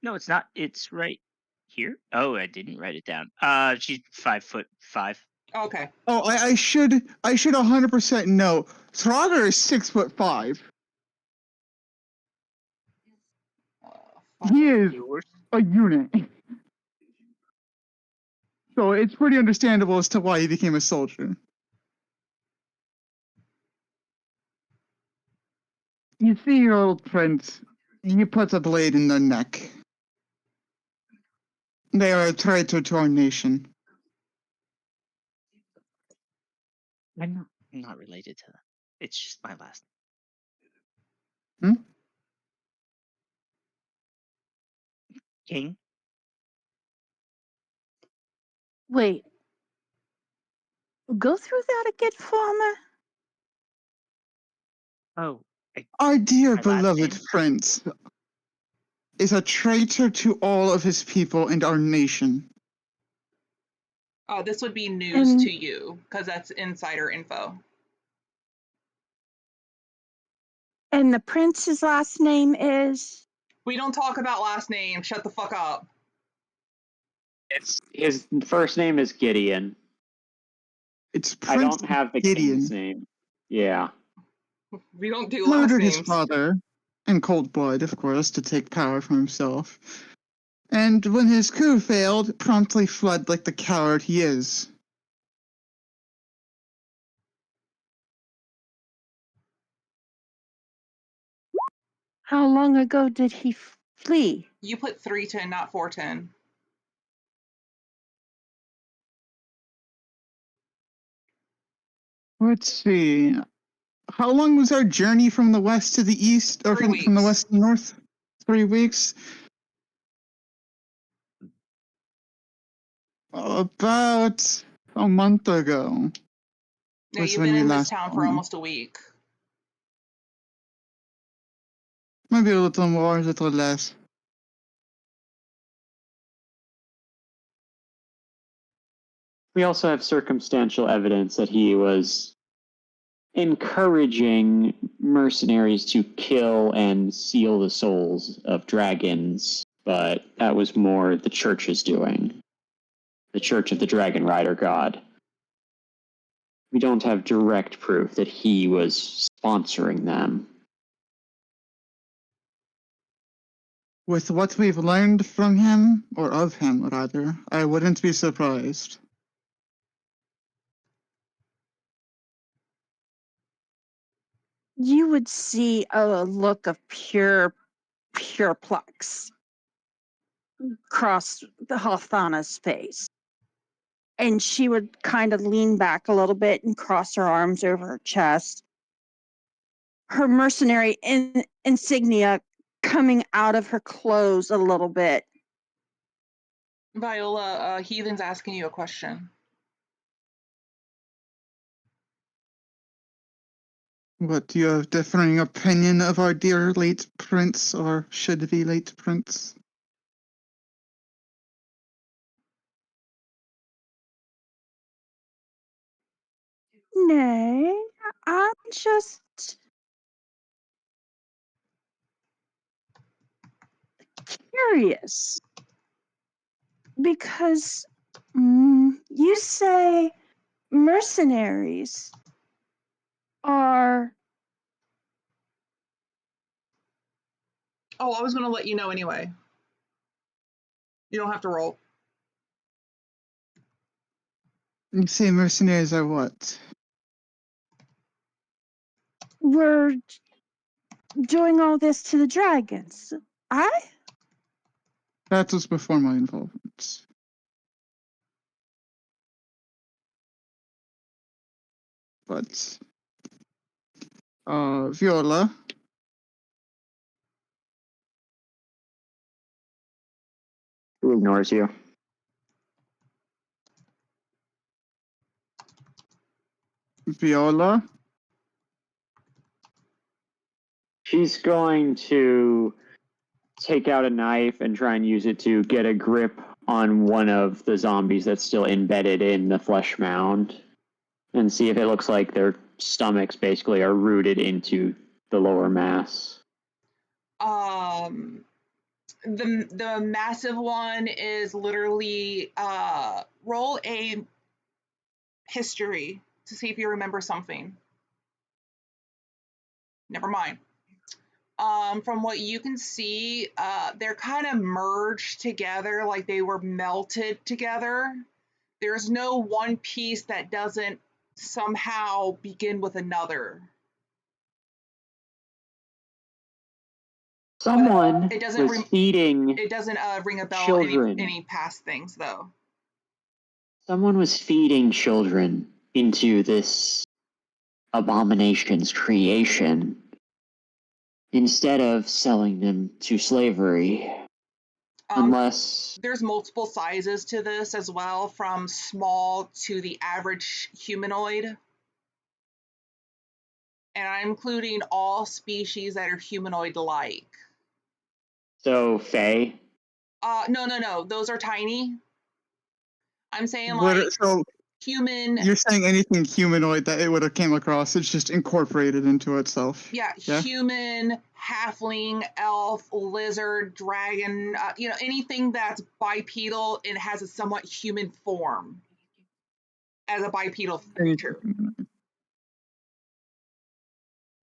No, it's not. It's right here. Oh, I didn't write it down. She's 5'5". Okay. Oh, I should 100% know. Throtter is 6'5". He is a unit. So it's pretty understandable as to why he became a soldier. You see your old friends. He puts a blade in their neck. They are a traitor to our nation. I'm not related to them. It's just my last Hmm? King. Wait. Go through that again for me? Oh, Our dear My last beloved name? prince is a traitor to all of his people and our nation. This would be news And- to you because that's insider info. And the prince's last name is? We don't talk about last names. Shut the fuck up. It's his first name is Gideon. It's I Prince don't have the Gideon. king's name. Yeah. We don't do last Murdered names. his father, in cold blood, of course, to take power for himself. And when his coup failed, promptly fled like the coward he is. How long ago did he flee? You put 310, not 410. Let's see. How long was our journey from the west to the east, or 3 from the weeks. west to the north? 3 weeks. About a month ago. No, was you've when been we in this last town saw for him. almost a week. Maybe a little more, a little less. We also have circumstantial evidence that he was encouraging mercenaries to kill and seal the souls of dragons, but that was more the church's doing. The Church of the Dragon Rider God. We don't have direct proof that he was sponsoring them. With what we've learned from him, or of him rather, I wouldn't be surprised. You would see a look of pure plex across the Halthana's face. And she would kind of lean back a little bit and cross her arms over her chest. Her mercenary insignia coming out of her clothes a little bit. Viola, Heathen's asking you a question. What, do you have differing opinion of our dear late prince, or should-be late prince? Nay, I'm just curious. Because you say mercenaries are... Oh, I was going to let you know anyway. You don't have to roll. You say mercenaries are what? We're doing all this to the dragons. That was before my involvement. But, Viola, Who ignores you? Viola, She's going to take out a knife and try and use it to get a grip on one of the zombies that's still embedded in the flesh mound and see if it looks like their stomachs basically are rooted into the lower mass. The massive one is literally roll a history to see if you remember something. Never mind. From what you can see, they're kind of merged together, like they were melted together. There's no one piece that doesn't somehow begin with another. Someone It doesn't was feeding It doesn't ring a bell children. any past things though. Someone was feeding children into this abomination's creation instead of selling them to slavery. Unless there's multiple sizes to this as well, from small to the average humanoid. And I'm including all species that are humanoid-like. so Fae. No. Those are tiny. I'm saying what? like So human. you're saying anything humanoid that it would have came across, it's just incorporated into itself. Yeah, human, halfling, elf, lizard, dragon. Anything that's bipedal and has a somewhat human form as a bipedal creature.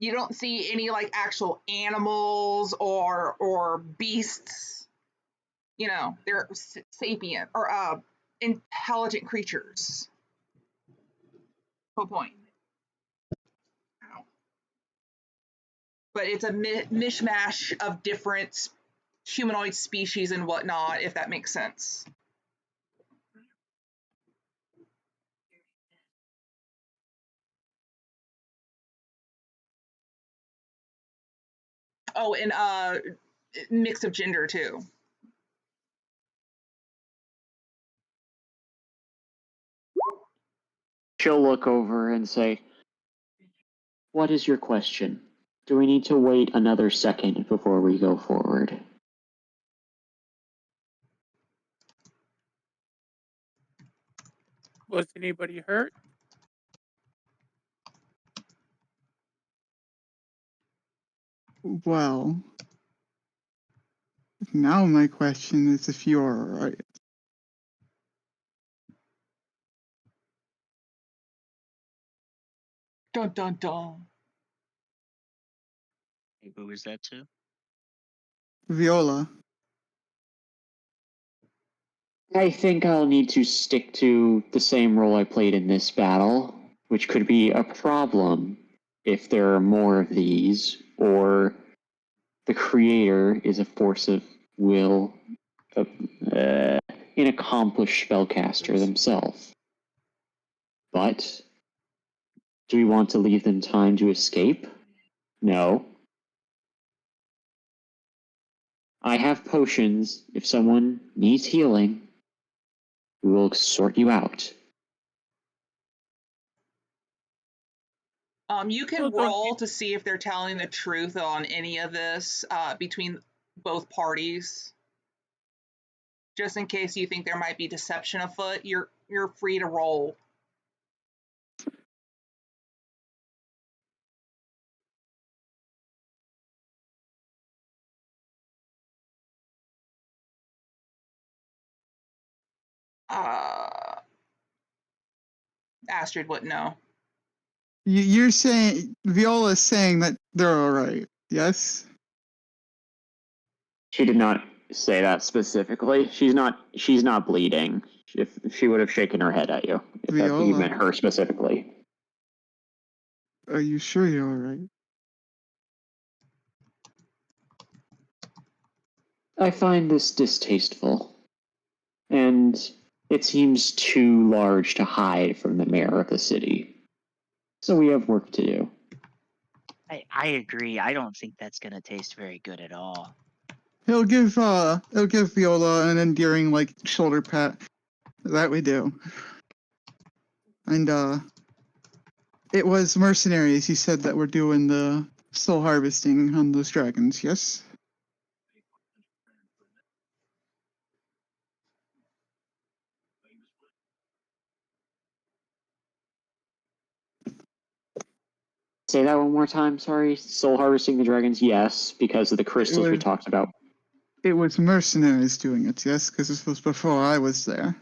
You don't see any like actual animals or beasts. You know, they're sapient or intelligent creatures. Whole point. Ow. But it's a mishmash of different humanoid species and whatnot, if that makes sense. Oh, and mix of gender too. She'll look over and say, "What is your question? Do we need to wait another second before we go forward?" Was anybody hurt? Well, now my question is if you're alright. Dun dun dun. Who was that to? Viola. I think I'll need to stick to the same role I played in this battle, which could be a problem if there are more of these, or the creator is a force of will, an accomplished spellcaster themselves. But do we want to leave them time to escape? No. I have potions. If someone needs healing, we will sort you out. You can Well, don't roll to see if they're telling the truth on any of this between both parties. Just in case you think there might be deception afoot, you're free to roll. Astrid wouldn't know. You're saying Viola's saying that they're alright, yes? She did not say that specifically. She's not bleeding. If she would have shaken her head at you, if that you Viola. meant her specifically. Are you sure you're alright? I find this distasteful, and it seems too large to hide from the mayor of the city. So we have work to do. I agree. I don't think that's gonna taste very good at all. He'll give Viola an endearing shoulder pat. That we do. And it was mercenaries you said that were doing the soul harvesting on those dragons, yes? Say that one more time, sorry. Soul harvesting the dragons, yes, because of the crystals we talked about. It was mercenaries doing it, yes? Because this was before I was there.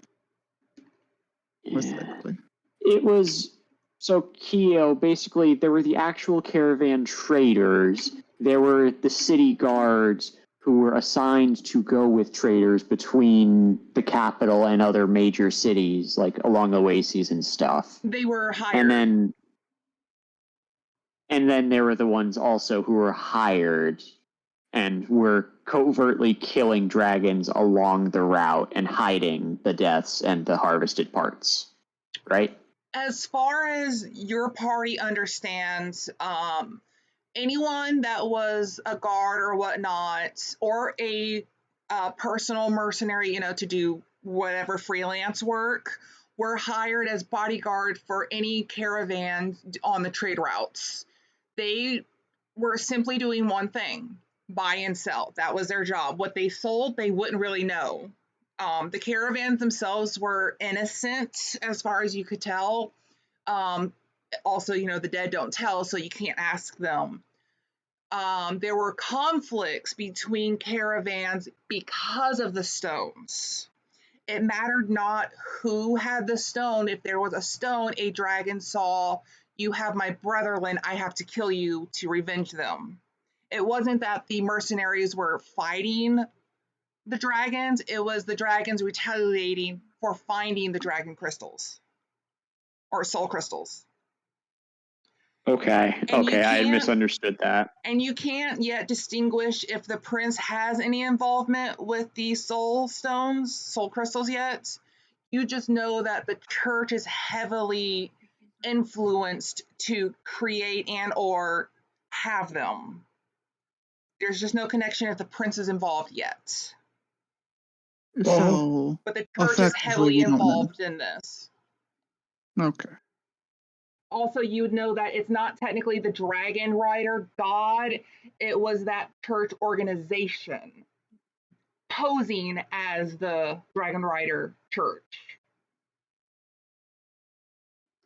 Most likely. It was so Keo, basically there were the actual caravan traders. There were the city guards who were assigned to go with traders between the capital and other major cities, like along oases and stuff. They were hired. And then there were the ones also who were hired and were covertly killing dragons along the route and hiding the deaths and the harvested parts, right? As far as your party understands, anyone that was a guard or whatnot, or a personal mercenary, to do whatever freelance work, were hired as bodyguard for any caravan on the trade routes. They were simply doing one thing: buy and sell. That was their job. What they sold, they wouldn't really know. The caravans themselves were innocent as far as you could tell. Also, the dead don't tell, so you can't ask them. There were conflicts between caravans because of the stones. It mattered not who had the stone. If there was a stone, a dragon saw, you have my brethren, I have to kill you to revenge them. It wasn't that the mercenaries were fighting the dragons, it was the dragons retaliating for finding the dragon crystals or soul crystals. Okay. And you Okay. I can't- misunderstood that. And you can't yet distinguish if the prince has any involvement with the soul stones, soul crystals yet. You just know that the church is heavily influenced to create and or have them. There's just no connection if the prince is involved yet. So, But the church is effectively, heavily we don't know. involved in this. Okay. Also, you would know that it's not technically the dragon rider god, it was that church organization posing as the dragon rider church.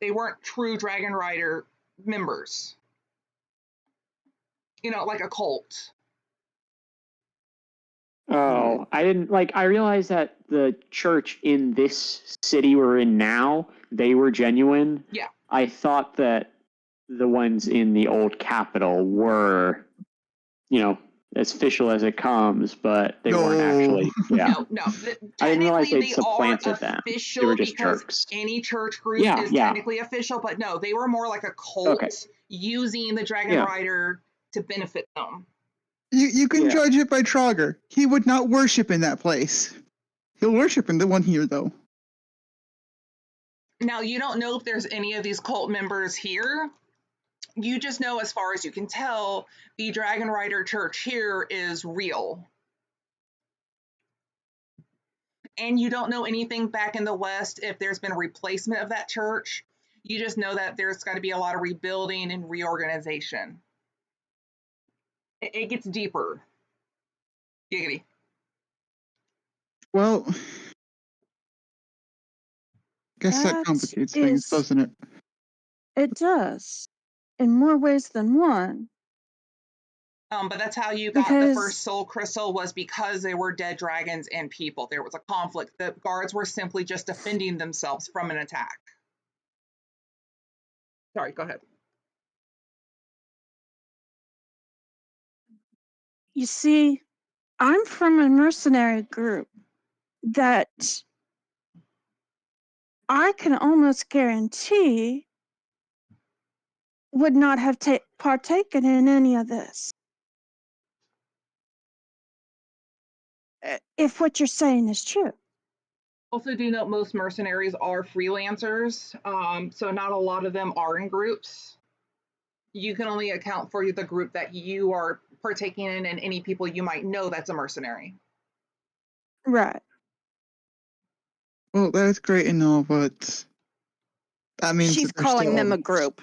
They weren't true dragon rider members. You know, like a cult. Oh, I didn't I realized that the church in this city we're in now, they were genuine. Yeah. I thought that the ones in the old capital were, as official as it comes, but they weren't actually. Yeah. No. I didn't realize Technically, they'd they supplanted are them. official They were just because jerks. any church group is technically official, but no, they were more like a cult using the dragon rider to benefit them. You can judge it by Trogger. He would not worship in that place. He'll worship in the one here, though. Now, you don't know if there's any of these cult members here. You just know, as far as you can tell, the Dragon Rider Church here is real. And you don't know anything back in the West if there's been a replacement of that church. You just know that there's got to be a lot of rebuilding and reorganization. It gets deeper. Giggity. Well, guess that complicates things, doesn't it? It does, in more ways than one. But that's how you got the first soul crystal, was because they were dead dragons and people. There was a conflict. The guards were simply just defending themselves from an attack. Sorry, go ahead. You see, I'm from a mercenary group that I can almost guarantee would not have partaken in any of this. If what you're saying is true. Also, do note most mercenaries are freelancers, so not a lot of them are in groups. You can only account for the group that you are partaking in and any people you might know that's a mercenary. Right. Well, that's great and all, but that means she's that calling them a group.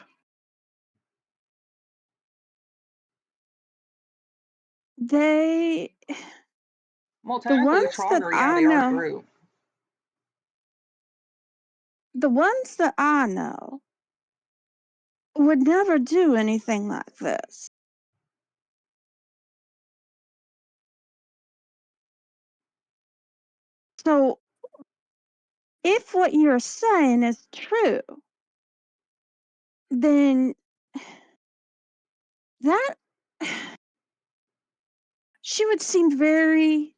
Well, technically, Trogger, they are a group. The ones that I know would never do anything like this. So, if what you're saying is true, then that she would seem very,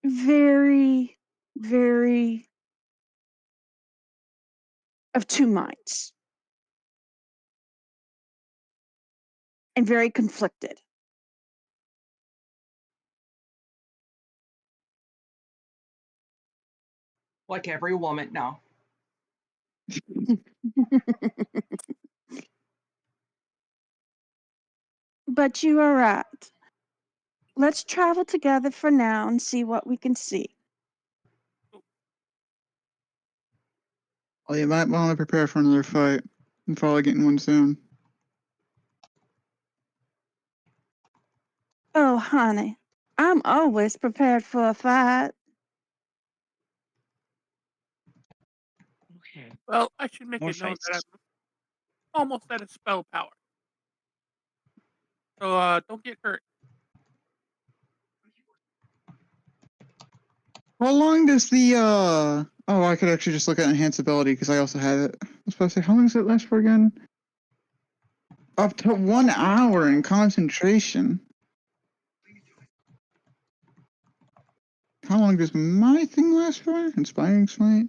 very, very of two minds and very conflicted. Like every woman, no. But you are right. Let's travel together for now and see what we can see. Well, you might want to prepare for another fight and probably getting one soon. Oh, honey, I'm always prepared for a fight. Okay. Well, I should make More it known fights. that I'm almost at a spell power. So don't get hurt. How long does the Oh, I could actually just look at enhance ability because I also have it. I was supposed to say, how long does it last for again? Up to 1 hour in concentration. How long does my thing last for? Inspiring Smite?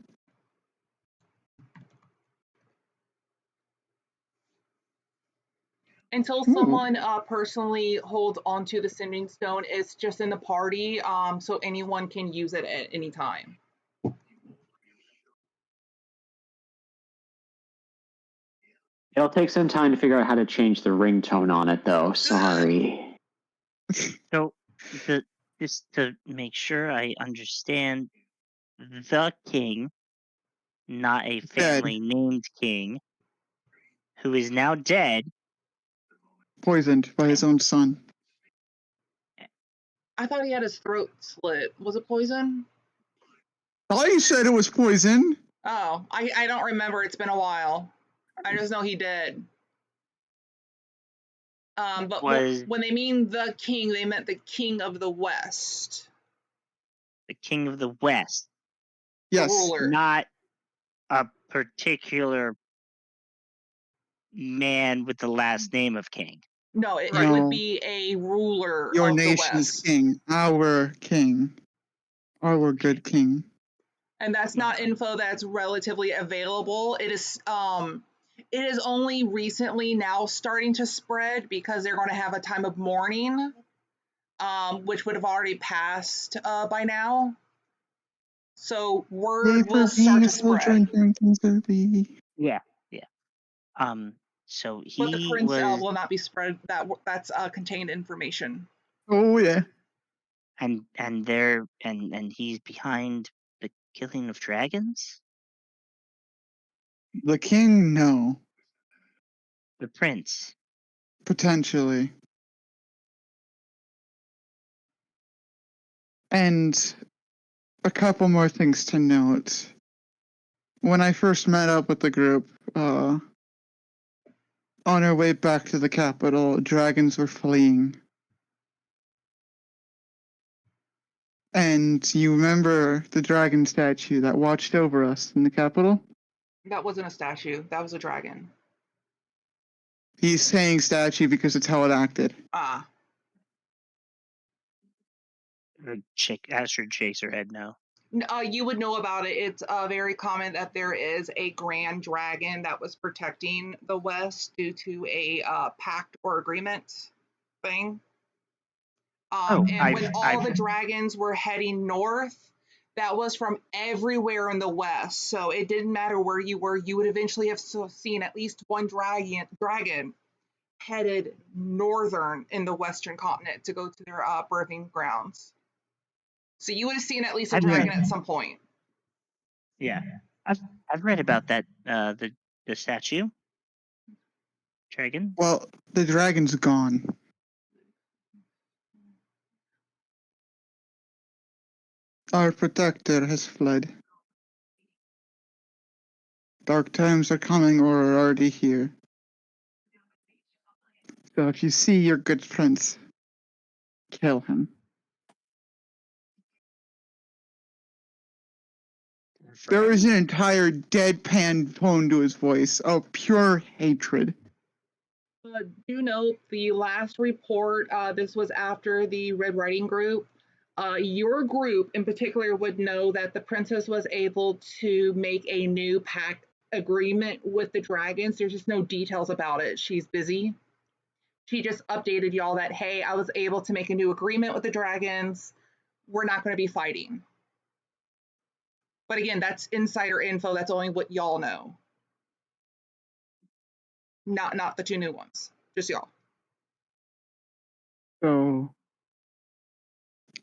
Until Ooh. someone personally holds onto the sending stone, it's just in the party, so anyone can use it at any time. It'll take some time to figure out how to change the ringtone on it, though. Sorry. So, just to make sure I understand, the king, not a family named king, who is now dead. Poisoned by his own son. I thought he had his throat slit. Was it poison? I said it was poison. Oh, I don't remember. It's been a while. I just know he did. But Was when they mean the king, they meant the king of the West. the king of the West, Yes. The ruler. not a particular man with the last name of king. No, it No. would be a ruler Your of the nation's West. king. Our king. Our good king. And that's not info that's relatively available. It is only recently now starting to spread because they're going to have a time of mourning, which would have already passed by now. So word will start to spread. Yeah. So But the he prince was, will not be spread. That's contained information. Oh yeah. and he's behind the killing of dragons. The king, no. The prince. Potentially. And a couple more things to note. When I first met up with the group, on our way back to the capital, dragons were fleeing. And you remember the dragon statue that watched over us in the capital? That wasn't a statue. That was a dragon. He's saying statue because it's how it acted. Ah. Astrid shakes her head no. You would know about it. It's very common that there is a grand dragon that was protecting the West due to a pact or agreement thing. And when all the dragons were heading north, that was from everywhere in the West. So it didn't matter where you were. You would eventually have seen at least one dragon headed northern in the Western continent to go to their birthing grounds. So you would have seen at least a dragon at some point. Yeah, I've read about that. The statue. Dragon. Well, the dragon's gone. Our protector has fled. Dark times are coming or are already here. So if you see your good prince, kill him. There is an entire deadpan tone to his voice of pure hatred. Do note the last report, this was after the Red Riding Group. Your group in particular would know that the princess was able to make a new pact agreement with the dragons. There's just no details about it. She's busy. She just updated y'all that, hey, I was able to make a new agreement with the dragons. We're not going to be fighting. But again, that's insider info. That's only what y'all know. Not the two new ones. Just y'all. So,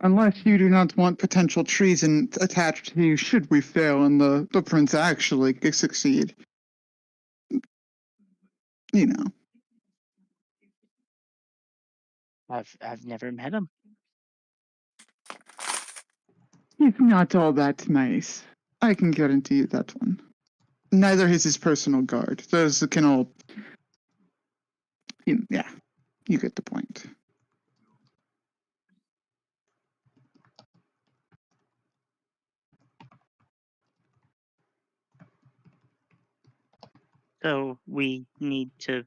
unless you do not want potential treason attached to you should we fail and the prince actually succeed, you know. I've never met him. He's not all that nice. I can guarantee you that one. Neither is his personal guard. Those can all... Yeah, you get the point. So we need to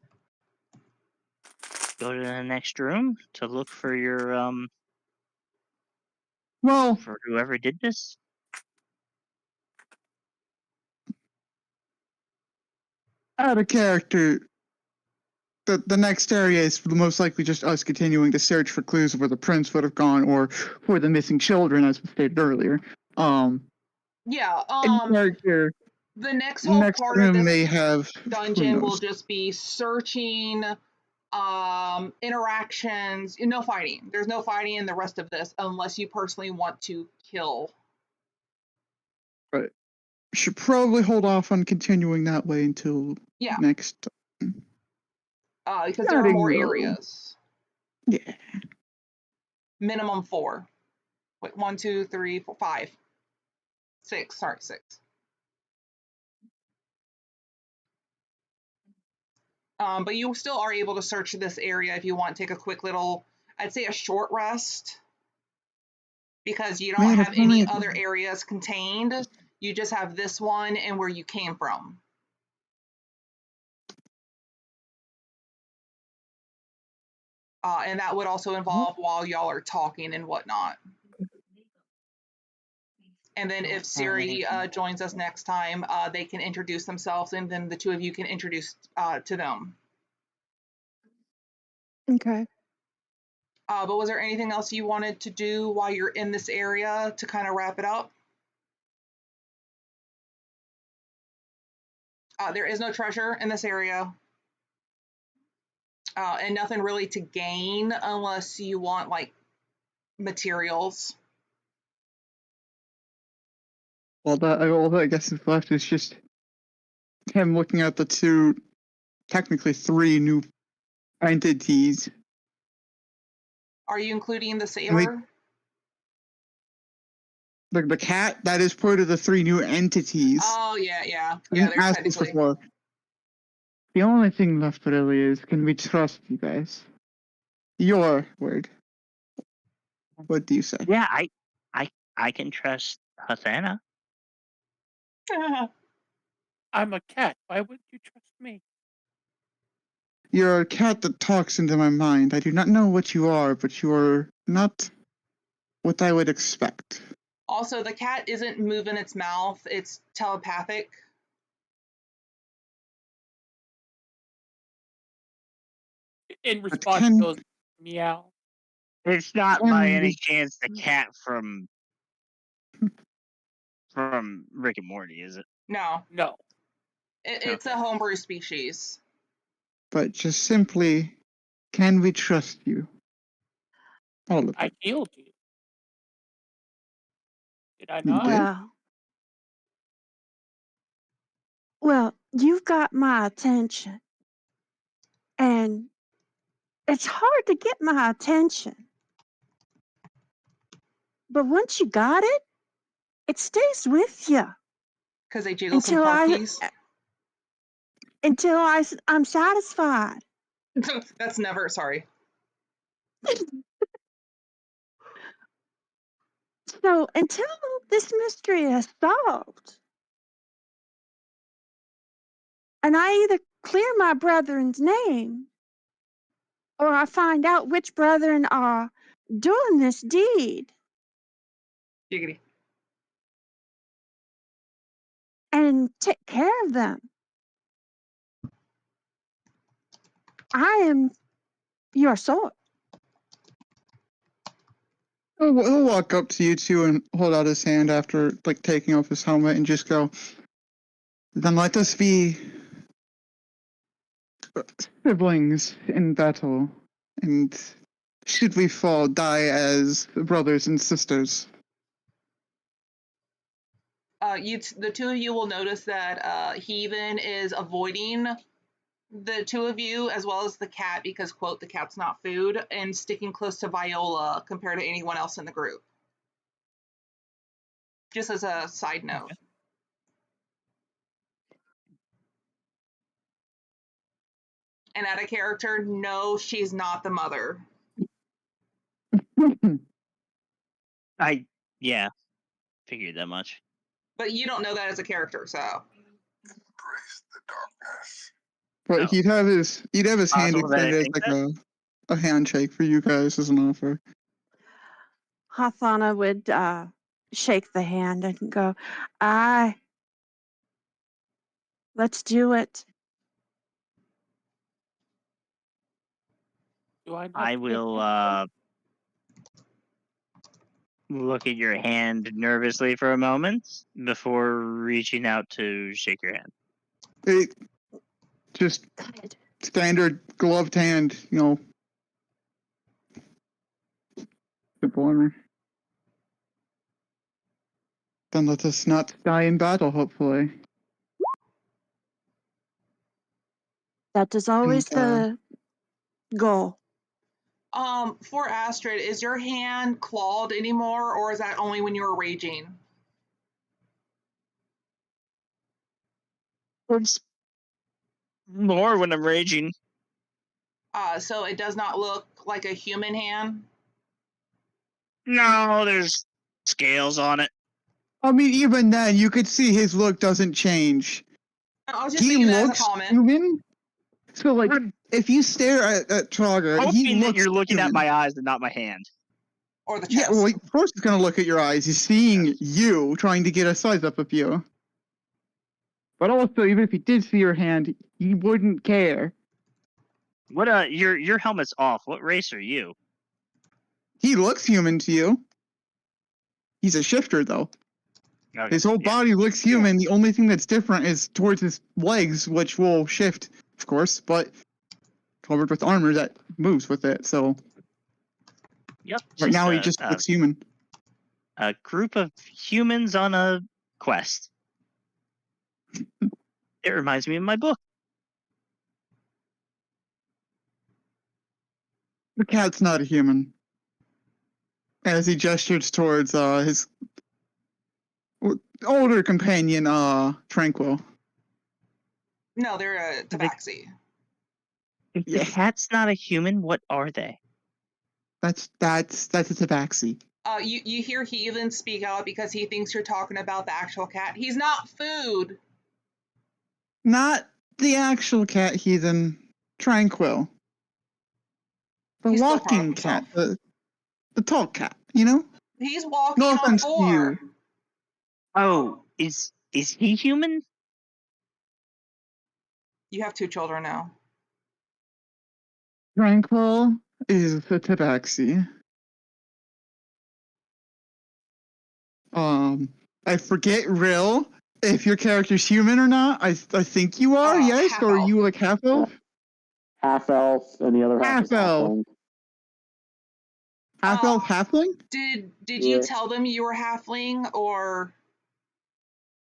go to the next room to look for your Well, for whoever did this. out of character, the next area is most likely just us continuing to search for clues of where the prince would have gone or for the missing children, as we stated earlier. Yeah. In character, The next whole next part of room this may have who dungeon will knows. just be searching, interactions. No fighting. There's no fighting in the rest of this unless you personally want to kill. But should probably hold off on continuing that way until Yeah. next. Because there are more Starting low. areas. Yeah. Minimum 4. Wait, 1, 2, 3, 4, 5. 6. Sorry, 6. But you still are able to search this area if you want to take a quick little, I'd say a short rest, because you don't Man, have any other areas contained. You just have this one and where you came from. And that would also involve while y'all are talking and whatnot. And then if Siri joins us next time, they can introduce themselves, and then the two of you can introduce to them. Okay. But was there anything else you wanted to do while you're in this area to kind of wrap it up? There is no treasure in this area. And nothing really to gain unless you want like materials. All that I guess is left is just him looking at the two, technically 3 new entities. Are you including the saber? The cat, that is part of the 3 new entities. Oh yeah. I They're didn't ask this technically. before. The only thing left really is, can we trust you guys? Your word. What do you say? Yeah, I can trust Hasana. I'm a cat. Why wouldn't you trust me? You're a cat that talks into my mind. I do not know what you are, but you are not what I would expect. Also, the cat isn't moving its mouth, it's telepathic. In response, it goes meow. It's not by any chance the cat from Rick and Morty, is it? No. It's Okay. a homebrew species. But just simply, can we trust you? All of I it. healed you. Did I You not? did? Well, you've got my attention. And it's hard to get my attention. But once you got it, it stays with you. Because they jiggle some car keys. Until I'm satisfied. That's never, sorry. So until this mystery is solved, and I either clear my brethren's name, or I find out which brethren are doing this deed, Giggity. and take care of them, I am your sword. He'll walk up to you two and hold out his hand after taking off his helmet and just go, then let us be siblings in battle, and should we fall, die as brothers and sisters. The two of you will notice that Heathen is avoiding the two of you as well as the cat because, quote, the cat's not food, and sticking close to Viola compared to anyone else in the group. Just as a side note. Okay. And out of character, no, she's not the mother. Yeah, figured that much. But you don't know that as a character, so. Embrace the darkness. But No. he'd have his hand Possible that I extended as think like that? a handshake for you guys as an offer. Hathana would shake the hand and go, "Aye, let's do it." Do I not I see a will hand? look at your hand nervously for a moment before reaching out to shake your hand. It just Good. standard gloved hand, Good boy. Then let us not die in battle, hopefully. That is always And, the goal. For Astrid, is your hand clawed anymore, or is that only when you were raging? It's more when I'm raging. So it does not look like a human hand. No, there's scales on it. I mean, even then, you could see his look doesn't change. I was just He making that as a looks comment. human. So, like, if you stare at Traga, he Hoping that looks you're looking human. at my eyes and not my hand. Or the Yeah, chest. well, of course he's gonna look at your eyes. He's seeing you, trying to get a size up of you. But also, even if he did see your hand, he wouldn't care. What your helmet's off. What race are you? He looks human to you. He's a shifter, though. Okay. His whole Yeah. body looks human. The only thing that's different is towards his legs, which will shift, of course, but covered with armor that moves with it. So Yep. right now he just looks human. A group of humans on a quest. It reminds me of my book. The cat's not a human. As he gestures towards his older companion, Tranquil. No, they're a tabaxi. If Yeah. the cat's not a human, what are they? That's a tabaxi. You hear Heathen speak out because he thinks you're talking about the actual cat. He's not food. Not the actual cat, Heathen. Tranquil. The He's still proud of walking cat. himself. The tall cat, you know? He's walking No on offense to 4. you. Oh, is he human? You have 2 children now. Tranquil is a tabaxi. I forget real if your character's human or not. I think you are, yes? Half Or are elf. you like half elf? Half elf, and the other half is Half elf. halfling. Half elf, halfling? Did Yeah. you tell them you were halfling, or?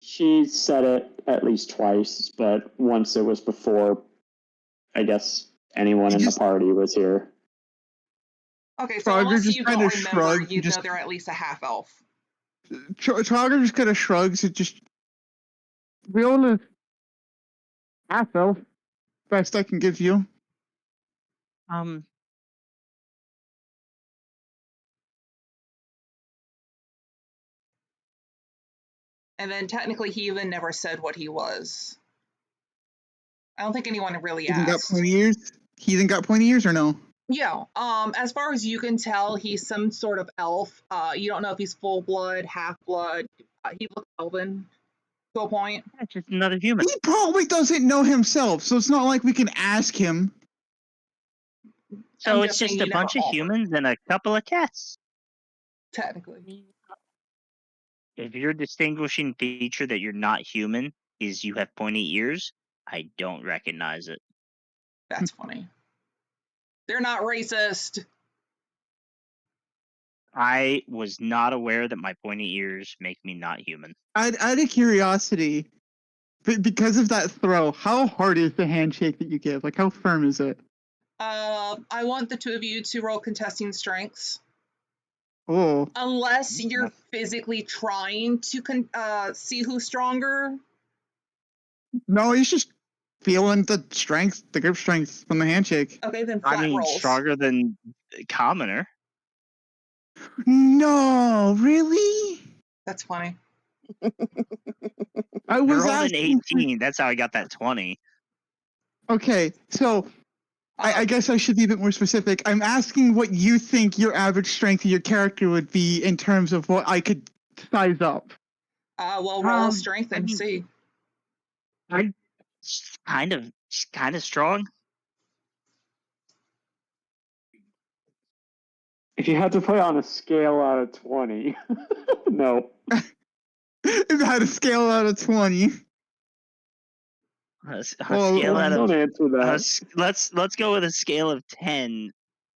She said it at least twice, but once it was before, I guess, anyone in the party was here. Okay, so Trogger unless just you kinda don't remember, shrugged, you just- know they're at least a half elf. Trogger just kind of shrugs. It just. Viola. Half elf. Best I can give you. And then technically he even never said what he was. I don't think anyone really Heathen got asked. pointy ears? Heathen got pointy ears or no? Yeah. As far as you can tell, he's some sort of elf. You don't know if he's full blood, half blood. He looks elven to a point. That's just another human. He probably doesn't know himself, so it's not like we can ask him. So I'm it's saying just you a never bunch of offered. humans and a couple of cats. Technically. If your distinguishing feature that you're not human is you have pointy ears, I don't recognize it. That's funny. They're not racist. I was not aware that my pointy ears make me not human. Out of curiosity, because of that throw, how hard is the handshake that you give? Like, how firm is it? I want the 2 of you to roll contesting strengths. Oh. Unless you're physically trying to see who's stronger. No, he's just feeling the strength, the grip strength from the handshake. Okay, then flat rolls. Stronger than commoner. No, really? That's funny. I was rolled an asking 18. That's how I got that 20. Okay, so I guess I should be a bit more specific. I'm asking what you think your average strength of your character would be in terms of what I could size up. Well, roll a Um, strength I and mean- see. I'm kind of strong. If you had to put it on a scale out of 20, no. If I had a scale out of 20. A Well, scale out of Don't answer that. let's go with a scale of 10.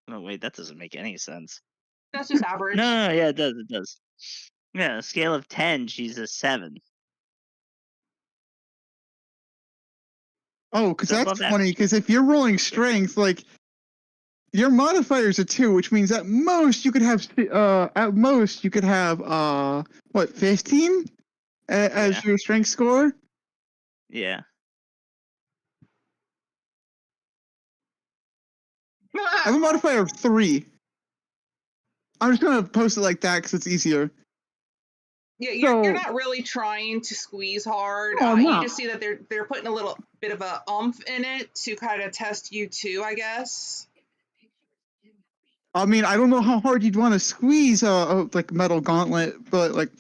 Oh wait, that doesn't make any sense. That's just average. No, yeah, it does. Yeah, a scale of 10, she's a 7. Oh, because So that's above funny, because if you're rolling strength, like, your modifier's a 2, which means at most you could have, what, 15? As Yeah. your strength score? Yeah. I have a modifier of 3. I'm just gonna post it like that because it's easier. Yeah, you're So- not really trying to squeeze hard. No, I'm You not. just see that they're putting a little bit of a oomph in it to kind of test you too, I guess. I mean, I don't know how hard you'd want to squeeze a like metal gauntlet, but like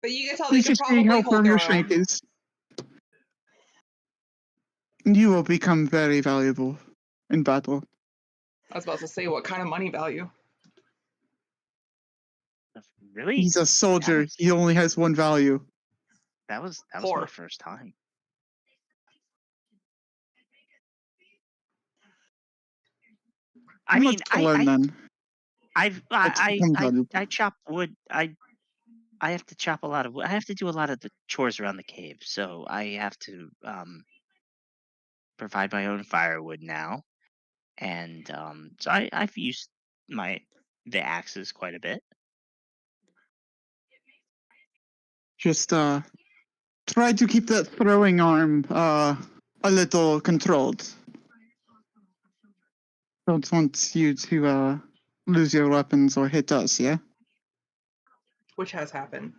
But you can tell they he's can just seeing probably how hold firm their your own. strength is. You will become very valuable in battle. I was about to say, what kind of money value? Really? He's a soldier. was- He only has one value. That was my Poor. first time. I Too mean, much to learn then. I chop wood. I have to chop a lot of wood. I have to do a lot of the chores around the cave, so I have to provide my own firewood now, and so I've used the axes quite a bit. Just try to keep that throwing arm a little controlled. Don't want you to lose your weapons or hit us, yeah? Which has happened.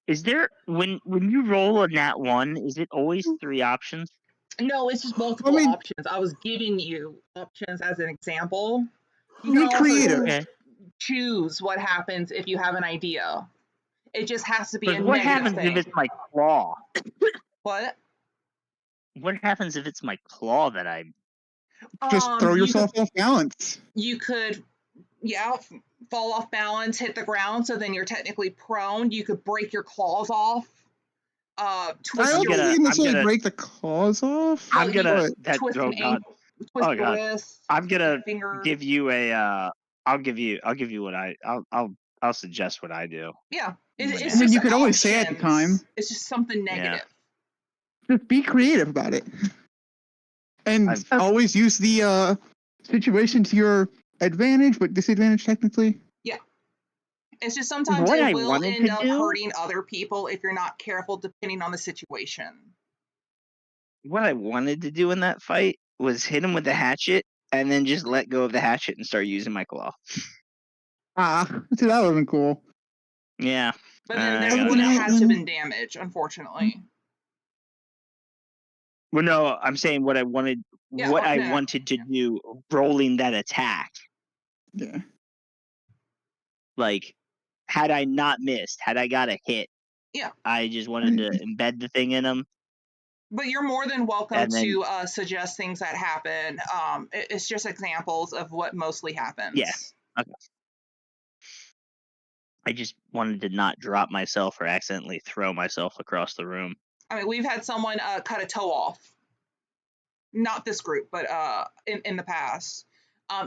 Is there when you roll a nat 1? Is it always 3 options? No, it's just multiple mean- options. I was giving you options as an example. You Be can also creative. Okay. choose what happens if you have an idea. It just has to be a But what negative happens thing. if it's my claw? What? What happens if it's my claw that I? Just throw You yourself off balance. You could, yeah, fall off balance, hit the ground, so then you're technically prone. You could break your claws off. Twist I don't your think you can necessarily break the claws off. I'm gonna twist oh an god. ankle, twist Oh your god. wrist. I'm gonna finger. give you a I'll give you what I'll suggest what I do. Yeah, When it's I mean, just you could always say at the time. It's just something negative. Just be creative about it. And I've- always use the situation to your advantage, but disadvantage technically. It's just sometimes What it I will wanted end to up do- hurting other people if you're not careful, depending on the situation. What I wanted to do in that fight was hit him with the hatchet and then just let go of the hatchet and start using my claw. See, that would have been cool. Yeah. But then there got wouldn't it. have to been damage, unfortunately. Well, no, I'm saying what I wanted. Yeah, what I no. wanted to do, rolling that attack. Yeah. Like, had I not missed, had I got a hit, Yeah. I just wanted to embed the thing in him. But you're more than welcome And then- to suggest things that happen. It's just examples of what mostly happens. Yeah. Okay. I just wanted to not drop myself or accidentally throw myself across the room. I mean, we've had someone cut a toe off. Not this group, but in the past.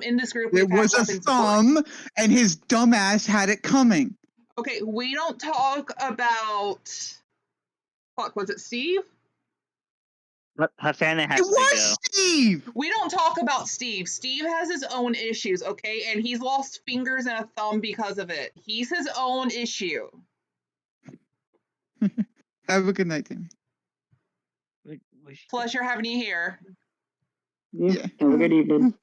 In this group, It we've was had a weapons break. thumb, and his dumbass had it coming. Okay, we don't talk about. Fuck, was it Steve? Havana has It to was go. Steve! We don't talk about Steve. Steve has his own issues, okay? And he's lost fingers and a thumb because of it. He's his own issue. Have a good night, Timmy. Pleasure having you here. Yeah. Yeah. Have a good evening.